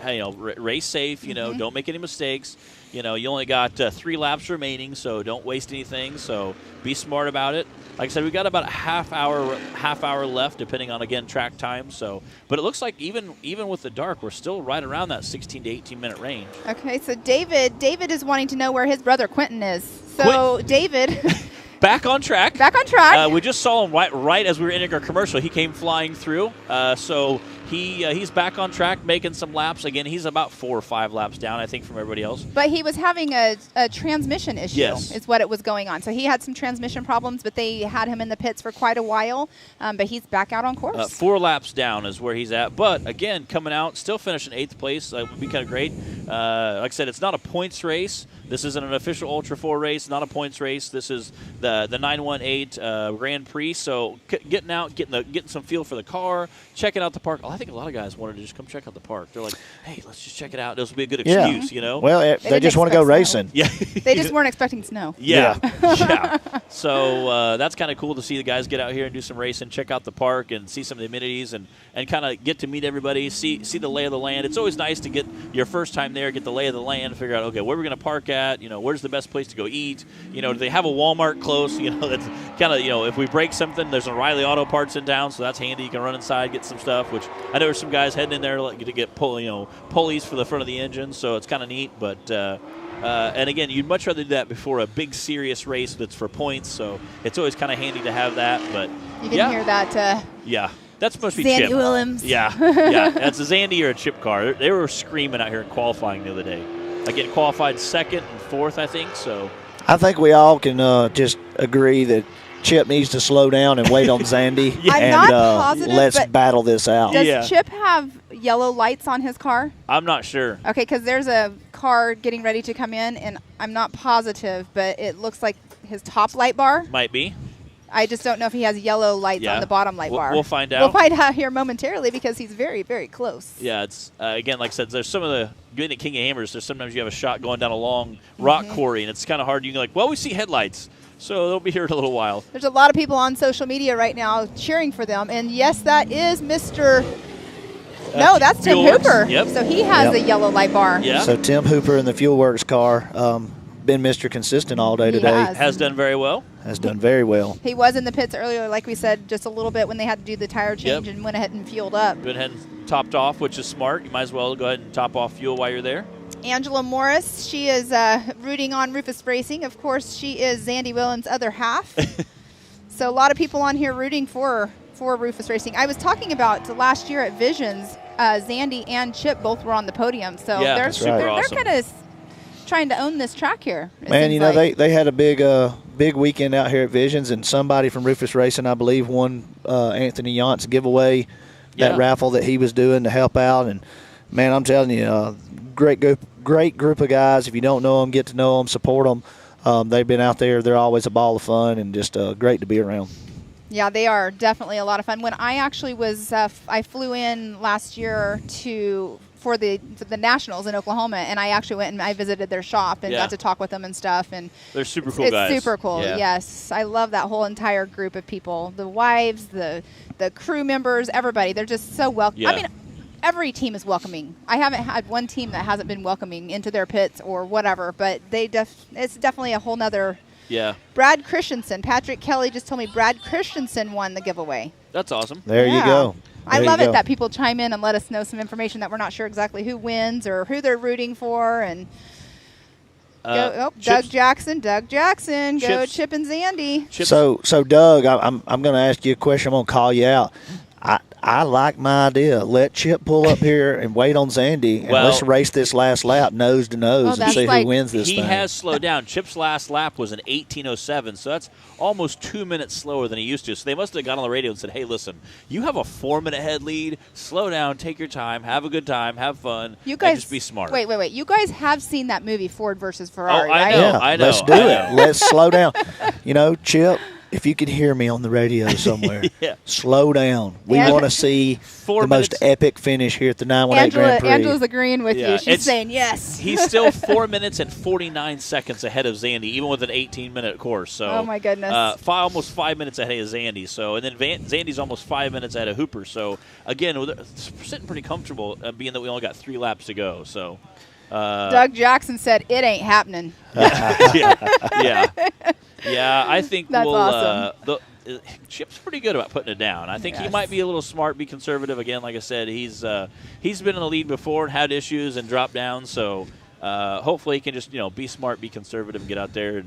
race safe, don't make any mistakes. You only got 3 laps remaining, so don't waste anything. So be smart about it. Like I said, we got about a half hour left, depending on, again, track time. So, but it looks like even with the dark, we're still right around that 16 to 18-minute range. Okay, so David is wanting to know where his brother Quentin is. So David. Back on track. Back on track. We just saw him right as we were ending our commercial. He came flying through. So he's back on track, making some laps. Again, he's about 4 or 5 laps down, I think, from everybody else. But he was having a transmission issue, is what it was going on. So he had some transmission problems, but they had him in the pits for quite a while. But he's back out on course. 4 laps down is where he's at. But, again, coming out, still finishing 8th place. Would be kind of great. Like I said, it's not a points race. This isn't an official Ultra 4 race, not a points race. This is the 918 Grand Prix. So getting out, getting some feel for the car, checking out the park. I think a lot of guys wanted to just come check out the park. They're like, hey, let's just check it out. This will be a good excuse, Well, they just want to go racing. Yeah. They just weren't expecting snow. Yeah. Yeah. So that's kind of cool to see the guys get out here and do some racing, check out the park, and see some of the amenities, and kind of get to meet everybody, see the lay of the land. It's always nice to get your first time there, get the lay of the land, figure out, okay, where we're going to park at, where's the best place to go eat, do they have a Walmart close, that's kind of, if we break something, there's an O'Reilly Auto Parts in town, so that's handy. You can run inside, get some stuff, which I know there's some guys heading in there to get pulleys for the front of the engine, so it's kind of neat, but and again, you'd much rather do that before a big serious race that's for points, so it's always kind of handy to have that, but you can hear that yeah. That's supposed to be Zandy Chip. Willems. Yeah. That's a Zandy or a Chip car. They were screaming out here in qualifying the other day. Again, qualified 2nd and 4th, I think. So I think we all can just agree that Chip needs to slow down and wait on Zandy. I'm not positive, let's but battle this out. Does Chip have yellow lights on his car? I'm not sure. Okay, because there's a car getting ready to come in, and I'm not positive, but it looks like his top light bar. Might be. I just don't know if he has yellow lights on the bottom light bar. We'll find out. We'll find out here momentarily because he's very, very close. Yeah, it's again, like I said, there's some of the doing the King of Hammers. There's sometimes you have a shot going down a long rock quarry, and it's kind of hard. You can we see headlights, so they'll be here in a little while. There's a lot of people on social media right now cheering for them, and yes, that is Mr. No, that's Tim Hooper. Yep. So he has a yellow light bar. Yeah. So Tim Hooper in the Fuel Works car, been Mr. Consistent all day today. Has done very well. Has done very well. He was in the pits earlier, like we said, just a little bit when they had to do the tire change and went ahead and fueled up. Went ahead and topped off, which is smart. You might as well go ahead and top off fuel while you're there. Angela Morris, she is rooting on Rufus Racing. Of course, she is Zandy Willems' other half. So a lot of people on here rooting for Rufus Racing. I was talking about last year at Visions, Zandy and Chip both were on the podium. So they're kind of trying to own this track here. Man, they had a big weekend out here at Visions, and somebody from Rufus Racing, I believe, won Anthony Yount's giveaway, that raffle that he was doing to help out. And man, I'm telling you, great group of guys. If you don't know them, get to know them, support them. They've been out there. They're always a ball of fun and just great to be around. Yeah, they are definitely a lot of fun. When I actually was, I flew in last year for the Nationals in Oklahoma, and I actually went and I visited their shop and got to talk with them and stuff. And they're super cool guys. It's super cool. Yeah. Yes, I love that whole entire group of people. The wives, the crew members, everybody. They're just so welcoming. Yeah. I mean, every team is welcoming. I haven't had one team that hasn't been welcoming into their pits or whatever. But it's definitely a whole nother. Yeah. Brad Christensen. Patrick Kelly just told me Brad Christensen won the giveaway. That's awesome. There you go. I love it that people chime in and let us know some information that we're not sure exactly who wins or who they're rooting for. And Doug Jackson. Go Chip and Zandy. So Doug, I'm going to ask you a question. I'm going to call you out. I like my idea. Let Chip pull up here and wait on Zandy, and let's race this last lap nose to nose and see who wins this thing. He has slowed down. Chip's last lap was an 18:07, so that's almost 2 minutes slower than he used to. So they must have got on the radio and said, hey, listen, you have a 4-minute head lead. Slow down, take your time, have a good time, have fun, you guys, and just be smart. Wait. You guys have seen that movie, Ford versus Ferrari, I right? know, Yeah, I know. let's do it. Let's slow down. You know, Chip, if you could hear me on the radio somewhere, slow down. We want to see the most epic finish here at the 918 Grand Prix. Angela's agreeing with you. She's saying yes. He's still 4 minutes and 49 seconds ahead of Zandy, even with an 18-minute course. So, oh, my goodness. Almost 5 minutes ahead of Zandy. So, and then Zandy's almost 5 minutes ahead of Hooper. So, again, we're sitting pretty comfortable, being that we only got 3 laps to go. So, Doug Jackson said, it ain't happening. Yeah, I think that's awesome. Chip's pretty good about putting it down. I think he might be a little smart, be conservative. Again, like I said, he's been in the lead before and had issues and dropped down. So hopefully he can just be smart, be conservative, and get out there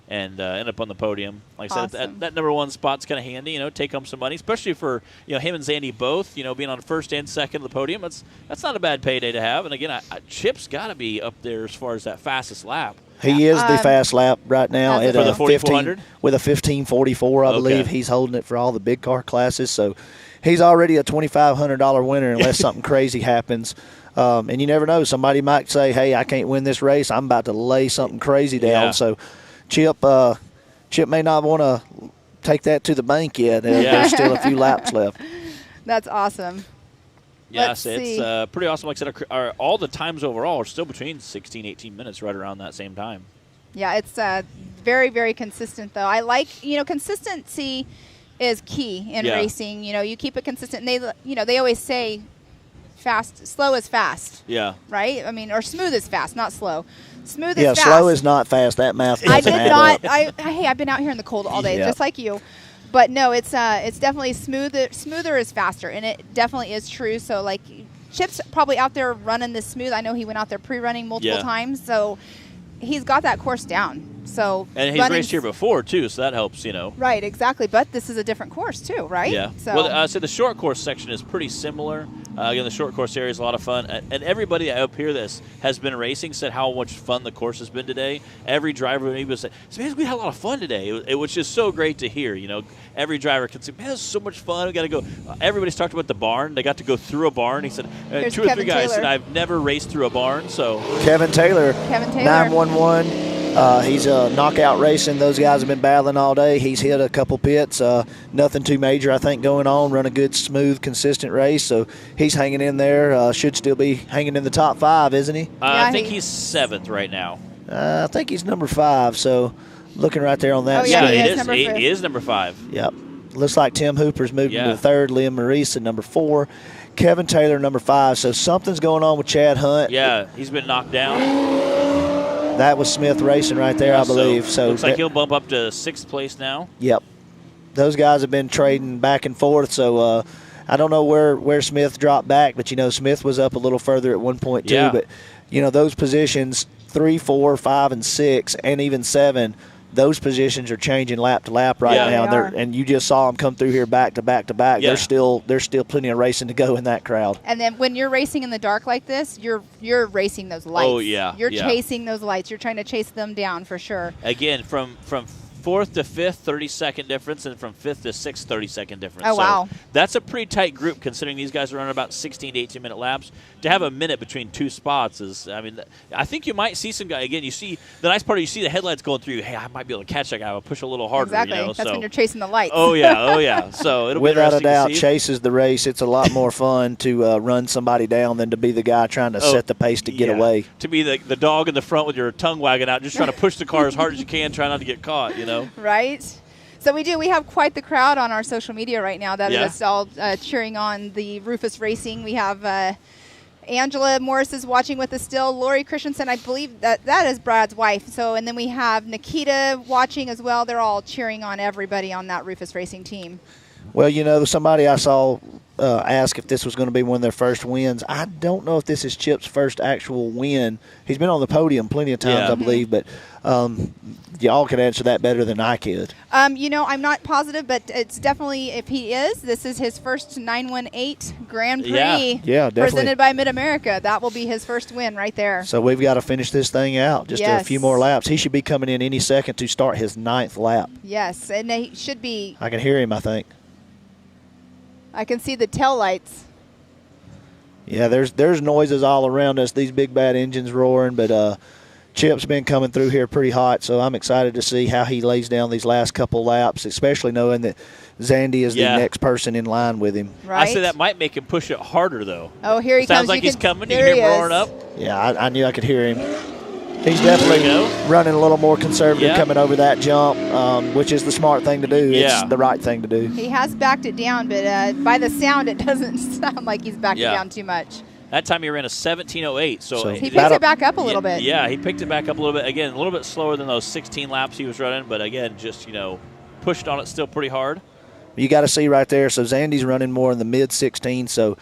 and end up on the podium. Like I said, that number 1 spot's kind of handy. Take home some money, especially for him and Zandy both. Being on first and second of the podium. That's not a bad payday to have. And again, Chip's got to be up there as far as that fastest lap. He is the fast lap right now at the 4400 with a 15:44, I believe. He's holding it for all the big car classes, so he's already a $2,500 winner unless something crazy happens. And you never know; somebody might say, "Hey, I can't win this race. I'm about to lay something crazy down." So, Chip may not want to take that to the bank yet. There's still a few laps left. That's awesome. Yes, it's pretty awesome. Like I said, all the times overall are still between 16, 18 minutes, right around that same time. Yeah, it's very, very consistent, though. I like, consistency is key in racing. You keep it consistent. And they always say slow is fast. Yeah. Right? I mean, or smooth is fast, not slow. Smooth is fast. Yeah, slow is not fast. That math doesn't add up. I've been out here in the cold all day, just like you. But no, it's definitely smoother is faster, and it definitely is true. So like Chip's probably out there running this smooth. I know he went out there pre-running multiple times, so he's got that course down. So and he's raced here before too, so that helps, Right, exactly. But this is a different course too, right? Yeah. So, so the short course section is pretty similar. Again, the short course area is a lot of fun, and everybody up here that has been racing said how much fun the course has been today. Every driver would say, "Man, we had a lot of fun today." It was just so great to hear. Every driver can say, "Man, it was so much fun. We got to go." Everybody's talked about the barn. They got to go through a barn. He said, 2 or 3 guys said, "I've never raced through a barn." So Kevin Taylor. 911. He's knockout racing. Those guys have been battling all day. He's hit a couple pits. Nothing too major, I think, going on. Run a good, smooth, consistent race. So he's hanging in there. Should still be hanging in the top 5, isn't he? I think he's 7th right now. I think he's number 5. So looking right there on that. He is number 5. Yep. Looks like Tim Hooper's moved into 3rd. Liam Maurice at number 4. Kevin Taylor, number 5. So something's going on with Chad Hunt. Yeah, he's been knocked down. That was Smith Racing right there, I believe. So looks like he'll bump up to 6th place now. Yep. Those guys have been trading back and forth. So I don't know where Smith dropped back, but Smith was up a little further at one point too. Yeah. But those positions 3, 4, 5, and 6, and even 7. Those positions are changing lap to lap right now, and you just saw them come through here back to back to back. Yeah. There's still plenty of racing to go in that crowd. And then when you're racing in the dark like this, you're racing those lights. Oh yeah, you're chasing those lights. You're trying to chase them down for sure. Again, from 4th to 5th, 30-second difference, and from 5th to 6th, 30-second difference. Oh, wow. So that's a pretty tight group considering these guys are running about 16 to 18-minute laps. To have a minute between 2 spots is, I think you might see some guy. Again, you see the nice part, you see the headlights going through. Hey, I might be able to catch that guy. I'll push a little harder. Exactly. That's when you're chasing the lights. Oh, yeah. So it'll without be a doubt, to see. chases the race. It's a lot more fun to run somebody down than to be the guy trying to set the pace to get away. To be the dog in the front with your tongue wagging out, just trying to push the car as hard as you can, try not to get caught, Right. So we have quite the crowd on our social media right now that is all cheering on the Rufus Racing. We have Angela Morris is watching with us still. Lori Christensen, I believe that is Brad's wife. So, and then we have Nikita watching as well. They're all cheering on everybody on that Rufus Racing team. Well, you know, somebody I saw ask if this was going to be one of their first wins. I don't know if this is Chip's first actual win. He's been on the podium plenty of times, I believe, but y'all can answer that better than I could. You know, I'm not positive, but it's definitely, if he is, this is his first 918 Grand Prix yeah, definitely. presented by Mid-America. That will be his first win right there. So we've got to finish this thing out. Just a few more laps. He should be coming in any second to start his 9th lap. Yes, and he should be. I can hear him, I think. I can see the tail lights. Yeah, there's noises all around us, these big bad engines roaring, but Chip's been coming through here pretty hot, so I'm excited to see how he lays down these last couple laps, especially knowing that Zandy is the next person in line with him. Right. I say that might make him push it harder, though. Oh, here he comes. Sounds like he's coming. You hear him roaring up. Yeah, I knew I could hear him. He's definitely running a little more conservative coming over that jump, which is the smart thing to do. It's the right thing to do. He has backed it down, but by the sound, it doesn't sound like he's backed it down too much. That time he ran a 17:08, so he picked it back up a little bit. Yeah, he picked it back up a little bit. Again, a little bit slower than those 16 laps he was running, but again, just pushed on it still pretty hard. You got to see right there. So Zandy's running more in the mid-16, so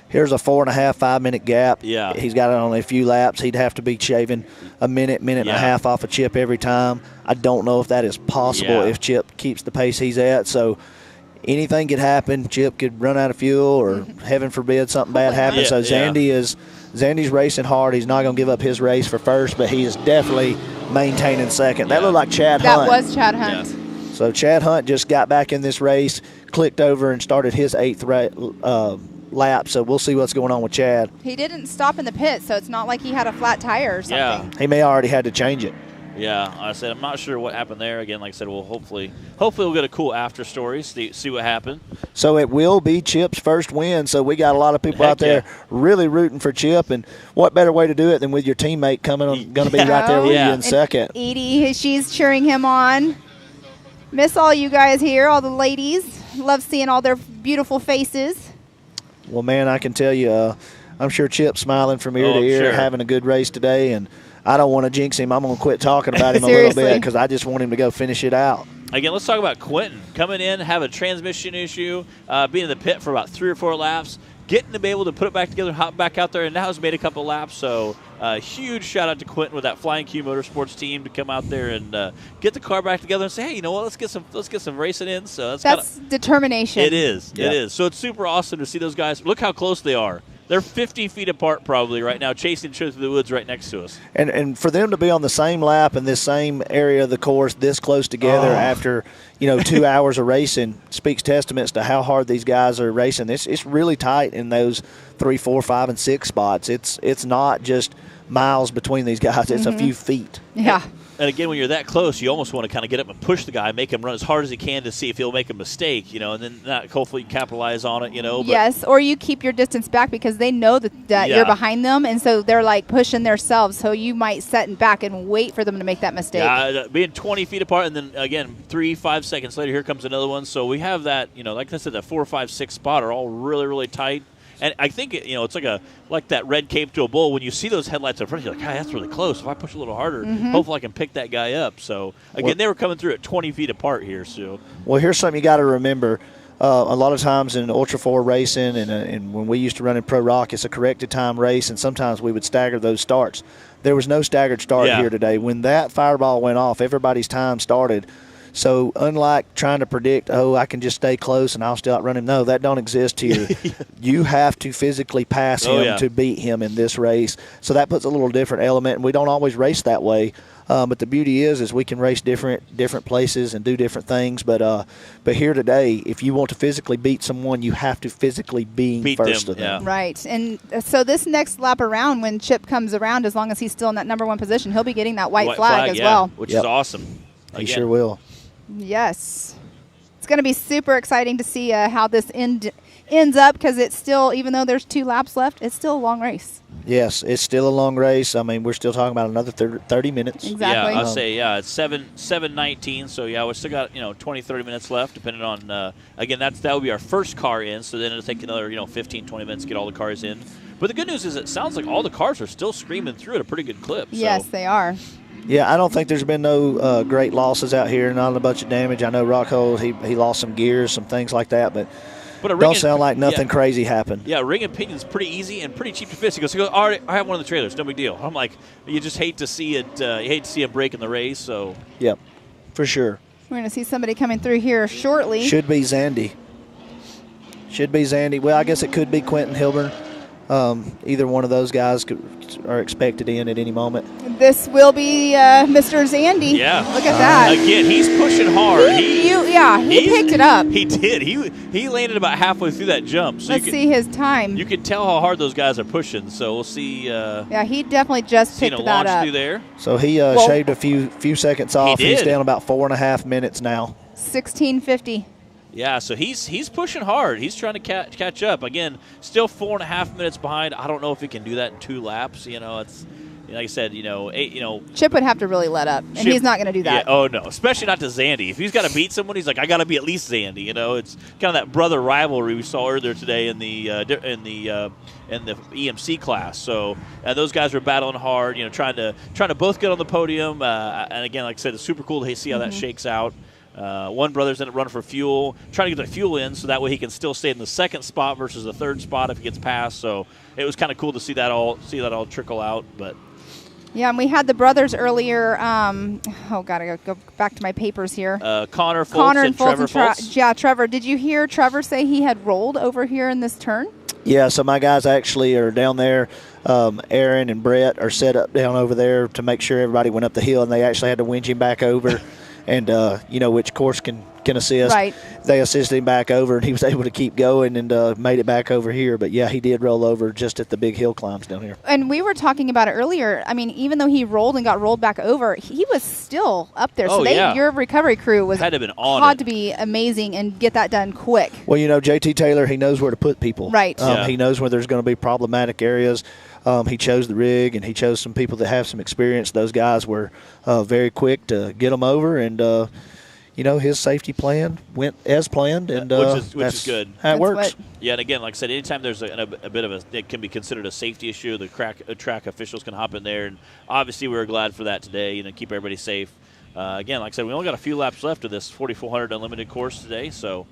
here's a 4.5, 5-minute gap. Yeah. He's got only a few laps. He'd have to be shaving a minute and a half off of Chip every time. I don't know if that is possible if Chip keeps the pace he's at. So anything could happen. Chip could run out of fuel or, heaven forbid, something bad happens. So Zandy's racing hard. He's not going to give up his race for first, but he is definitely maintaining second. That looked like Chad Hunt. That was Chad Hunt. Yeah. So Chad Hunt just got back in this race, clicked over and started his 8th lap, so we'll see what's going on with Chad. He didn't stop in the pit, so it's not like he had a flat tire or something. Yeah. He may already had to change it. Yeah, I said I'm not sure what happened there. Again, like I said, we'll hopefully we'll get a cool after story, see what happened. So it will be Chip's first win. So we got a lot of people out there really rooting for Chip, and what better way to do it than with your teammate going to be right there with you in second. Edie, she's cheering him on. Miss all you guys here, all the ladies. Love seeing all their beautiful faces. Well, man, I can tell you, I'm sure Chip's smiling from ear to ear, having a good race today, and I don't want to jinx him. I'm going to quit talking about him a little bit because I just want him to go finish it out. Again, let's talk about Quentin. Coming in, have a transmission issue, being in the pit for about 3 or 4 laps, getting to be able to put it back together, hop back out there, and now has made a couple laps. So huge shout-out to Quentin with that Flying Q Motorsports team to come out there and get the car back together and say, hey, you know what, let's get some racing in. So that's determination. It is. Yeah. It is. So it's super awesome to see those guys. Look how close they are. They're 50 feet apart probably right now, chasing each other through the woods right next to us. And for them to be on the same lap in this same area of the course this close together after 2 hours of racing speaks testaments to how hard these guys are racing. It's really tight in those 3, 4, 5, and 6 spots. It's not just miles between these guys. It's a few feet. Yeah. And again, when you're that close, you almost want to kind of get up and push the guy, make him run as hard as he can to see if he'll make a mistake, and then hopefully capitalize on it, But yes, or you keep your distance back because they know that you're behind them, and so they're like pushing themselves. So you might set back and wait for them to make that mistake. Yeah, being 20 feet apart, and then again 3, 5 seconds later, here comes another one. So we have that, like I said, that 4, 5, 6 spot are all really, really tight. And I think it's like that red cape to a bull. When you see those headlights in front of you, you're like, that's really close. If I push a little harder, hopefully I can pick that guy up. So again, they were coming through at 20 feet apart here. So here's something you got to remember. A lot of times in Ultra 4 racing and when we used to run in Pro Rock, it's a corrected time race, and sometimes we would stagger those starts. There was no staggered start here today. When that fireball went off, everybody's time started. So unlike trying to predict, I can just stay close and I'll still outrun him. No, that don't exist here. You have to physically pass him to beat him in this race. So that puts a little different element, and we don't always race that way. But the beauty is we can race different places and do different things. But here today, if you want to physically beat someone, you have to physically beat first them, of them. Right. And so this next lap around, when Chip comes around, as long as he's still in that number 1 position, he'll be getting that white flag as well. Which is awesome. He sure will. Yes. It's going to be super exciting to see how this ends up, because it's still, even though there's 2 laps left, it's still a long race. Yes, it's still a long race. I mean, we're still talking about another 30 minutes. Exactly. Yeah, I'll say, it's 7:19, so we still got 20, 30 minutes left, depending on again, that will be our first car in, so then it'll take another 15, 20 minutes to get all the cars in. But the good news is it sounds like all the cars are still screaming through at a pretty good clip. Yes, they are. Yeah, I don't think there's been no great losses out here, not a bunch of damage. I know Rockhold, he lost some gears, some things like that, but don't sound like nothing crazy happened. Yeah, ring and pinion is pretty easy and pretty cheap to fix. He goes, all right, I have one of the trailers, no big deal. I'm like, you just hate to see it. You hate to see him break in the race. So. Yep, for sure. We're going to see somebody coming through here shortly. Should be Zandy. Well, I guess it could be Quentin Hilburn. Either one of those guys are expected in at any moment. This will be Mr. Zandy. Yeah. Look at that. Again, he's pushing hard. He picked it up. He did. He landed about halfway through that jump. So Let's see his time. You can tell how hard those guys are pushing. So we'll see. Yeah, he definitely just picked that launch up. through there. So he shaved a few seconds off. He did. He's down about 4.5 minutes now. 16:50. Yeah, so he's pushing hard. He's trying to catch up. Again, still 4.5 minutes behind. I don't know if he can do that in 2 laps. It's like I said. Chip would have to really let up, and he's not going to do that. Yeah, oh no, especially not to Zandy. If he's got to beat someone, he's like, I got to be at least Zandy. It's kind of that brother rivalry we saw earlier today in the EMC class. So those guys were battling hard. Trying to both get on the podium. And again, like I said, it's super cool to see how that shakes out. One brother's ended up running for fuel, trying to get the fuel in so that way he can still stay in the 2nd spot versus the 3rd spot if he gets past. So it was kind of cool to see that all trickle out. But yeah, and we had the brothers earlier. Gotta go back to my papers here. Connor Fultz and Trevor Fultz. Yeah, Trevor. Did you hear Trevor say he had rolled over here in this turn? Yeah, so my guys actually are down there. Aaron and Brett are set up down over there to make sure everybody went up the hill, and they actually had to winch him back over. And, which course can assist. Right. They assisted him back over, and he was able to keep going and made it back over here. But, yeah, he did roll over just at the big hill climbs down here. And we were talking about it earlier. I mean, even though he rolled and got rolled back over, he was still up there. So your recovery crew had to be amazing and get that done quick. Well, JT Taylor, he knows where to put people. Right. He knows where there's going to be problematic areas. He chose the rig, and he chose some people that have some experience. Those guys were very quick to get them over, and his safety plan went as planned, and which is good. How it works. Yeah, and again, like I said, anytime there's a bit of it can be considered a safety issue. The track officials can hop in there, and obviously we were glad for that today. Keep everybody safe. Again, like I said, we only got a few laps left of this 4,400 unlimited course today, so.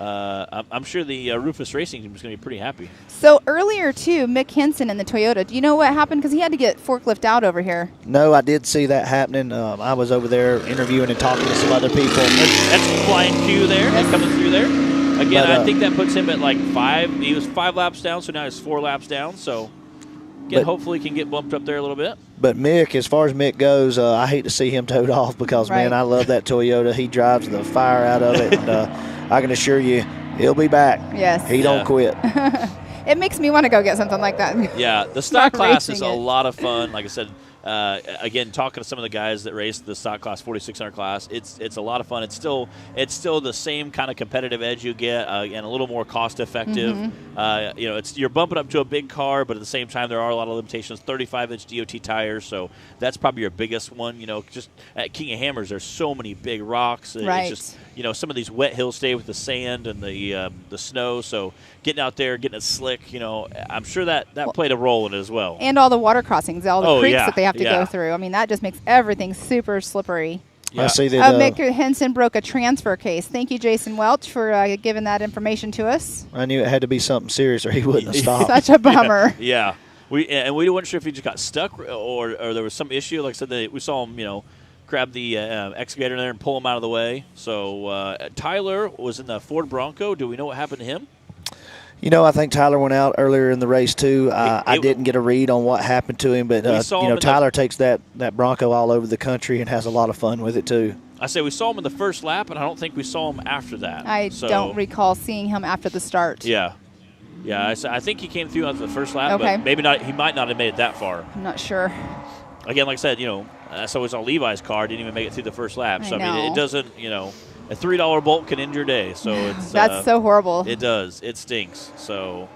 I'm sure the Rufus Racing team is going to be pretty happy. So earlier, too, Mick Henson in the Toyota, do you know what happened? Because he had to get forklift out over here. No, I did see that happening. I was over there interviewing and talking to some other people. That's flying Q there, coming through there. Again, I think that puts him at like 5. He was 5 laps down, so now he's 4 laps down. So, again, hopefully he can get bumped up there a little bit. But Mick, as far as Mick goes, I hate to see him towed off because, man, I love that Toyota. He drives the fire out of it. And, I can assure you, he'll be back. Yes. He don't quit. It makes me want to go get something like that. Yeah, the stock class is a lot of fun. Like I said, again, talking to some of the guys that race the stock class 4,600 class, it's a lot of fun. It's still the same kind of competitive edge you get, and a little more cost effective. You're bumping up to a big car, but at the same time there are a lot of limitations. 35-inch DOT tires, so that's probably your biggest one. Just at King of Hammers, there's so many big rocks. Right. It's just some of these wet hills stay with the sand and the snow. So getting out there, getting it slick, I'm sure that played a role in it as well. And all the water crossings, all the creeks that they have to go through. I mean, that just makes everything super slippery. Yeah. I see that. Mick Henson broke a transfer case. Thank you, Jason Welch, for giving that information to us. I knew it had to be something serious, or he wouldn't have stopped. Such a bummer. Yeah. We weren't sure if he just got stuck or there was some issue. Like I said, we saw him, grab the excavator there and pull him out of the way. So Tyler was in the Ford Bronco. Do we know what happened to him? I think Tyler went out earlier in the race, too. I didn't get a read on what happened to him, but, Tyler takes that Bronco all over the country and has a lot of fun with it, too. I say we saw him in the first lap, and I don't think we saw him after that. I don't recall seeing him after the start. Yeah. Yeah, I think he came through after the first lap, but maybe not. He might not have made it that far. I'm not sure. Again, like I said, that's always on Levi's car. Didn't even make it through the first lap. So, I mean, it doesn't, a $3 bolt can end your day. So it's that's so horrible. It does. It stinks. So,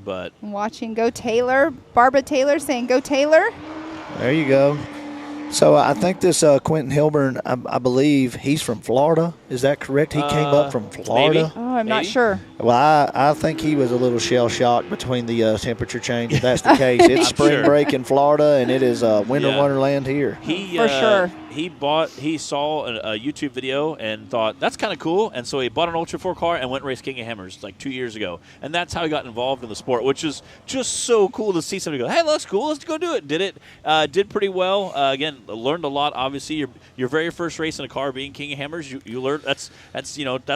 but. Watching Go Taylor. Barbara Taylor saying Go Taylor. There you go. So I think this Quentin Hilburn, I believe he's from Florida. Is that correct? He came up from Florida. Maybe. Oh, I'm not sure. Well, I think he was a little shell-shocked between the temperature change, if that's the case. It's spring break in Florida, and it is winter wonderland here. For sure. He saw a YouTube video and thought, that's kind of cool. And so he bought an Ultra 4 car and went and raced King of Hammers like 2 years ago. And that's how he got involved in the sport, which is just so cool to see somebody go, hey, looks cool. Let's go do it. Did it. Did pretty well. Again, learned a lot. Obviously, your very first race in a car being King of Hammers, you learn that's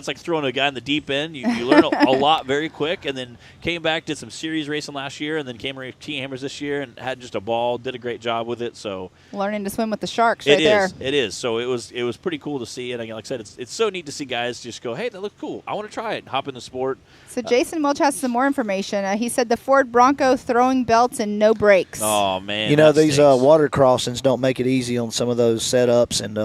like throwing a guy in the deep end. You learn a lot very quick. And then came back, did some series racing last year, and then came to King of Hammers this year and had just a ball. Did a great job with it. So learning to swim with the sharks right there. It is. So it was pretty cool to see. And again, like I said, it's so neat to see guys just go, hey, that looks cool. I want to try it. Hop in the sport. So Jason Welch has some more information. He said the Ford Bronco throwing belts and no brakes. Oh man! You know these water crossings don't make it easy on some of those setups, and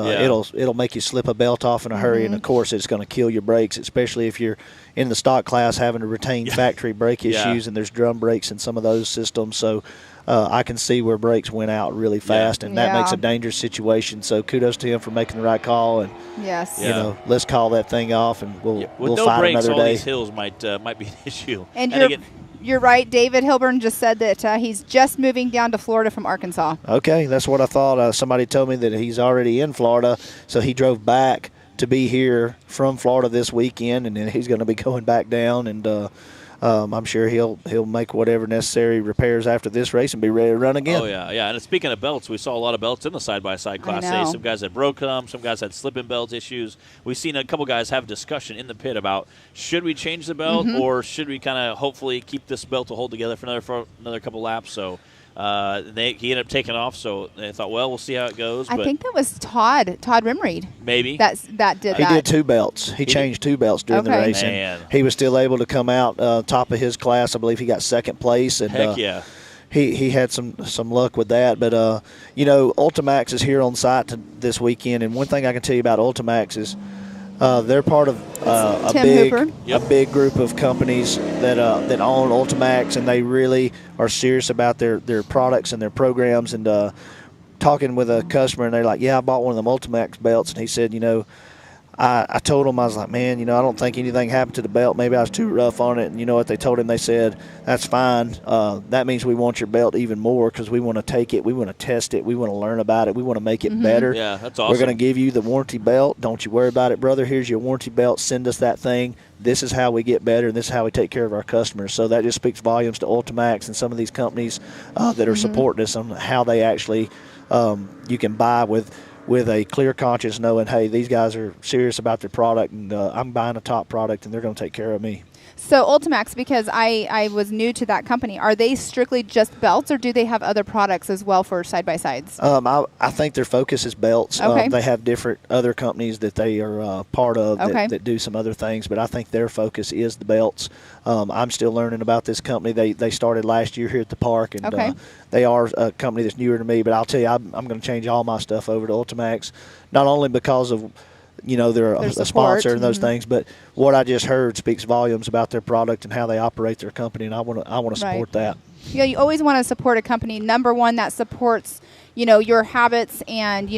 it'll make you slip a belt off in a hurry. And of course, it's going to kill your brakes, especially if you're in the stock class having to retain factory brake issues, and there's drum brakes in some of those systems. So I can see where brakes went out really fast, and that makes a dangerous situation. So kudos to him for making the right call. And let's call that thing off, and we'll no fight brakes, another all day. These hills might be an issue. And you're right. David Hilburn just said that he's just moving down to Florida from Arkansas. Okay, that's what I thought. Somebody told me that he's already in Florida, so he drove back to be here from Florida this weekend, and then he's going to be going back down, and I'm sure he'll make whatever necessary repairs after this race and be ready to run again. Oh, yeah. And speaking of belts, we saw a lot of belts in the side-by-side Class A. Some guys had broke them. Some guys had slip-in belt issues. We've seen a couple guys have discussion in the pit about should we change the belt or should we kind of hopefully keep this belt to hold together for another couple laps. So he ended up taking off, so they thought, well, we'll see how it goes. I think that was Todd Rimreed. Maybe. That did that. He did two belts. He changed two belts during the race. And he was still able to come out top of his class. I believe he got second place. And, Heck yeah. He had some luck with that. But, Ultimax is here on site this weekend. And one thing I can tell you about Ultimax is they're part of a big group of companies that own Ultimax, and they really are serious about their products and their programs. And talking with a customer, and they're like, "Yeah, I bought one of them Ultimax belts," and he said, I told him, I was like, man, I don't think anything happened to the belt. Maybe I was too rough on it. And you know what they told him? They said, that's fine. That means we want your belt even more because we want to take it. We want to test it. We want to learn about it. We want to make it better. Yeah, that's awesome. We're going to give you the warranty belt. Don't you worry about it, brother. Here's your warranty belt. Send us that thing. This is how we get better, and this is how we take care of our customers. So that just speaks volumes to Ultimax and some of these companies that are supporting us on how they actually you can buy with a clear conscience, knowing, hey, these guys are serious about their product, and I'm buying a top product, and they're going to take care of me. So Ultimax, because I was new to that company, are they strictly just belts, or do they have other products as well for side-by-sides? I think their focus is belts. Okay. They have different other companies that they are part of that do some other things, but I think their focus is the belts. I'm still learning about this company. They started last year here at the park, and they are a company that's newer to me, but I'll tell you, I'm going to change all my stuff over to Ultimax, not only because of they're a sponsor and those things, but what I just heard speaks volumes about their product and how they operate their company, and I want to support that. Yeah, you always want to support a company, number one, that supports your habits and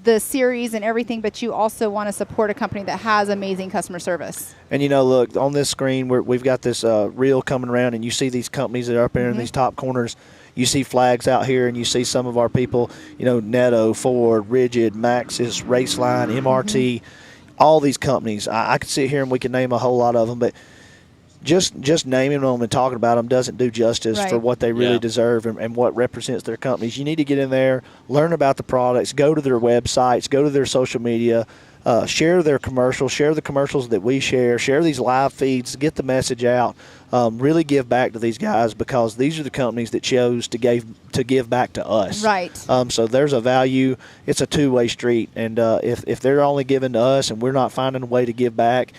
the series and everything, but you also want to support a company that has amazing customer service. And look, on this screen we've got this reel coming around, and you see these companies that are up there in these top corners. You see flags out here, and you see some of our people, Netto, Ford, Rigid, Maxxis, Raceline, MRT, all these companies. I could sit here and we could name a whole lot of them, but just naming them and talking about them doesn't do justice for what they really deserve and what represents their companies. You need to get in there, learn about the products, go to their websites, go to their social media, share their commercials, share the commercials that we share these live feeds, get the message out. Really give back to these guys, because these are the companies that chose to give back to us. Right. So there's a value. It's a two-way street, and if they're only giving to us and we're not finding a way to give back,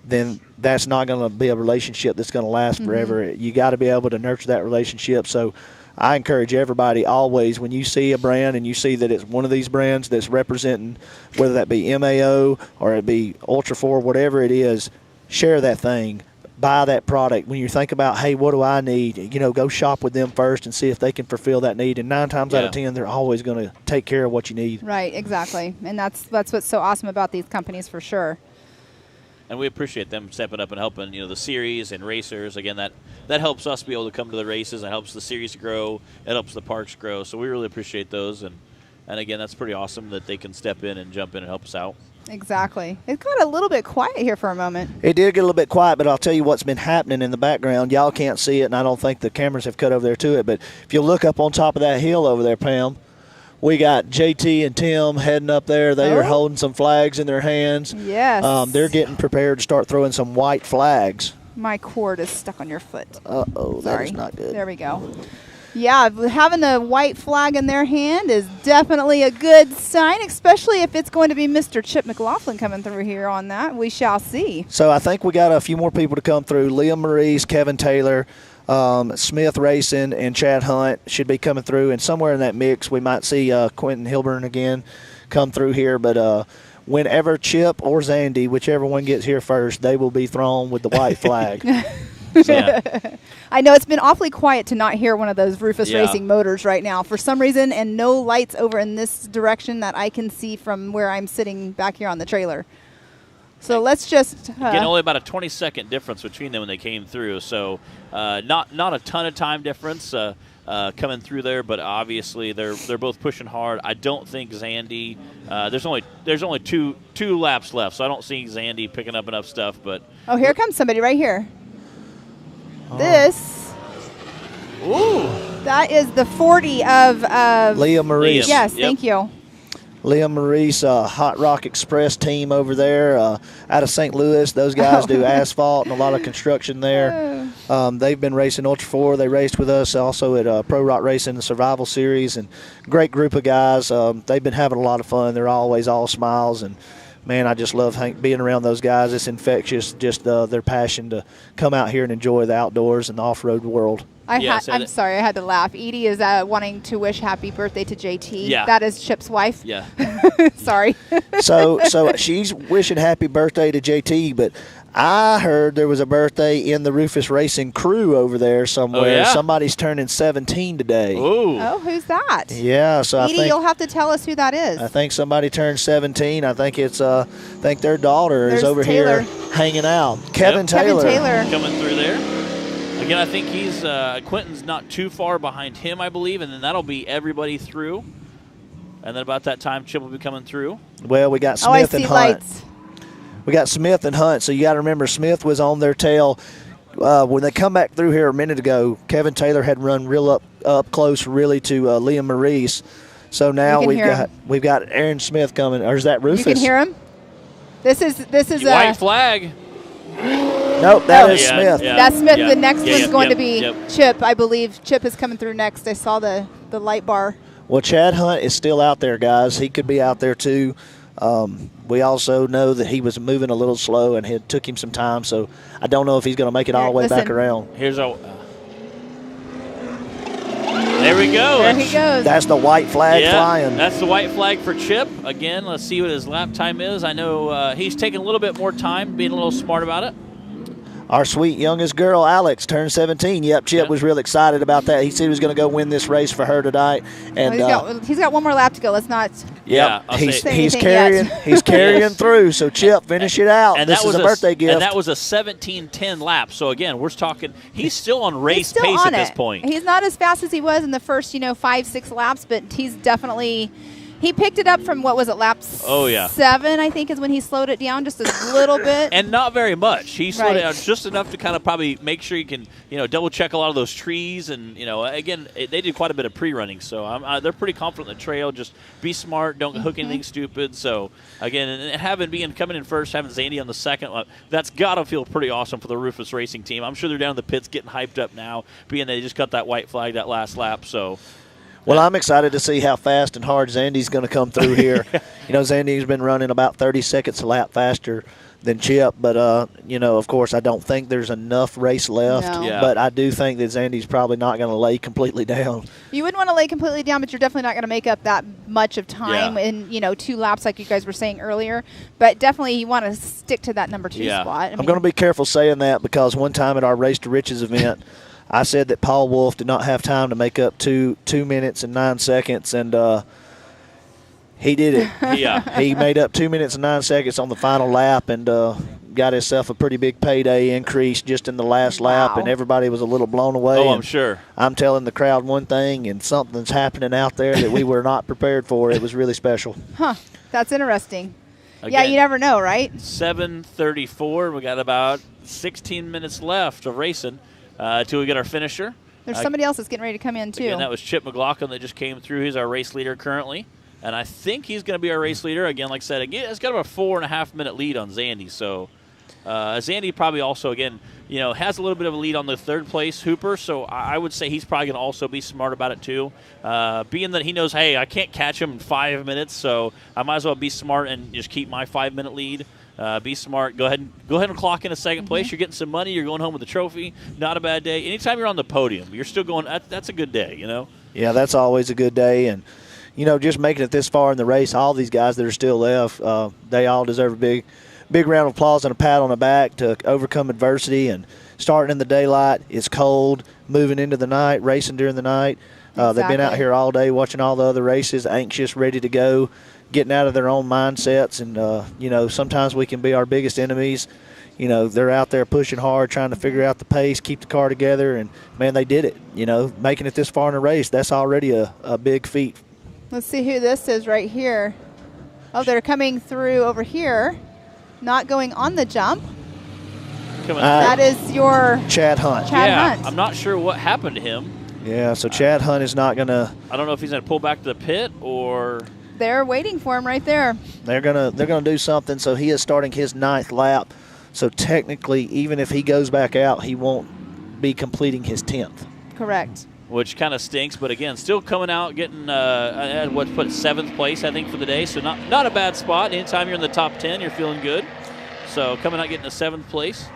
then that's not going to be a relationship that's going to last forever. You got to be able to nurture that relationship. So I encourage everybody always, when you see a brand and you see that it's one of these brands that's representing, whether that be MAO or it be Ultra 4, whatever it is, share that thing. Buy that product. When you think about, hey, what do I need? Go shop with them first and see if they can fulfill that need. And 9 times out of 10, they're always going to take care of what you need. Right, exactly. And that's what's so awesome about these companies for sure. and we appreciate them stepping up and helping, the series and racers. Again, that helps us be able to come to the races. It helps the series grow. It helps the parks grow. So we really appreciate those. And again, that's pretty awesome that they can step in and jump in and help us out. Exactly. It got a little bit quiet here for a moment. It did get a little bit quiet, but I'll tell you what's been happening in the background. Y'all can't see it, and I don't think the cameras have cut over there to it. But if you look up on top of that hill over there, Pam, we got JT and Tim heading up there. They are holding some flags in their hands. Yes. They're getting prepared to start throwing some white flags. My cord is stuck on your foot. Uh-oh, that is not good. There we go. Yeah, having the white flag in their hand is definitely a good sign, especially if it's going to be Mr. Chip McLaughlin coming through here on that. We shall see. So I think we got a few more people to come through. Liam Maurice, Kevin Taylor, Smith Racing, and Chad Hunt should be coming through. And somewhere in that mix, we might see Quentin Hilburn again come through here. But whenever Chip or Zandy, whichever one gets here first, they will be thrown with the white flag. I know it's been awfully quiet to not hear one of those Rufus Racing motors right now for some reason, and no lights over in this direction that I can see from where I'm sitting back here on the trailer. So let's just again, only about a 20-second difference between them when they came through. So not a ton of time difference coming through there, but obviously they're both pushing hard. I don't think Zandy. There's only two laps left, so I don't see Zandy picking up enough stuff. But here comes somebody right here. This. Ooh. That is the 40 of Liam Maurice. Yes, thank you. Liam Maurice, Hot Rock Express team over there out of St. Louis. Those guys do asphalt and a lot of construction there. They've been racing Ultra 4. They raced with us also at Pro Rock Racing, the Survival Series, and great group of guys. They've been having a lot of fun. They're always all smiles, and man, I just love being around those guys. It's infectious, just their passion to come out here and enjoy the outdoors and the off-road world. I'm sorry, I had to laugh. Edie is wanting to wish happy birthday to JT. Yeah. That is Chip's wife. Yeah. Sorry. So she's wishing happy birthday to JT, but I heard there was a birthday in the Rufus Racing crew over there somewhere. Oh, yeah? Somebody's turning 17 today. Ooh. Oh, who's that? Yeah, so Edie, you'll have to tell us who that is. I think somebody turned 17. I think it's their daughter is over Taylor. here hanging out. Kevin Taylor. Coming through there. Again, I think he's Quentin's not too far behind him, I believe, and then that'll be everybody through. And then about that time, Chip will be coming through. Well, we got Smith I see and Hunt. lights. We got Smith and Hunt, so you got to remember Smith was on their tail. When they come back through here a minute ago, Kevin Taylor had run real up close really to Liam Maurice. So now we've got Aaron Smith coming. Or is that Rufus? You can hear him? This is white flag. Nope, that is Smith. Yeah, That's Smith. yeah, The next one's going to be yep. Chip, I believe. Chip is coming through next. I saw the light bar. Well, Chad Hunt is still out there, guys. He could be out there too. We also know that he was moving a little slow and it took him some time, so I don't know if he's going to make it all the way back around. Here's a. There we go. There he goes. That's the white flag flying. That's the white flag for Chip. Again, let's see what his lap time is. I know he's taking a little bit more time, being a little smart about it. Our sweet youngest girl, Alex, turned 17. Yep, Chip was real excited about that. He said he was going to go win this race for her tonight. And he's got one more lap to go. Let's not. Yeah, he's carrying yet. he's carrying through. So Chip, finish it out. And this is a birthday gift. And that was a 17:10 lap. So again, we're talking. He's still on race still pace on at this it. point. He's not as fast as he was in the first 5-6 laps, but he's definitely. He picked it up from, what was it, lap 7, I think, is when he slowed it down just a little bit. And not very much. He slowed it down just enough to kind of probably make sure you can, double check a lot of those trees. And, again, they did quite a bit of pre-running. So they're pretty confident in the trail. Just be smart. Don't hook anything stupid. So, again, and coming in first, having Zandy on the second, that's got to feel pretty awesome for the Rufus Racing team. I'm sure they're down in the pits getting hyped up now, being they just got that white flag that last lap. So. Well, I'm excited to see how fast and hard Zandy's going to come through here. Zandy's been running about 30 seconds a lap faster than Chip, but, of course, I don't think there's enough race left. No. Yeah. But I do think that Zandy's probably not going to lay completely down. You wouldn't want to lay completely down, but you're definitely not going to make up that much of time in 2 laps like you guys were saying earlier. But definitely you want to stick to that number 2 spot. I'm going to be careful saying that because one time at our Race to Riches event, I said that Paul Wolf did not have time to make up 2 minutes and 9 seconds, and he did it. Yeah. He made up 2 minutes and 9 seconds on the final lap, and got himself a pretty big payday increase just in the last lap, and everybody was a little blown away. Oh, I'm and sure. I'm telling the crowd one thing, and something's happening out there that we were not prepared for. It was really special. Huh. That's interesting. Again, yeah, you never know, right? 7:34. We got about 16 minutes left of racing till we get our finisher. There's somebody else that's getting ready to come in, too. Again, that was Chip McLaughlin that just came through. He's our race leader currently. And I think he's going to be our race leader. Again, like I said, it's got about a 4.5-minute lead on Zandy. So Zandy probably also, again, has a little bit of a lead on the third place Hooper. So I would say he's probably going to also be smart about it too. Being that he knows, hey, I can't catch him in 5 minutes, so I might as well be smart and just keep my 5-minute lead. Be smart. Go ahead and clock in a second place. You're getting some money. You're going home with a trophy. Not a bad day. Anytime you're on the podium, you're still going. That's a good day. Yeah, that's always a good day, and just making it this far in the race, all these guys that are still left, they all deserve a big round of applause and a pat on the back to overcome adversity and starting in the daylight. It's cold, moving into the night, racing during the night. They've been out here all day watching all the other races, anxious, ready to go, getting out of their own mindsets. And, sometimes we can be our biggest enemies. They're out there pushing hard, trying to figure out the pace, keep the car together. And, man, they did it. Making it this far in the race, that's already a big feat. Let's see who this is right here. Oh, they're coming through over here, not going on the jump. That is your Chad Hunt. Hunt. I'm not sure what happened to him. Yeah, so Chad Hunt is not going to. I don't know if he's going to pull back to the pit or. They're waiting for him right there. They're gonna do something. So he is starting his 9th lap. So technically, even if he goes back out, he won't be completing his 10th. Correct. Which kind of stinks, but again, still coming out, getting 7th place, I think, for the day. So not a bad spot. Anytime you're in the top 10, you're feeling good. So coming out, getting a 7th place.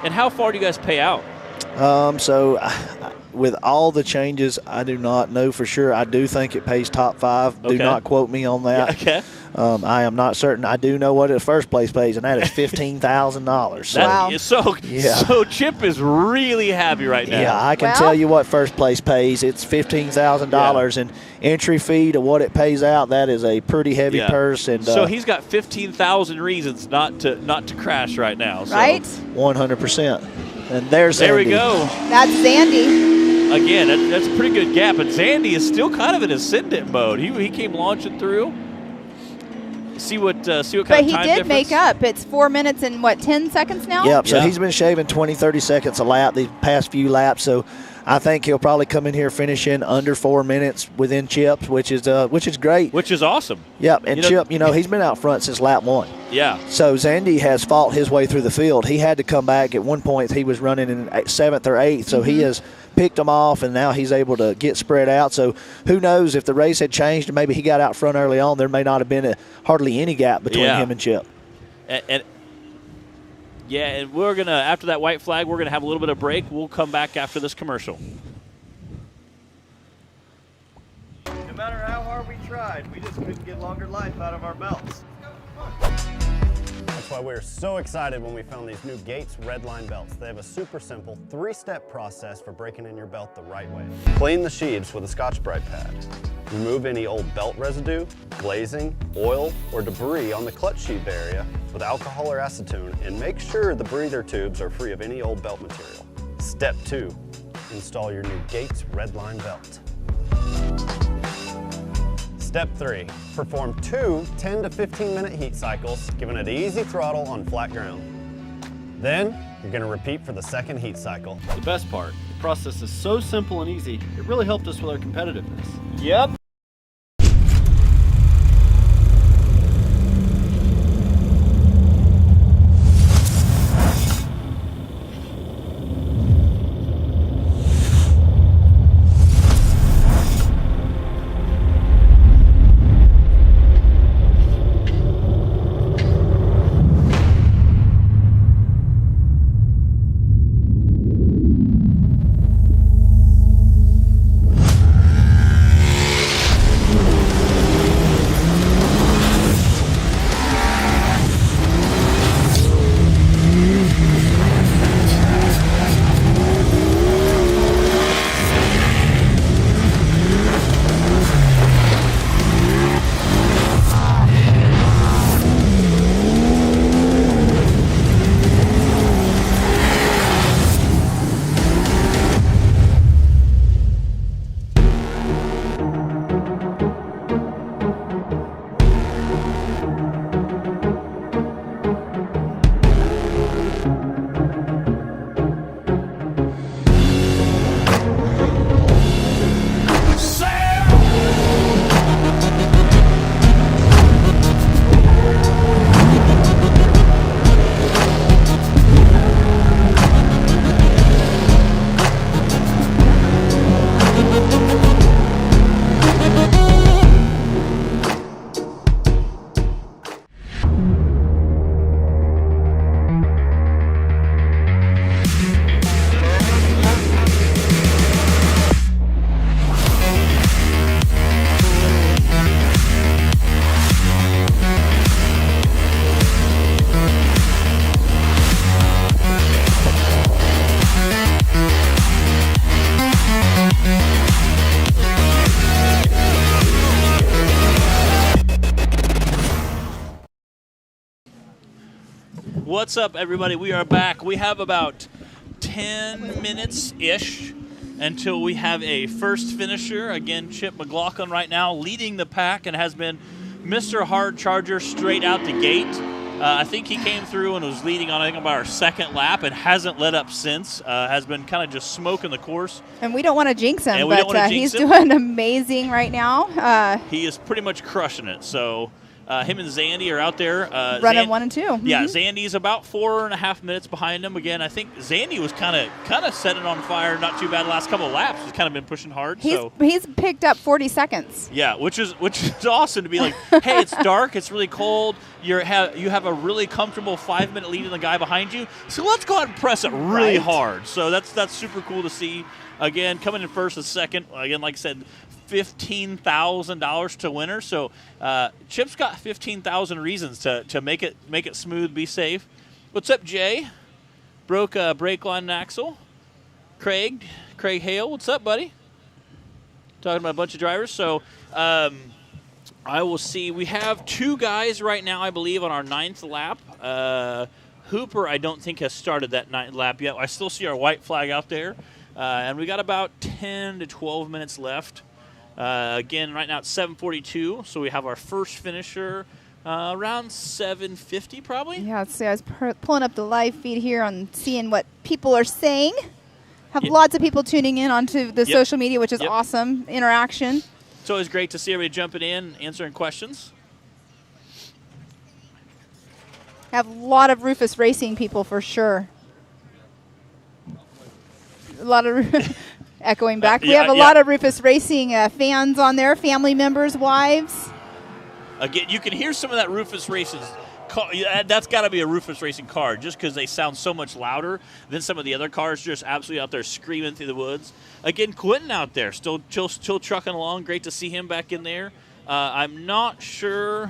And how far do you guys pay out? So with all the changes, I do not know for sure. I do think it pays top 5. Do not quote me on that. Yeah, okay. I am not certain. I do know what a first place pays, and that is $15,000. Wow. So Chip is really happy right now. Yeah, I can tell you what first place pays. It's $15,000, and entry fee to what it pays out, that is a pretty heavy purse. And so he's got 15,000 reasons not to crash right now. So. Right? 100%. And there's there Zandy. We go. That's Zandy. Again, that's a pretty good gap, but Zandy is still kind of in ascendant mode. He came launching through. See what kind of time difference. But he did make up. It's 4 minutes and 10 seconds now? Yep, so he's been shaving 20, 30 seconds a lap these past few laps. So I think he'll probably come in here finishing under 4 minutes within Chip's, which is great. Which is awesome. Yep, and Chip, he's been out front since lap 1. Yeah. So Zandy has fought his way through the field. He had to come back. At one point, he was running in 7th or 8th, so he has picked them off, and now he's able to get spread out. So who knows, if the race had changed and maybe he got out front early on, there may not have been hardly any gap between him and Chip. And we're going to, after that white flag, we're going to have a little bit of break. We'll come back after this commercial. No matter how hard we tried, we just couldn't get longer life out of our belts. That's why we were so excited when we found these new Gates Redline belts. They have a super simple 3-step process for breaking in your belt the right way. Clean the sheaths with a Scotch-Brite pad. Remove any old belt residue, glazing, oil, or debris on the clutch sheath area with alcohol or acetone, and make sure the breather tubes are free of any old belt material. Step 2, install your new Gates Redline belt. Step 3, perform 2 10 to 15 minute heat cycles, giving it easy throttle on flat ground. Then, you're going to repeat for the second heat cycle. The best part, the process is so simple and easy, it really helped us with our competitiveness. Yep. What's up, everybody? We are back. We have about 10 minutes-ish until we have a first finisher. Again, Chip McLaughlin right now leading the pack and has been Mr. Hard Charger straight out the gate. I think he came through and was leading on, I think, about our second lap and hasn't let up since. Has been kind of just smoking the course. And we don't want to jinx him, but he's doing amazing right now. He is pretty much crushing it. So him and Zandy are out there. Running 1 and 2. Yeah, Zandy's about 4.5 minutes behind him. Again, I think Zandy was kind of setting on fire. Not too bad the last couple of laps. He's kind of been pushing hard. He's picked up 40 seconds. Yeah, which is awesome to be like, hey, it's dark, it's really cold. You have a really comfortable 5-minute lead in the guy behind you. So let's go ahead and press it really hard. So that's super cool to see. Again, coming in first and second. Again, like I said, $15,000 to winner. So Chip's got 15,000 reasons to make it smooth, be safe. What's up, Jay? Broke a brake line and axle. Craig Hale, what's up, buddy? Talking about a bunch of drivers. So I will see. We have 2 guys right now, I believe, on our 9th lap. Hooper, I don't think, has started that 9th lap yet. I still see our white flag out there. And we got about 10 to 12 minutes left. Again, right now it's 7:42, so we have our first finisher around 7:50 probably. Yeah, so I was pulling up the live feed here on seeing what people are saying. Have lots of people tuning in onto the social media, which is awesome interaction. It's always great to see everybody jumping in, answering questions. Have a lot of Rufus Racing people for sure. A lot of echoing back. We have a lot of Rufus Racing fans on there, family members, wives. Again, you can hear some of that Rufus Racing. That's got to be a Rufus Racing car, just because they sound so much louder than some of the other cars, just absolutely out there screaming through the woods. Again, Quentin out there, still trucking along. Great to see him back in there. I'm not sure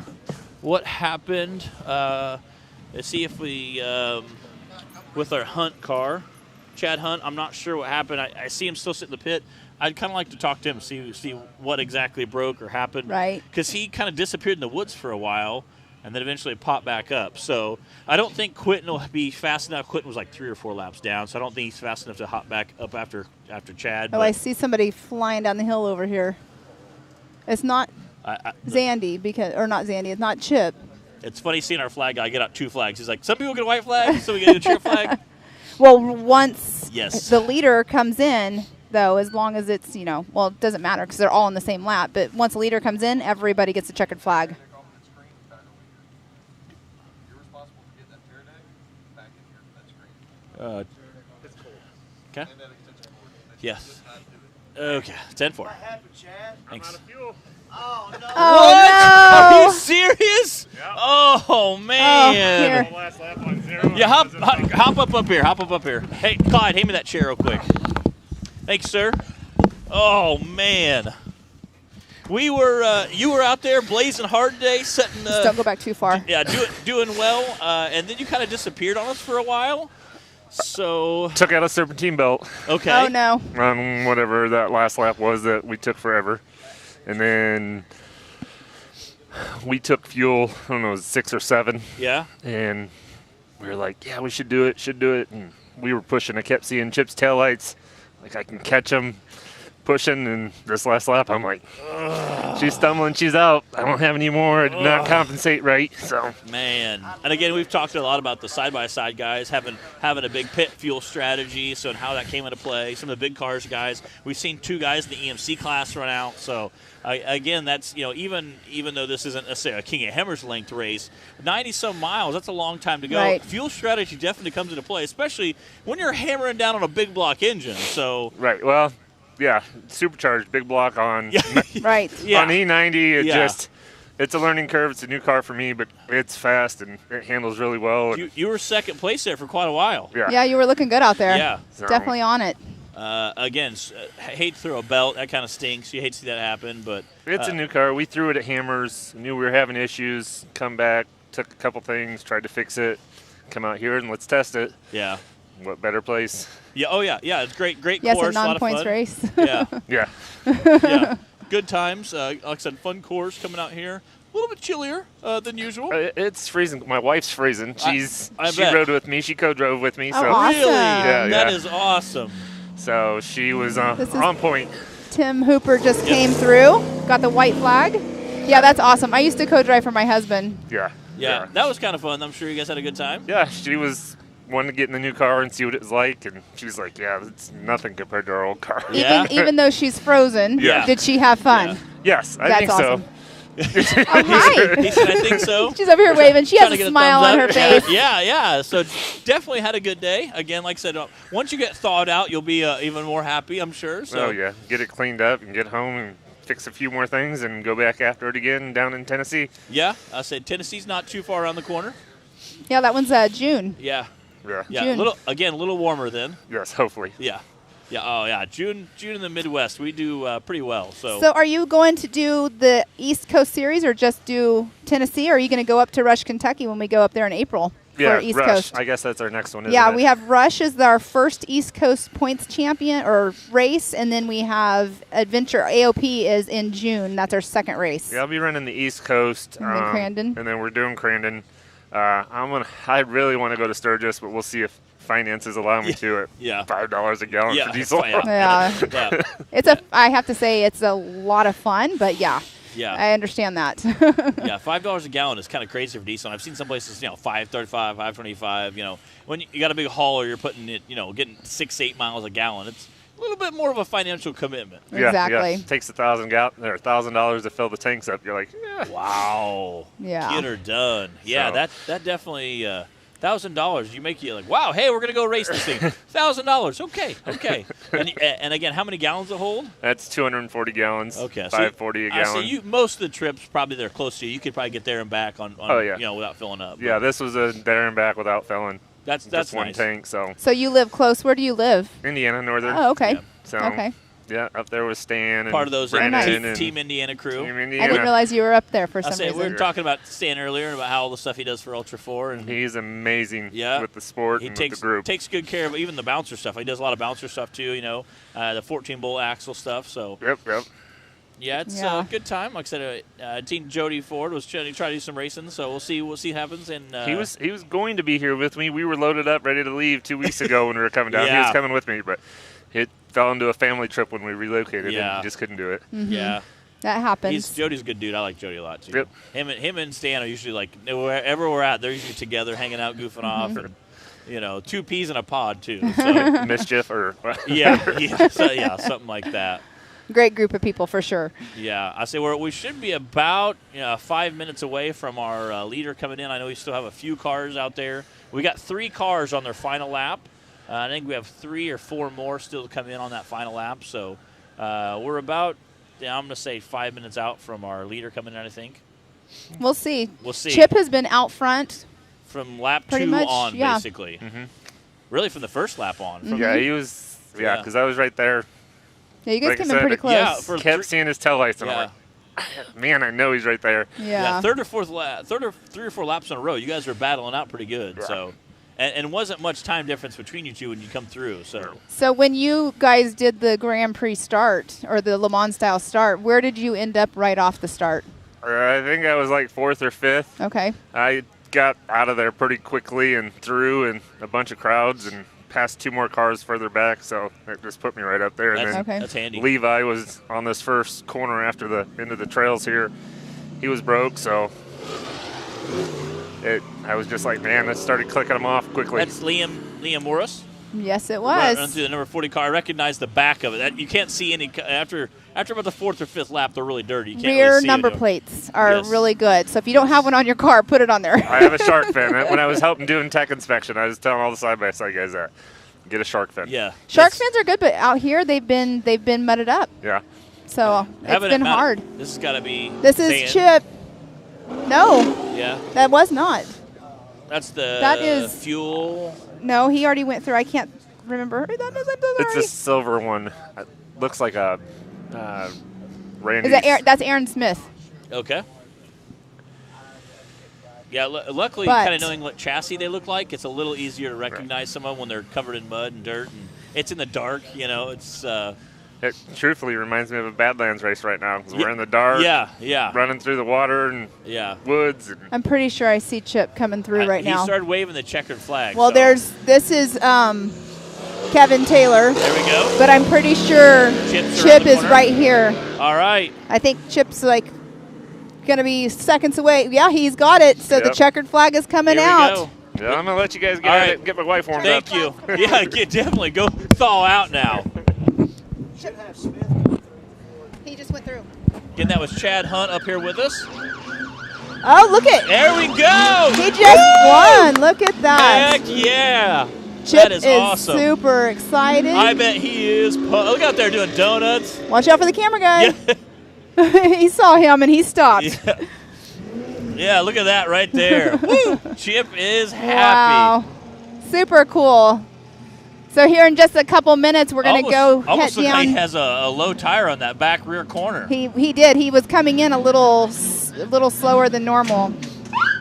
what happened. Let's see if we, with our Hunt car, Chad Hunt, I'm not sure what happened. I see him still sitting in the pit. I'd kind of like to talk to him, see what exactly broke or happened. Right. Because he kind of disappeared in the woods for a while and then eventually popped back up. So I don't think Quentin will be fast enough. Quentin was like 3 or 4 laps down, so I don't think he's fast enough to hop back up after Chad. Oh, I see somebody flying down the hill over here. It's not Zandy, or not Zandy, it's not Chip. It's funny seeing our flag guy get out 2 flags. He's like, some people get a white flag, some people get a Chip flag. Well, once the leader comes in, though, as long as it's, well, it doesn't matter because they're all in the same lap. But once the leader comes in, everybody gets a checkered flag. Okay. Yes. Okay. 10-4. Thanks. Oh, no. Are you serious? Yeah. Oh, man. Hop up here. Hop up here. Hey, Clyde, hand me that chair real quick. Thanks, sir. Oh, man. You were out there blazing hard today, setting. Just don't go back too far. Yeah, doing well, and then you kind of disappeared on us for a while. So took out a serpentine belt. Okay. Oh no. Whatever that last lap was that we took forever, and then we took fuel. I don't know, it was 6 or 7. Yeah. And we were like, yeah, we should do it. And we were pushing. I kept seeing Chip's taillights. Like I can catch him pushing. And this last lap, I'm like, she's stumbling. She's out. I don't have any more. I did not compensate right. So. Man. And again, we've talked a lot about the side-by-side guys having a big pit fuel strategy. So and how that came into play. Some of the big cars guys. We've seen 2 guys in the EMC class run out. So. Again, that's, even though this isn't necessarily a King of Hammers length race, 90-some miles, that's a long time to go. Right. Fuel strategy definitely comes into play, especially when you're hammering down on a big block engine. So right, well, yeah, supercharged big block on right. On E90. It's a learning curve. It's a new car for me, but it's fast and it handles really well. You were second place there for quite a while. Yeah, you were looking good out there. Yeah, definitely on it. Again, hate to throw a belt. That kind of stinks. You hate to see that happen, but it's a new car. We threw it at Hammers. Knew we were having issues. Come back, took a couple things, tried to fix it. Come out here and let's test it. Yeah. What better place? Yeah. Oh yeah. Yeah. It's great. Course. Yes, a non-points race. Yeah. Yeah. Yeah. Good times. Like I said, fun course coming out here. little bit chillier than usual. It's freezing. My wife's freezing. She bet. rode with me. She co-drove with me. Oh, so awesome. Really? Yeah, That yeah. is awesome. So she was This is- on point. Tim Hooper just came through, got the white flag. Yeah, that's awesome. I used to co-drive for my husband. Yeah, that was kind of fun. I'm sure you guys had a good time. Yeah, she was wanting to get in the new car and see what it was like, and she was like, "Yeah, it's nothing compared to our old car." Even though she's frozen, Yeah. did she have fun? Yes, I That's think awesome. so. Oh, hi. He said, I think so. She's over here waving. She has Trying to a get smile thumbs on up. her face. Yeah. So definitely had a good day. Again, like I said, once you get thawed out, you'll be even more happy, I'm sure. So. Oh yeah, get it cleaned up and get home and fix a few more things and go back after it again down in Tennessee. Yeah, I said Tennessee's not too far around the corner. Yeah, that one's June. Yeah. Yeah. A little warmer then. Yes, hopefully. Yeah. Oh yeah. June in the Midwest, we do pretty well. So are you going to do the East Coast Series or just do Tennessee? Or are you going to go up to Rush, Kentucky when we go up there in April Yeah, for East Rush. Coast? I guess that's our next one, isn't Yeah, it? we have Rush as our first East Coast points champion or race, and then we have Adventure AOP is in June. That's our second race. Yeah, I'll be running the East Coast. And then Crandon. And then we're doing Crandon. I really want to go to Sturgis, but we'll see if finances allow me to at $5 a gallon for diesel. Yeah. I have to say it's a lot of fun, but yeah. I understand that. yeah, $5 a gallon is kind of crazy for diesel. And I've seen some places, $5.35, $5.25. When you got a big hauler, you're putting it, getting 6-8 miles a gallon. It's a little bit more of a financial commitment. Exactly. Yeah. It takes $1,000 to fill the tanks up. You're like, wow. Yeah. Get her done. Yeah, So- that definitely $1,000. You make you like, wow, hey, we're gonna go race this thing. $1,000. Okay. And again, how many gallons it hold? That's 240 gallons. Okay, so 540 a gallon. So most of the trips probably they're close to you. You could probably get there and back on without filling up. Yeah, this was a there and back without filling. That's just one nice. tank. So you live close. Where do you live? Indiana, northern. Oh, okay. Yeah. So Okay. yeah, up there with Stan and Part of those Brandon and Team Indiana crew. Team I Indiana. didn't realize you were up there for I some say reason. we were talking about Stan earlier about how all the stuff he does for Ultra 4, and he's amazing Yeah. with the sport he and takes with the group. takes good care of even the bouncer stuff. He does a lot of bouncer stuff too. The 14-bolt axle stuff. So Yep. yeah, it's a good time. Like I said, Team Jody Ford was trying to do some racing, so we'll see what happens. And He was going to be here with me. We were loaded up, ready to leave 2 weeks ago when we were coming down. He Yeah. was coming with me, but it fell into a family trip when we relocated, Yeah. and he just couldn't do it. Yeah. That happens. Jody's a good dude. I like Jody a lot too. Yep. Him and Stan are usually like wherever we're at, they're usually together, hanging out, goofing off, and 2 peas in a pod too. So. Mischief or something like that. Great group of people for sure. Yeah, I say we should be about 5 minutes away from our leader coming in. I know we still have a few cars out there. We got 3 cars on their final lap. I think we have 3 or 4 more still to come in on that final lap. So we're about, I'm going to say 5 minutes out from our leader coming in, I think. We'll see. We'll see. Chip has been out front. From lap Pretty 2 much, on, yeah. basically. Really from the first lap on. Yeah, he was. Yeah, because I was right there. Yeah, you guys Like I came in said, pretty close. Yeah, kept seeing his taillights, and I'm like, man, I know he's right there. Yeah. Third or 3 or 4 laps in a row, you guys are battling out pretty good. Yeah. So, and wasn't much time difference between you two when you come through. So when you guys did the Grand Prix start or the Le Mans style start, where did you end up right off the start? I think I was like 4th or 5th. Okay. I got out of there pretty quickly and through and a bunch of crowds and passed 2 more cars further back, so it just put me right up there. And then That's handy. Levi was on this first corner after the end of the trails here. He was broke, so I was just like, man, I started clicking them off quickly. That's Liam Morris. Yes, it was. Run through the number 40 car. I recognize the back of it. You can't see any after about the 4th or 5th lap. They're really dirty. You can't Rear really see number it. plates are really good. So if you don't have one on your car, put it on there. I have a shark fin. When I was helping doing tech inspection, I was telling all the side-by-side guys that get a shark fin. Yeah. Shark fins are good, but out here they've been mudded up. Yeah. So it's been hard. This has got to be. This is Chip. No. Yeah. That was not. That's the That is fuel. No, he already went through. I can't remember who that is. I'm so It's sorry. a silver one. It looks like a Randy's. Is that Aaron, that's Aaron Smith. Okay. Yeah, luckily, But- kind of knowing what chassis they look like, it's a little easier to recognize some of them when they're covered in mud and dirt, and it's in the dark. It's It truthfully reminds me of a Badlands race right now because we're in the dark. Yeah. Running through the water and woods. And I'm pretty sure I see Chip coming through right now. He started waving the checkered flag. Well, so. this is Kevin Taylor. There we go. But I'm pretty sure Chip is right here. All right. I think Chip's like going to be seconds away. Yeah, he's got it. So the checkered flag is coming out. Go. Yeah, I'm going to let you guys get at it and get my wife warmed up. Thank you. Yeah, definitely. Go thaw out now. He just went through. Again, that was Chad Hunt up here with us. Oh, look at. There we go. He just won. Look at that. Heck yeah. Chip that is awesome. Super excited. I bet he is. Look out there doing donuts. Watch out for the camera guy. Yeah. He saw him and he stopped. Yeah, look at that right there. Woo! Chip is happy. Wow. Super cool. So here in just a couple minutes, we're going to go head almost down. Looks like he has a low tire on that back rear corner. He did. He was coming in a little slower than normal.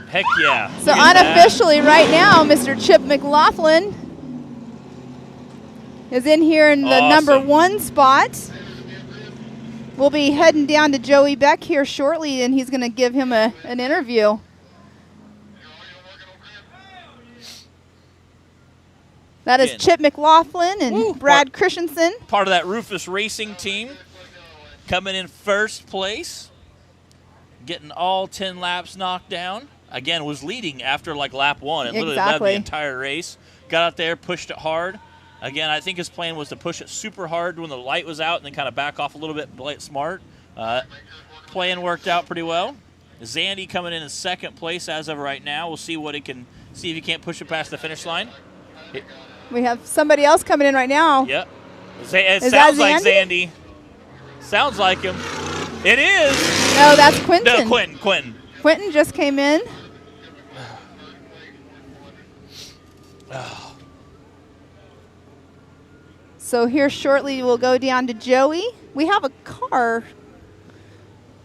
Heck yeah. So unofficially right now, Mr. Chip McLaughlin is in here in the number 1 spot. We'll be heading down to Joey Beck here shortly, and he's going to give him an interview. That is Chip McLaughlin and Brad Christensen. Part of that Rufus Racing team. Coming in first place. Getting all 10 laps knocked down. Again, was leading after like lap 1. It literally led the entire race. Got out there, pushed it hard. Again, I think his plan was to push it super hard when the light was out and then kind of back off a little bit and play it smart. Plan worked out pretty well. Zandy coming in second place as of right now. We'll see what he can see if he can't push it past the finish line. We have somebody else coming in right now. Yep. It sounds like Zandy. Sounds like him. It is. No, that's Quentin. No, Quentin. Quentin just came in. So here shortly we'll go down to Joey. We have a car.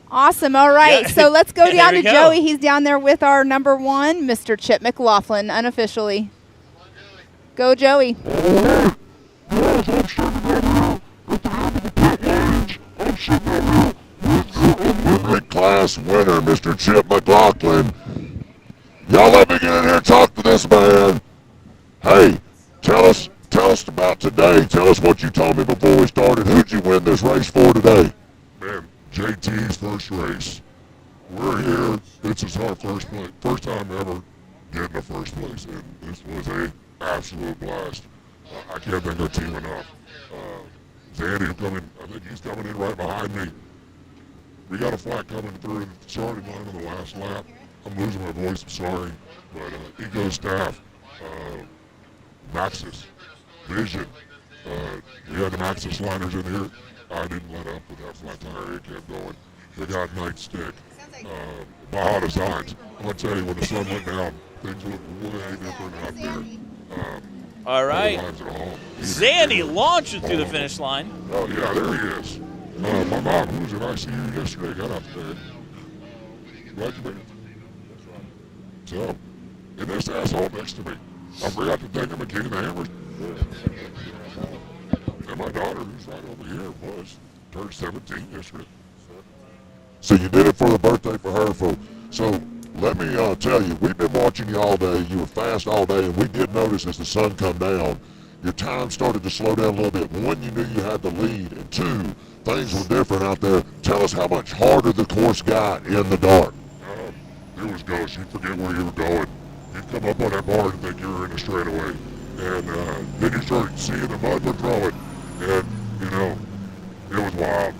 Awesome. All right. Yeah. So let's go down to go. Joey. He's down there with our number 1, Mr. Chip McLaughlin, unofficially. Go, Joey. Class winner, Mr. Chip McLaughlin. Y'all let me get in here and talk to this man. Hey, tell us about today. Tell us what you told me before we started. Who'd you win this race for today? Man, JT's first race. We're here. This is our first time ever getting the first place, and this was a absolute blast. I can't thank our team enough. Zandy I think he's coming in right behind me. We got a flat coming through the starting line on the last lap. I'm losing my voice, I'm sorry. But Eco Staff, Maxxis, Vision, we had the Maxxis liners in here. I didn't let up with that flat tire, it kept going. They got Nightstick, Baja Designs. I'm going to tell you, when the sun went down, things looked way different out there. All right. Zandy launching through the finish line. Oh, yeah, there he is. My mom, who was in ICU yesterday, got out there. Graduated. So, and this asshole next to me, I forgot to thank him at King of the Hammers. And my daughter, who's right over here, turned 17 yesterday. So you did it for the birthday for her, folks. So let me tell you, we've been watching you all day. You were fast all day, and we did notice as the sun come down, your time started to slow down a little bit. One, you knew you had the lead, and 2, things were different out there. Tell us how much harder the course got in the dark. It was ghost. You'd forget where you were going. You'd come up on that bar and think you were in a straightaway. And then you started seeing the mud we're throwing. And, you know, it was wild.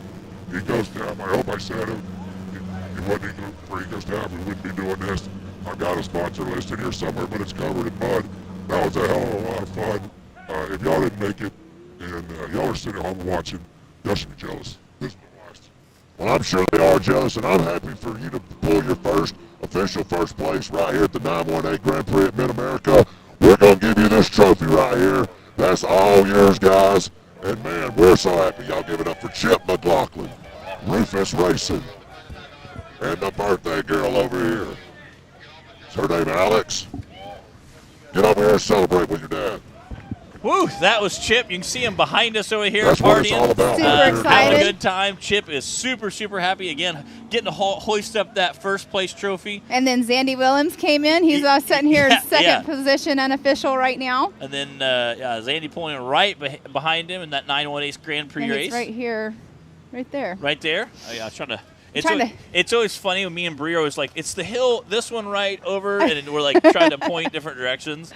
Eco Staff, I hope I said it. It wasn't for Eco Staff, we wouldn't be doing this. I've got a sponsor listed here somewhere, but it's covered in mud. That was a hell of a lot of fun. If y'all didn't make it, and y'all are sitting at home watching, y'all should be jealous. This is my blast. Well, I'm sure they are jealous, and I'm happy for you to pull your official first place right here at the 918 Grand Prix at Mid-America. We're going to give you this trophy right here. That's all yours, guys. And, man, we're so happy y'all give it up for Chip McLaughlin, Rufus Racing, and the birthday girl over here. Is her name Alex? Get over here and celebrate with your dad. Woo, that was Chip. You can see him behind us over here That's what it's partying. all about. Super Having excited. a good time. Chip is super, super happy. Again, getting to hoist up that first place trophy. And then Zandy Williams came in. He's sitting here in second yeah. position, unofficial right now. And then Zandy pulling right behind him in that 918 Grand Prix And race. it's right here, right there. Right there. Oh, yeah, I was trying to. trying It's always funny when me and Bree are always like, it's the hill, this one right over, and we're like trying to point different directions.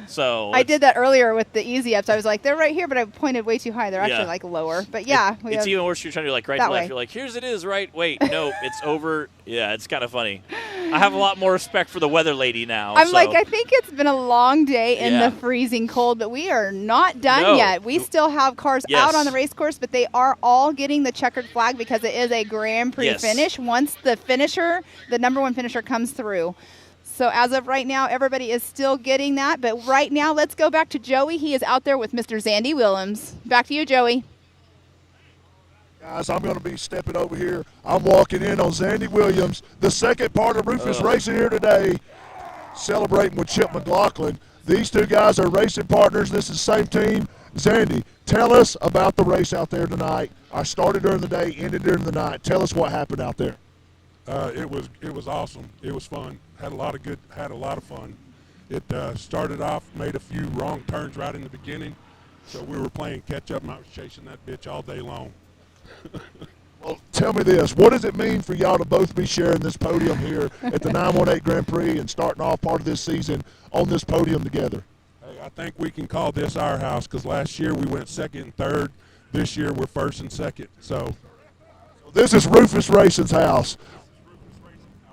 So I did that earlier with the easy ups. I was like, they're right here, but I pointed way too high. They're Yeah. actually like lower. But yeah, it's even worse. You're trying to do like right that to left. way. You're like, here's it is, right? Wait, no, it's over. Yeah, it's kind of funny. I have a lot more respect for the weather lady now. I'm so. like, I think it's been a long day in Yeah. the freezing cold, but we are not done No. yet. We still have cars Yes. out on the race course, but they are all getting the checkered flag because it is a Grand Prix Yes. finish once the number one finisher comes through. So as of right now, everybody is still getting that. But right now, let's go back to Joey. He is out there with Mr. Zandy Williams. Back to you, Joey. Guys, I'm going to be stepping over here. I'm walking in on Zandy Williams, the second part of Rufus Racing here today, celebrating with Chip McLaughlin. These two guys are racing partners. This is the same team. Zandy, tell us about the race out there tonight. I started during the day, ended during the night. Tell us what happened out there. It was awesome. It was fun. Had a lot of fun. It started off, made a few wrong turns right in the beginning, so we were playing catch up, and I was chasing that bitch all day long. Well, tell me this. What does it mean for y'all to both be sharing this podium here at the 918 Grand Prix and starting off part of this season on this podium together? Hey, I think we can call this our house because last year we went second and third. This year we're first and second. So this is Rufus Racing's house.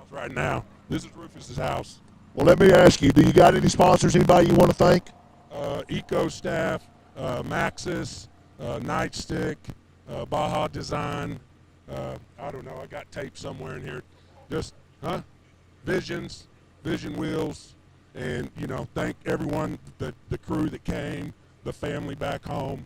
Right now, this is Rufus's house. Well, let me ask you, do you got any sponsors, anybody you want to thank? Eco Staff, Maxis, Nightstick, Baja Design. I don't know. I got tape somewhere in here. Just, Vision Wheels. And, thank everyone, the crew that came, the family back home.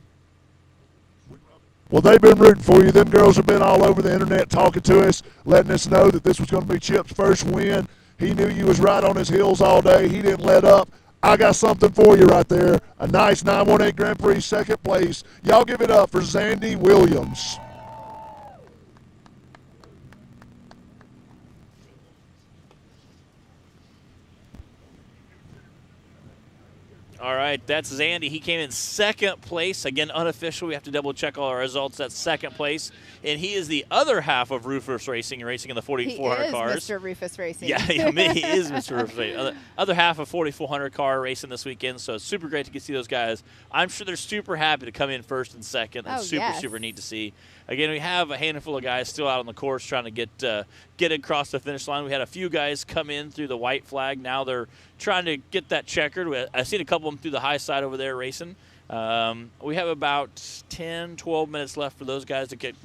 Well, they've been rooting for you. Them girls have been all over the internet talking to us, letting us know that this was going to be Chip's first win. He knew you was right on his heels all day. He didn't let up. I got something for you right there. A nice 918 Grand Prix second place. Y'all give it up for Zandy Williams. All right, that's Zandy. He came in second place. Again, unofficial. We have to double-check all our results. That's second place. And he is the other half of Rufus Racing, racing in the 4,400 cars. He is Mr. Rufus Racing. Yeah, he is Mr. Rufus Racing. Other half of 4,400 car racing this weekend, so it's super great to get to see those guys. I'm sure they're super happy to come in first and second. It's super neat to see. Again, we have a handful of guys still out on the course trying to get across the finish line. We had a few guys come in through the white flag. Now they're trying to get that checkered. I've seen a couple of them through the high side over there racing. We have about 10, 12 minutes left for those guys to get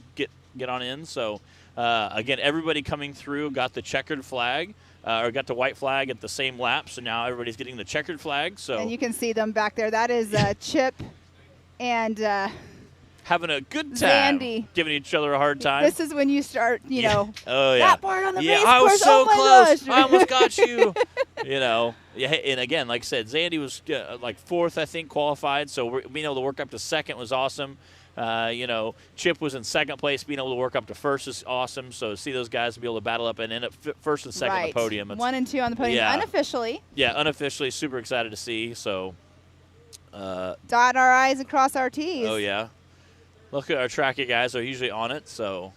on in. So, again, everybody coming through got the checkered flag. Or got the white flag at the same lap. So now everybody's getting the checkered flag. So And you can see them back there. That is Chip and having a good time, Zandy. giving each other a hard time. This is when you start, Oh, yeah. that part on the race I was course, so oh my close. gosh. I almost got you. Yeah, and again, like I said, Zandy was like fourth, I think, qualified. So being able to work up to second was awesome. Chip was in second place. Being able to work up to first is awesome. So to see those guys be able to battle up and end up first and second on the podium. 1 and 2 on the podium, unofficially. Yeah, unofficially, super excited to see. So dot our I's and cross our T's. Oh, yeah. Look at our tracker guys are usually on it, so.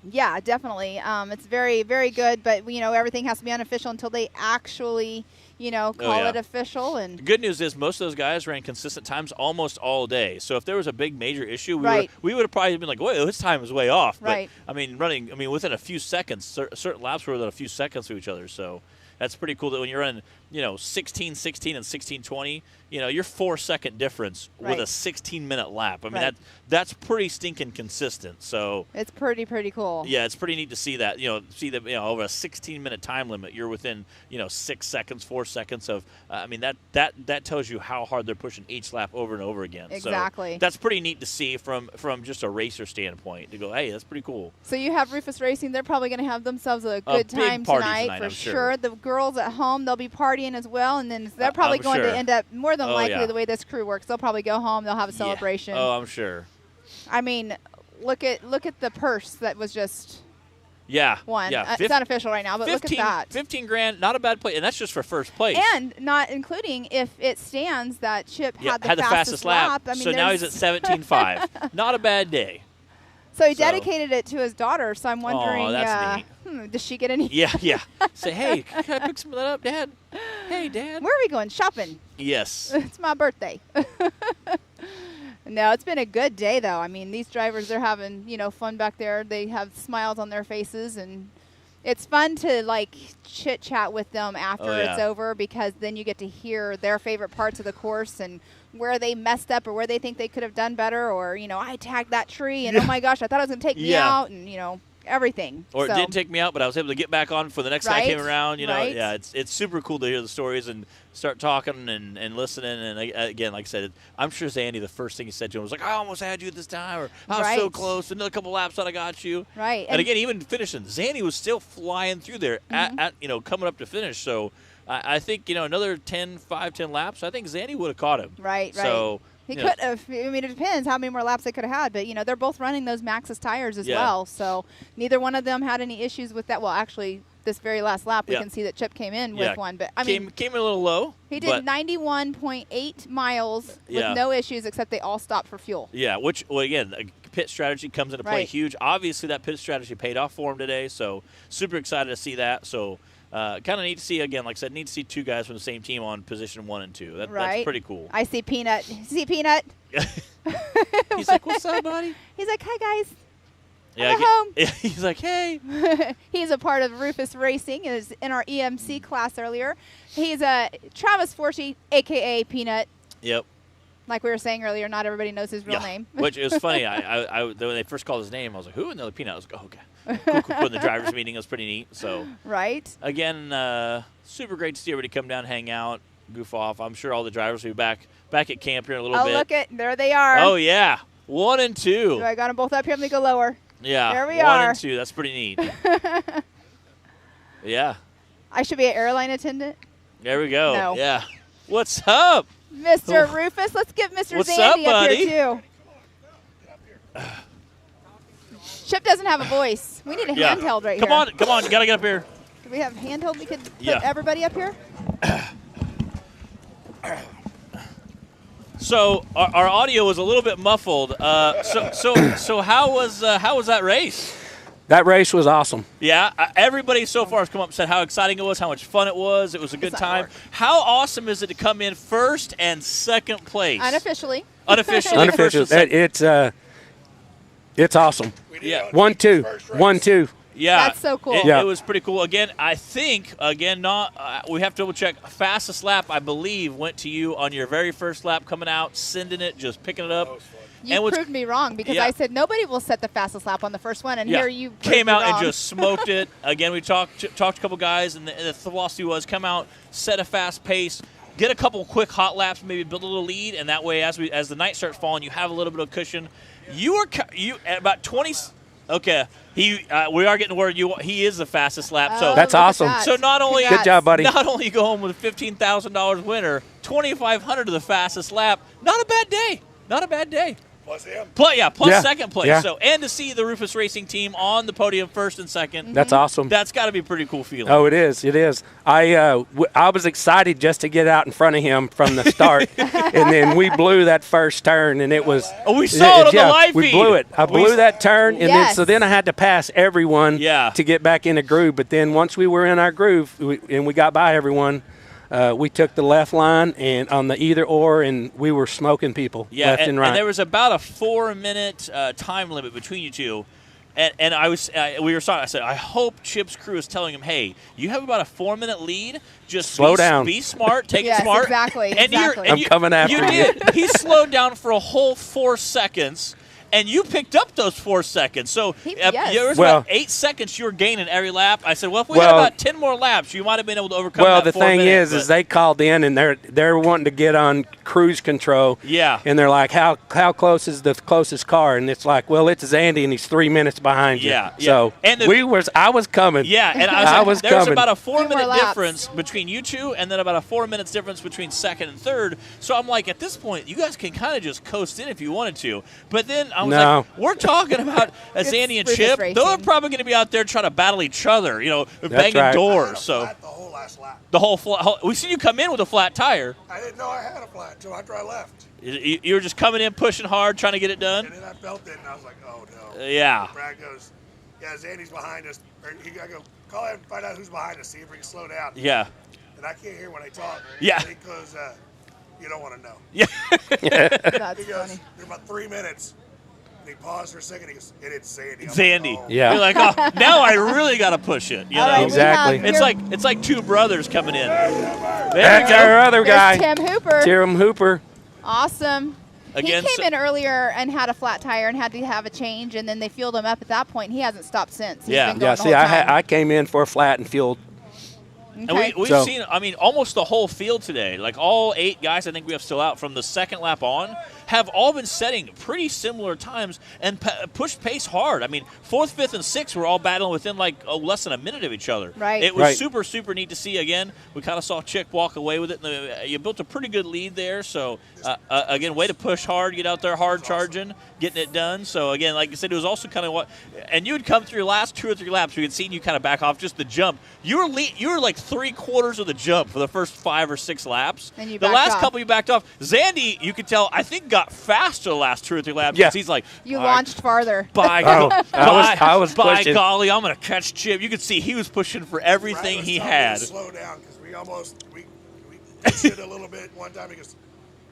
Yeah, definitely. It's very, very good, but, everything has to be unofficial until they actually, call it official. And the good news is most of those guys ran consistent times almost all day. So if there was a big major issue, we would have probably been like, whoa, his time was way off. Right. But, within a few seconds, certain laps were within a few seconds to each other. So that's pretty cool that when you're running, 16-16 and 16-20, you're 4-second difference with a 16-minute lap. I mean, that's pretty stinking consistent. So it's pretty cool. Yeah, it's pretty neat to see that. See that over a 16-minute time limit, you're within 6 seconds, 4 seconds of. That tells you how hard they're pushing each lap over and over again. Exactly. So that's pretty neat to see from just a racer standpoint. To go, hey, that's pretty cool. So you have Rufus Racing. They're probably going to have themselves a good time party tonight for I'm sure. The girls at home, they'll be partying partying as well, and then they're probably going to end up more than likely the way this crew works. They'll probably go home. They'll have a celebration. Oh, I'm sure. I mean, look at the purse that was just. Won. Yeah. It's not official right now, but look at that. 15 grand, not a bad play, and that's just for first place. And not including if it stands that Chip had the fastest lap. I mean, so now he's at 17.5. Not a bad day. So he dedicated it to his daughter, so I'm wondering, that's neat. Does she get any? Yeah. Say, hey, can I pick some of that up, Dad? Hey, Dad. Where are we going? Shopping. Yes. It's my birthday. No, it's been a good day, though. I mean, these drivers, they're having, fun back there. They have smiles on their faces, and it's fun to, chit-chat with them after it's over, because then you get to hear their favorite parts of the course and where they messed up or where they think they could have done better, or, I tagged that tree, and, oh, my gosh, I thought it was going to take me out, and, everything. Or it didn't take me out, but I was able to get back on for the next guy came around. Yeah, it's super cool to hear the stories and start talking and listening. And again, like I said, I'm sure Zandy, the first thing he said to him was like, I almost had you this time, or I was so close, another couple laps that I got you. Right. And again, even finishing, Zandy was still flying through there at coming up to finish. So I think, another 10 laps, I think Zandy would have caught him. Right. So he could have. I mean, it depends how many more laps they could have had. But, they're both running those Maxxis tires as well. So neither one of them had any issues with that. Well, actually, this very last lap, we can see that Chip came in with one. But I mean, came a little low. He did 91.8 miles with no issues, except they all stopped for fuel. Yeah, which, again, pit strategy comes into play huge. Obviously, that pit strategy paid off for him today. So super excited to see that. So kind of neat to see, again, like I said, neat to see two guys from the same team on position 1 and 2. That's pretty cool. I see Peanut. See Peanut? He's like, what's up, buddy? He's like, hi, guys. Yeah, I'm at home. He's like, hey. He's a part of Rufus Racing. He was in our EMC class earlier. He's Travis Forshee, a.k.a. Peanut. Yep. Like we were saying earlier, not everybody knows his real name. Which is funny. I when they first called his name, I was like, who? And the Peanut. I was like, oh, okay. Cool. In the driver's meeting, it was pretty neat. So again, super great to see everybody come down, hang out, goof off. I'm sure all the drivers will be back at camp here in a little bit. Oh, look there they are. Oh yeah, 1 and 2. So I got them both up here. Let me go lower. Yeah, there we 1 are. and 2. That's pretty neat. Yeah. I should be an airline attendant. There we go. No. Yeah. What's up, Mr. Rufus? Let's get Mr. What's Zandy up, up here too. Chip doesn't have a voice. We need a handheld right here. Come on, you gotta get up here. Do we have handheld? We could put everybody up here. So our audio was a little bit muffled. So how was that race? That race was awesome. Yeah, everybody so far has come up and said how exciting it was, how much fun it was. It was a good time. How awesome is it to come in first and second place? Unofficially. It's awesome. Yeah. 1, 2. 1, 2. Yeah, that's so cool. It was pretty cool. Again, I think we have to double check. Fastest lap, I believe, went to you on your very first lap coming out, sending it, just picking it up. You proved me wrong because I said nobody will set the fastest lap on the first one, and here you came out wrong. and just smoked it. Again, we talked to a couple guys, and the philosophy was come out, set a fast pace, get a couple quick hot laps, maybe build a little lead, and that way, as the night starts falling, you have a little bit of cushion. You at about 20. Okay, we are getting word he is the fastest lap. So that's awesome. So not only good job, buddy. Not only you go home with a $15,000 winner, $2,500 to the fastest lap. Not a bad day. Not a bad day. Plus him. Plus second place. Yeah. So and to see the Rufus Racing team on the podium first and second. That's awesome. That's got to be a pretty cool feeling. Oh, it is. It is. I was excited just to get out in front of him from the start, and then we blew that first turn, and it was. Oh, we saw it on the live feed. We blew it. I blew that turn, and then I had to pass everyone to get back in the groove. But then once we were in our groove and we got by everyone. We took the left line and on the either or, and we were smoking people left and right. And there was about a 4-minute time limit between you two. And we were talking. I said, I hope Chip's crew is telling him, hey, you have about a 4-minute lead. Just slow down. Be smart. Take it smart. Exactly. I'm coming after you. He slowed down for a whole 4 seconds. And you picked up those 4 seconds. So yes. there was about 8 seconds you were gaining every lap. I said, well, if we had about 10 more laps, you might have been able to overcome that. Well, the 4 thing minutes, is they called in and they're wanting to get on cruise control. Yeah. And they're like, how close is the closest car? And it's like, well, it's Zandy and he's 3 minutes behind you. Yeah. So and I was coming. Yeah, and I was there's coming. about a 4-minute difference between you two, and then about a 4 minutes difference between second and third. So I'm like, at this point, you guys can kind of just coast in if you wanted to. But then I was like, we're talking about Zandy and Chip. They're probably going to be out there trying to battle each other, banging doors. So the whole flat. We see you come in with a flat tire. I didn't know I had a flat until after I left. You were just coming in, pushing hard, trying to get it done. And then I felt it, and I was like, oh no. Yeah. Brad goes, yeah, Zandy's behind us. I go, call him and find out who's behind us, see if we can slow down. Yeah. And I can't hear when they talk. Yeah. Because you don't want to know. Yeah. That's he goes, funny. there's about 3 minutes. And he paused for a second. He goes, and it's Zandy. Zandy. Like, oh. Yeah. You're like, oh, now I really got to push it. You know? right, exactly. It's like two brothers coming in. That's our other guy. There's Tim Hooper. Tim Hooper. Awesome. Again, he came in earlier and had a flat tire and had to have a change, and then they fueled him up at that point. He hasn't stopped since. He's been going the whole time. I came in for a flat and fueled. And we've seen, almost the whole field today. Like all 8 guys I think we have still out from the second lap on have all been setting pretty similar times and pushed pace hard. I mean, 4th, 5th, and 6th were all battling within less than a minute of each other. Right. It was super, super neat to see. Again, we kind of saw Chick walk away with it. You built a pretty good lead there. So, again, way to push hard, get out there hard charging, getting it done. So, again, like I said, it was also kind of and you would come through your last 2 or 3 laps. We had seen you kind of back off just the jump. You were like 3/4 of the jump for the first 5 or 6 laps. And you the backed last off. couple you backed off. Zandy, you could tell, I think got faster the last 2 or 3 laps. Yeah. He's like, You launched farther. I was by pushing. golly, I'm going to catch Chip. You could see he was pushing for everything he had. Slow down because we almost we did a little bit one time because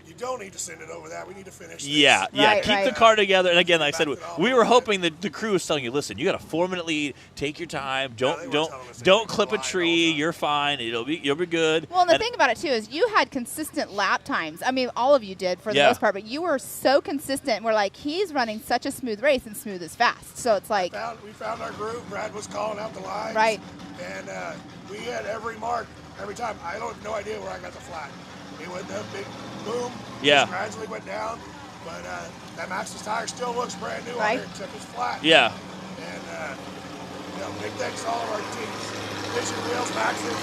you don't need to send it over that. We need to finish this. Yeah. Right, Keep the car together. And again, like I said, we were hoping that the crew was telling you, listen, you got a 4-minute lead. Take your time. Don't clip a tree. You're fine. You'll be good. Well, and the thing about it, too, is you had consistent lap times. I mean, all of you did for the most part, but you were so consistent. We're like, he's running such a smooth race, and smooth is fast. So it's like. We found our groove. Brad was calling out the lines. Right. And we had every mark every time. I don't have no idea where I got the flat. It went that big boom. Yeah. Just gradually went down. But that Maxxis tire still looks brand new Right. on there except it's flat. Yeah. And, big thanks to all of our teams. Vision Wheels, Maxxis.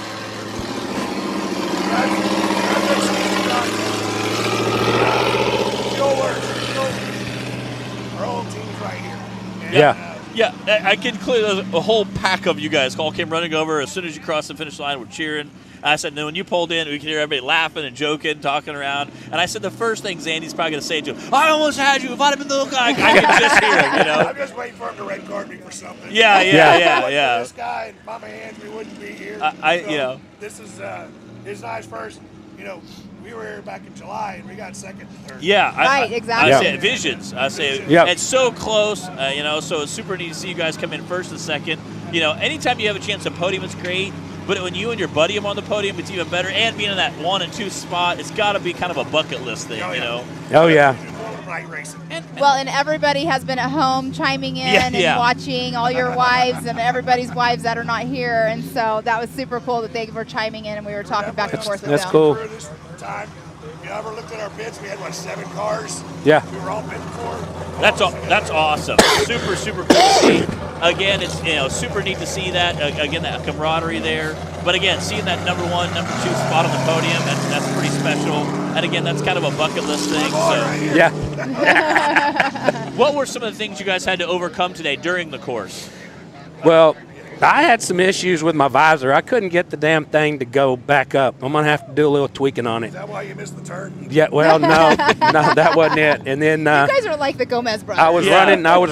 Our whole team's right here. And, Yeah, I can clearly, a whole pack of you guys all came running over. As soon as you crossed the finish line, we're cheering. I said, no, when you pulled in, we could hear everybody laughing and joking, talking around. And I said, the first thing Zandy's probably going to say to you, I almost had you. If I'd have been the little guy, I could just hear him, I'm just waiting for him to red card me for something. Yeah. This guy and Mama Hands, we wouldn't be here. This is his nice first. We were here back in July and we got second and third. Yeah, Right, exactly. I say visions. I say it's so close. So it's super neat to see you guys come in first and second. Anytime you have a chance to podium, it's great. But when you and your buddy are on the podium, it's even better. And being in that 1 and 2 spot, it's got to be kind of a bucket list thing, Oh, yeah. Well, and everybody has been at home chiming in and watching, all your wives and everybody's wives that are not here. And so that was super cool that they were chiming in and we were talking back and forth with them. That's cool. Time. You ever looked at our bids? We had 7 cars. Yeah. We were all bidding for. That's awesome. Super, super cool to see. Again, it's super neat to see that. Again, that camaraderie there. But again, seeing that number 1, number 2 spot on the podium, that's pretty special. And again, that's kind of a bucket list thing. So. Yeah. What were some of the things you guys had to overcome today during the course? Well, I had some issues with my visor. I couldn't get the damn thing to go back up. I'm going to have to do a little tweaking on it. Is that why you missed the turn? Yeah, well, no, that wasn't it. And then you guys are like the Gomez brothers. I was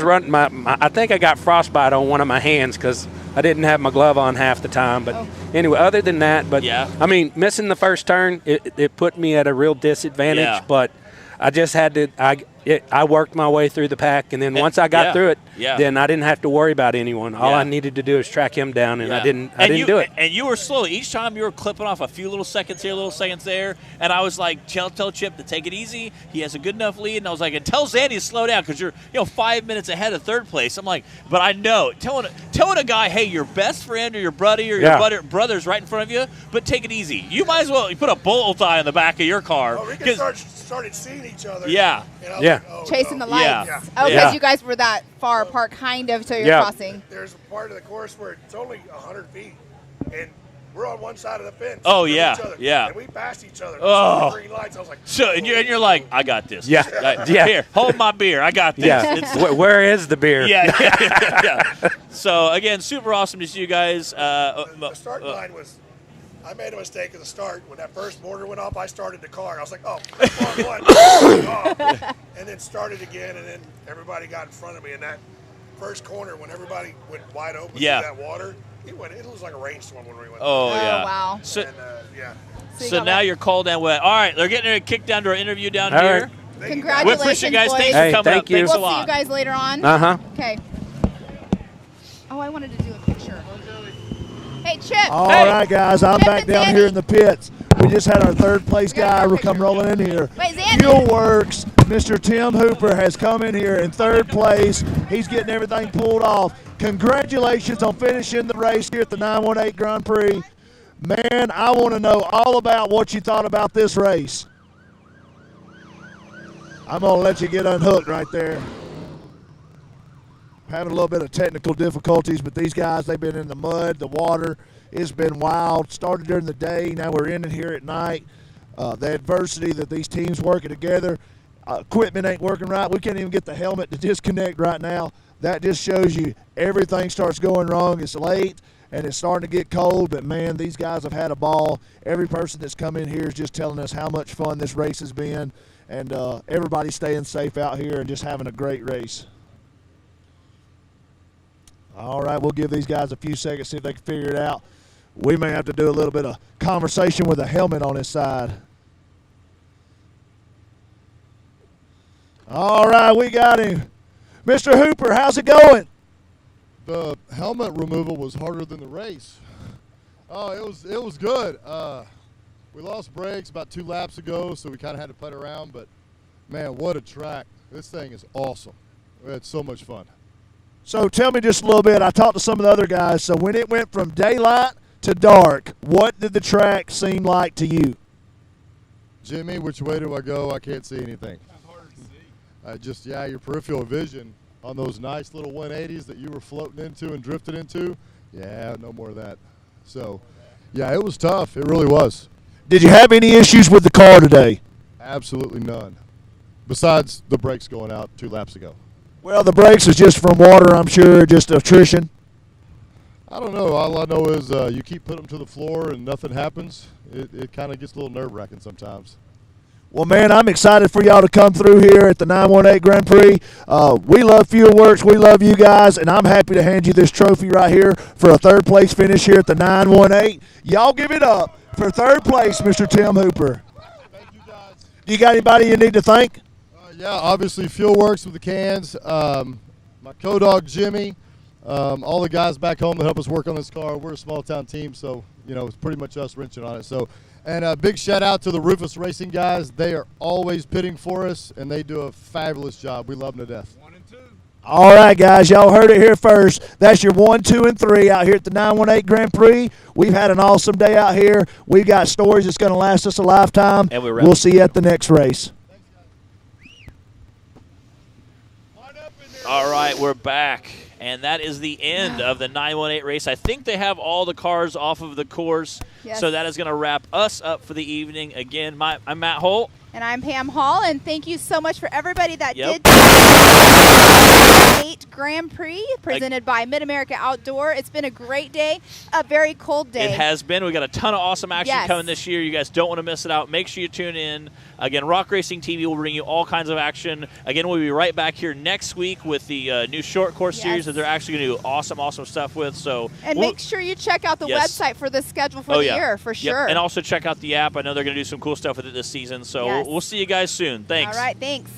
running I think I got frostbite on one of my hands because I didn't have my glove on half the time. But anyway, other than that, I mean, missing the first turn, it put me at a real disadvantage. Yeah. But I just had to. I worked my way through the pack, and then once I got through it, then I didn't have to worry about anyone. All I needed to do is track him down, and I didn't do it. And you were slow. Each time you were clipping off a few little seconds here, little seconds there, and I was like, tell Chip to take it easy. He has a good enough lead, and I was like, and tell Zandy to slow down because you're 5 minutes ahead of third place. I'm like, but I know telling a guy, hey, your best friend or your buddy or your brother's right in front of you, but take it easy. You might as well put a bolt tie on the back of your car. Oh, we started seeing each other. Yeah. Like, chasing the lights. Yeah. Oh, because you guys were that far apart, kind of, so you're crossing. There's a part of the course where it's only 100 feet, and we're on one side of the fence. Oh, yeah, each other, yeah. And we passed each other. Oh. Green lights. I was like, so and you're like, I got this. Yeah. Here, hold my beer. I got this. Yeah. Where is the beer? Yeah. So again, super awesome to see you guys. The start line was. I made a mistake at the start. When that first motor went off, I started the car. I was like, and then started again, and then everybody got in front of me in that first corner when everybody went wide open through that water. It was like a rainstorm when we went. Oh, yeah. Wow. So, So now you're cold and wet. All right, they're getting ready to kick down to our interview down here. Right. Congratulations, we appreciate you guys. boys. Thanks for coming thank up. You. Thanks a We'll lot. see you guys later on. Okay. Oh, I wanted to do a picture. Hey, Chip. All right, guys. I'm back down here in the pits. We just had our third place guy come rolling in here. Wait, Zandy. Fuel Works, Mr. Tim Hooper has come in here in third place. He's getting everything pulled off. Congratulations on finishing the race here at the 918 Grand Prix. Man, I want to know all about what you thought about this race. I'm going to let you get unhooked right there. Having a little bit of technical difficulties, but these guys, they've been in the mud, the water. It's been wild. Started during the day, now we're in it here at night. The adversity that these teams working together. Equipment ain't working right. We can't even get the helmet to disconnect right now. That just shows you everything starts going wrong. It's late, and it's starting to get cold, but, man, these guys have had a ball. Every person that's come in here is just telling us how much fun this race has been, and everybody's staying safe out here and just having a great race. All right, we'll give these guys a few seconds, see if they can figure it out. We may have to do a little bit of conversation with a helmet on his side. All right, we got him. Mr. Hooper, how's it going? The helmet removal was harder than the race. Oh, it was good. We lost brakes about 2 laps ago, so we kind of had to play around. But, man, what a track. This thing is awesome. We had so much fun. So tell me just a little bit. I talked to some of the other guys. So when it went from daylight to dark, what did the track seem like to you? Jimmy, which way do I go? I can't see anything. Your peripheral vision on those nice little 180s that you were floating into and drifted into, no more of that. So, it was tough. It really was. Did you have any issues with the car today? Absolutely none, besides the brakes going out 2 laps ago. Well, the brakes was just from water, I'm sure, just attrition. I don't know. All I know is you keep putting them to the floor and nothing happens. It kind of gets a little nerve-wracking sometimes. Well, man, I'm excited for y'all to come through here at the 918 Grand Prix. We love Fuel Works. We love you guys, and I'm happy to hand you this trophy right here for a third-place finish here at the 918. Y'all give it up for third place, Mr. Tim Hooper. Thank you, guys. Do you got anybody you need to thank? Obviously Fuel Works with the cans, my co-dog Jimmy, all the guys back home that help us work on this car. We're a small-town team, so, it's pretty much us wrenching on it. So, and a big shout-out to the Rufus Racing guys. They are always pitting for us, and they do a fabulous job. We love them to death. 1 and 2. All right, guys, y'all heard it here first. That's your 1, 2, and 3 out here at the 918 Grand Prix. We've had an awesome day out here. We've got stories that's going to last us a lifetime. And we'll see you at the next race. All right, we're back, and that is the end of the 918 race. I think they have all the cars off of the course, so that is going to wrap us up for the evening. Again, I'm Matt Holt. And I'm Pam Hall, and thank you so much for everybody that did 8 Grand Prix presented by Mid-America Outdoor. It's been a great day, a very cold day. It has been. We got a ton of awesome action coming this year. You guys don't want to miss it out. Make sure you tune in. Again, Rock Racing TV will bring you all kinds of action. Again, we'll be right back here next week with the new short course series that they're actually going to do awesome stuff with. So, and make sure you check out the website for the schedule for the year, for sure. And also check out the app. I know they're going to do some cool stuff with it this season. So we'll see you guys soon. Thanks. All right, thanks.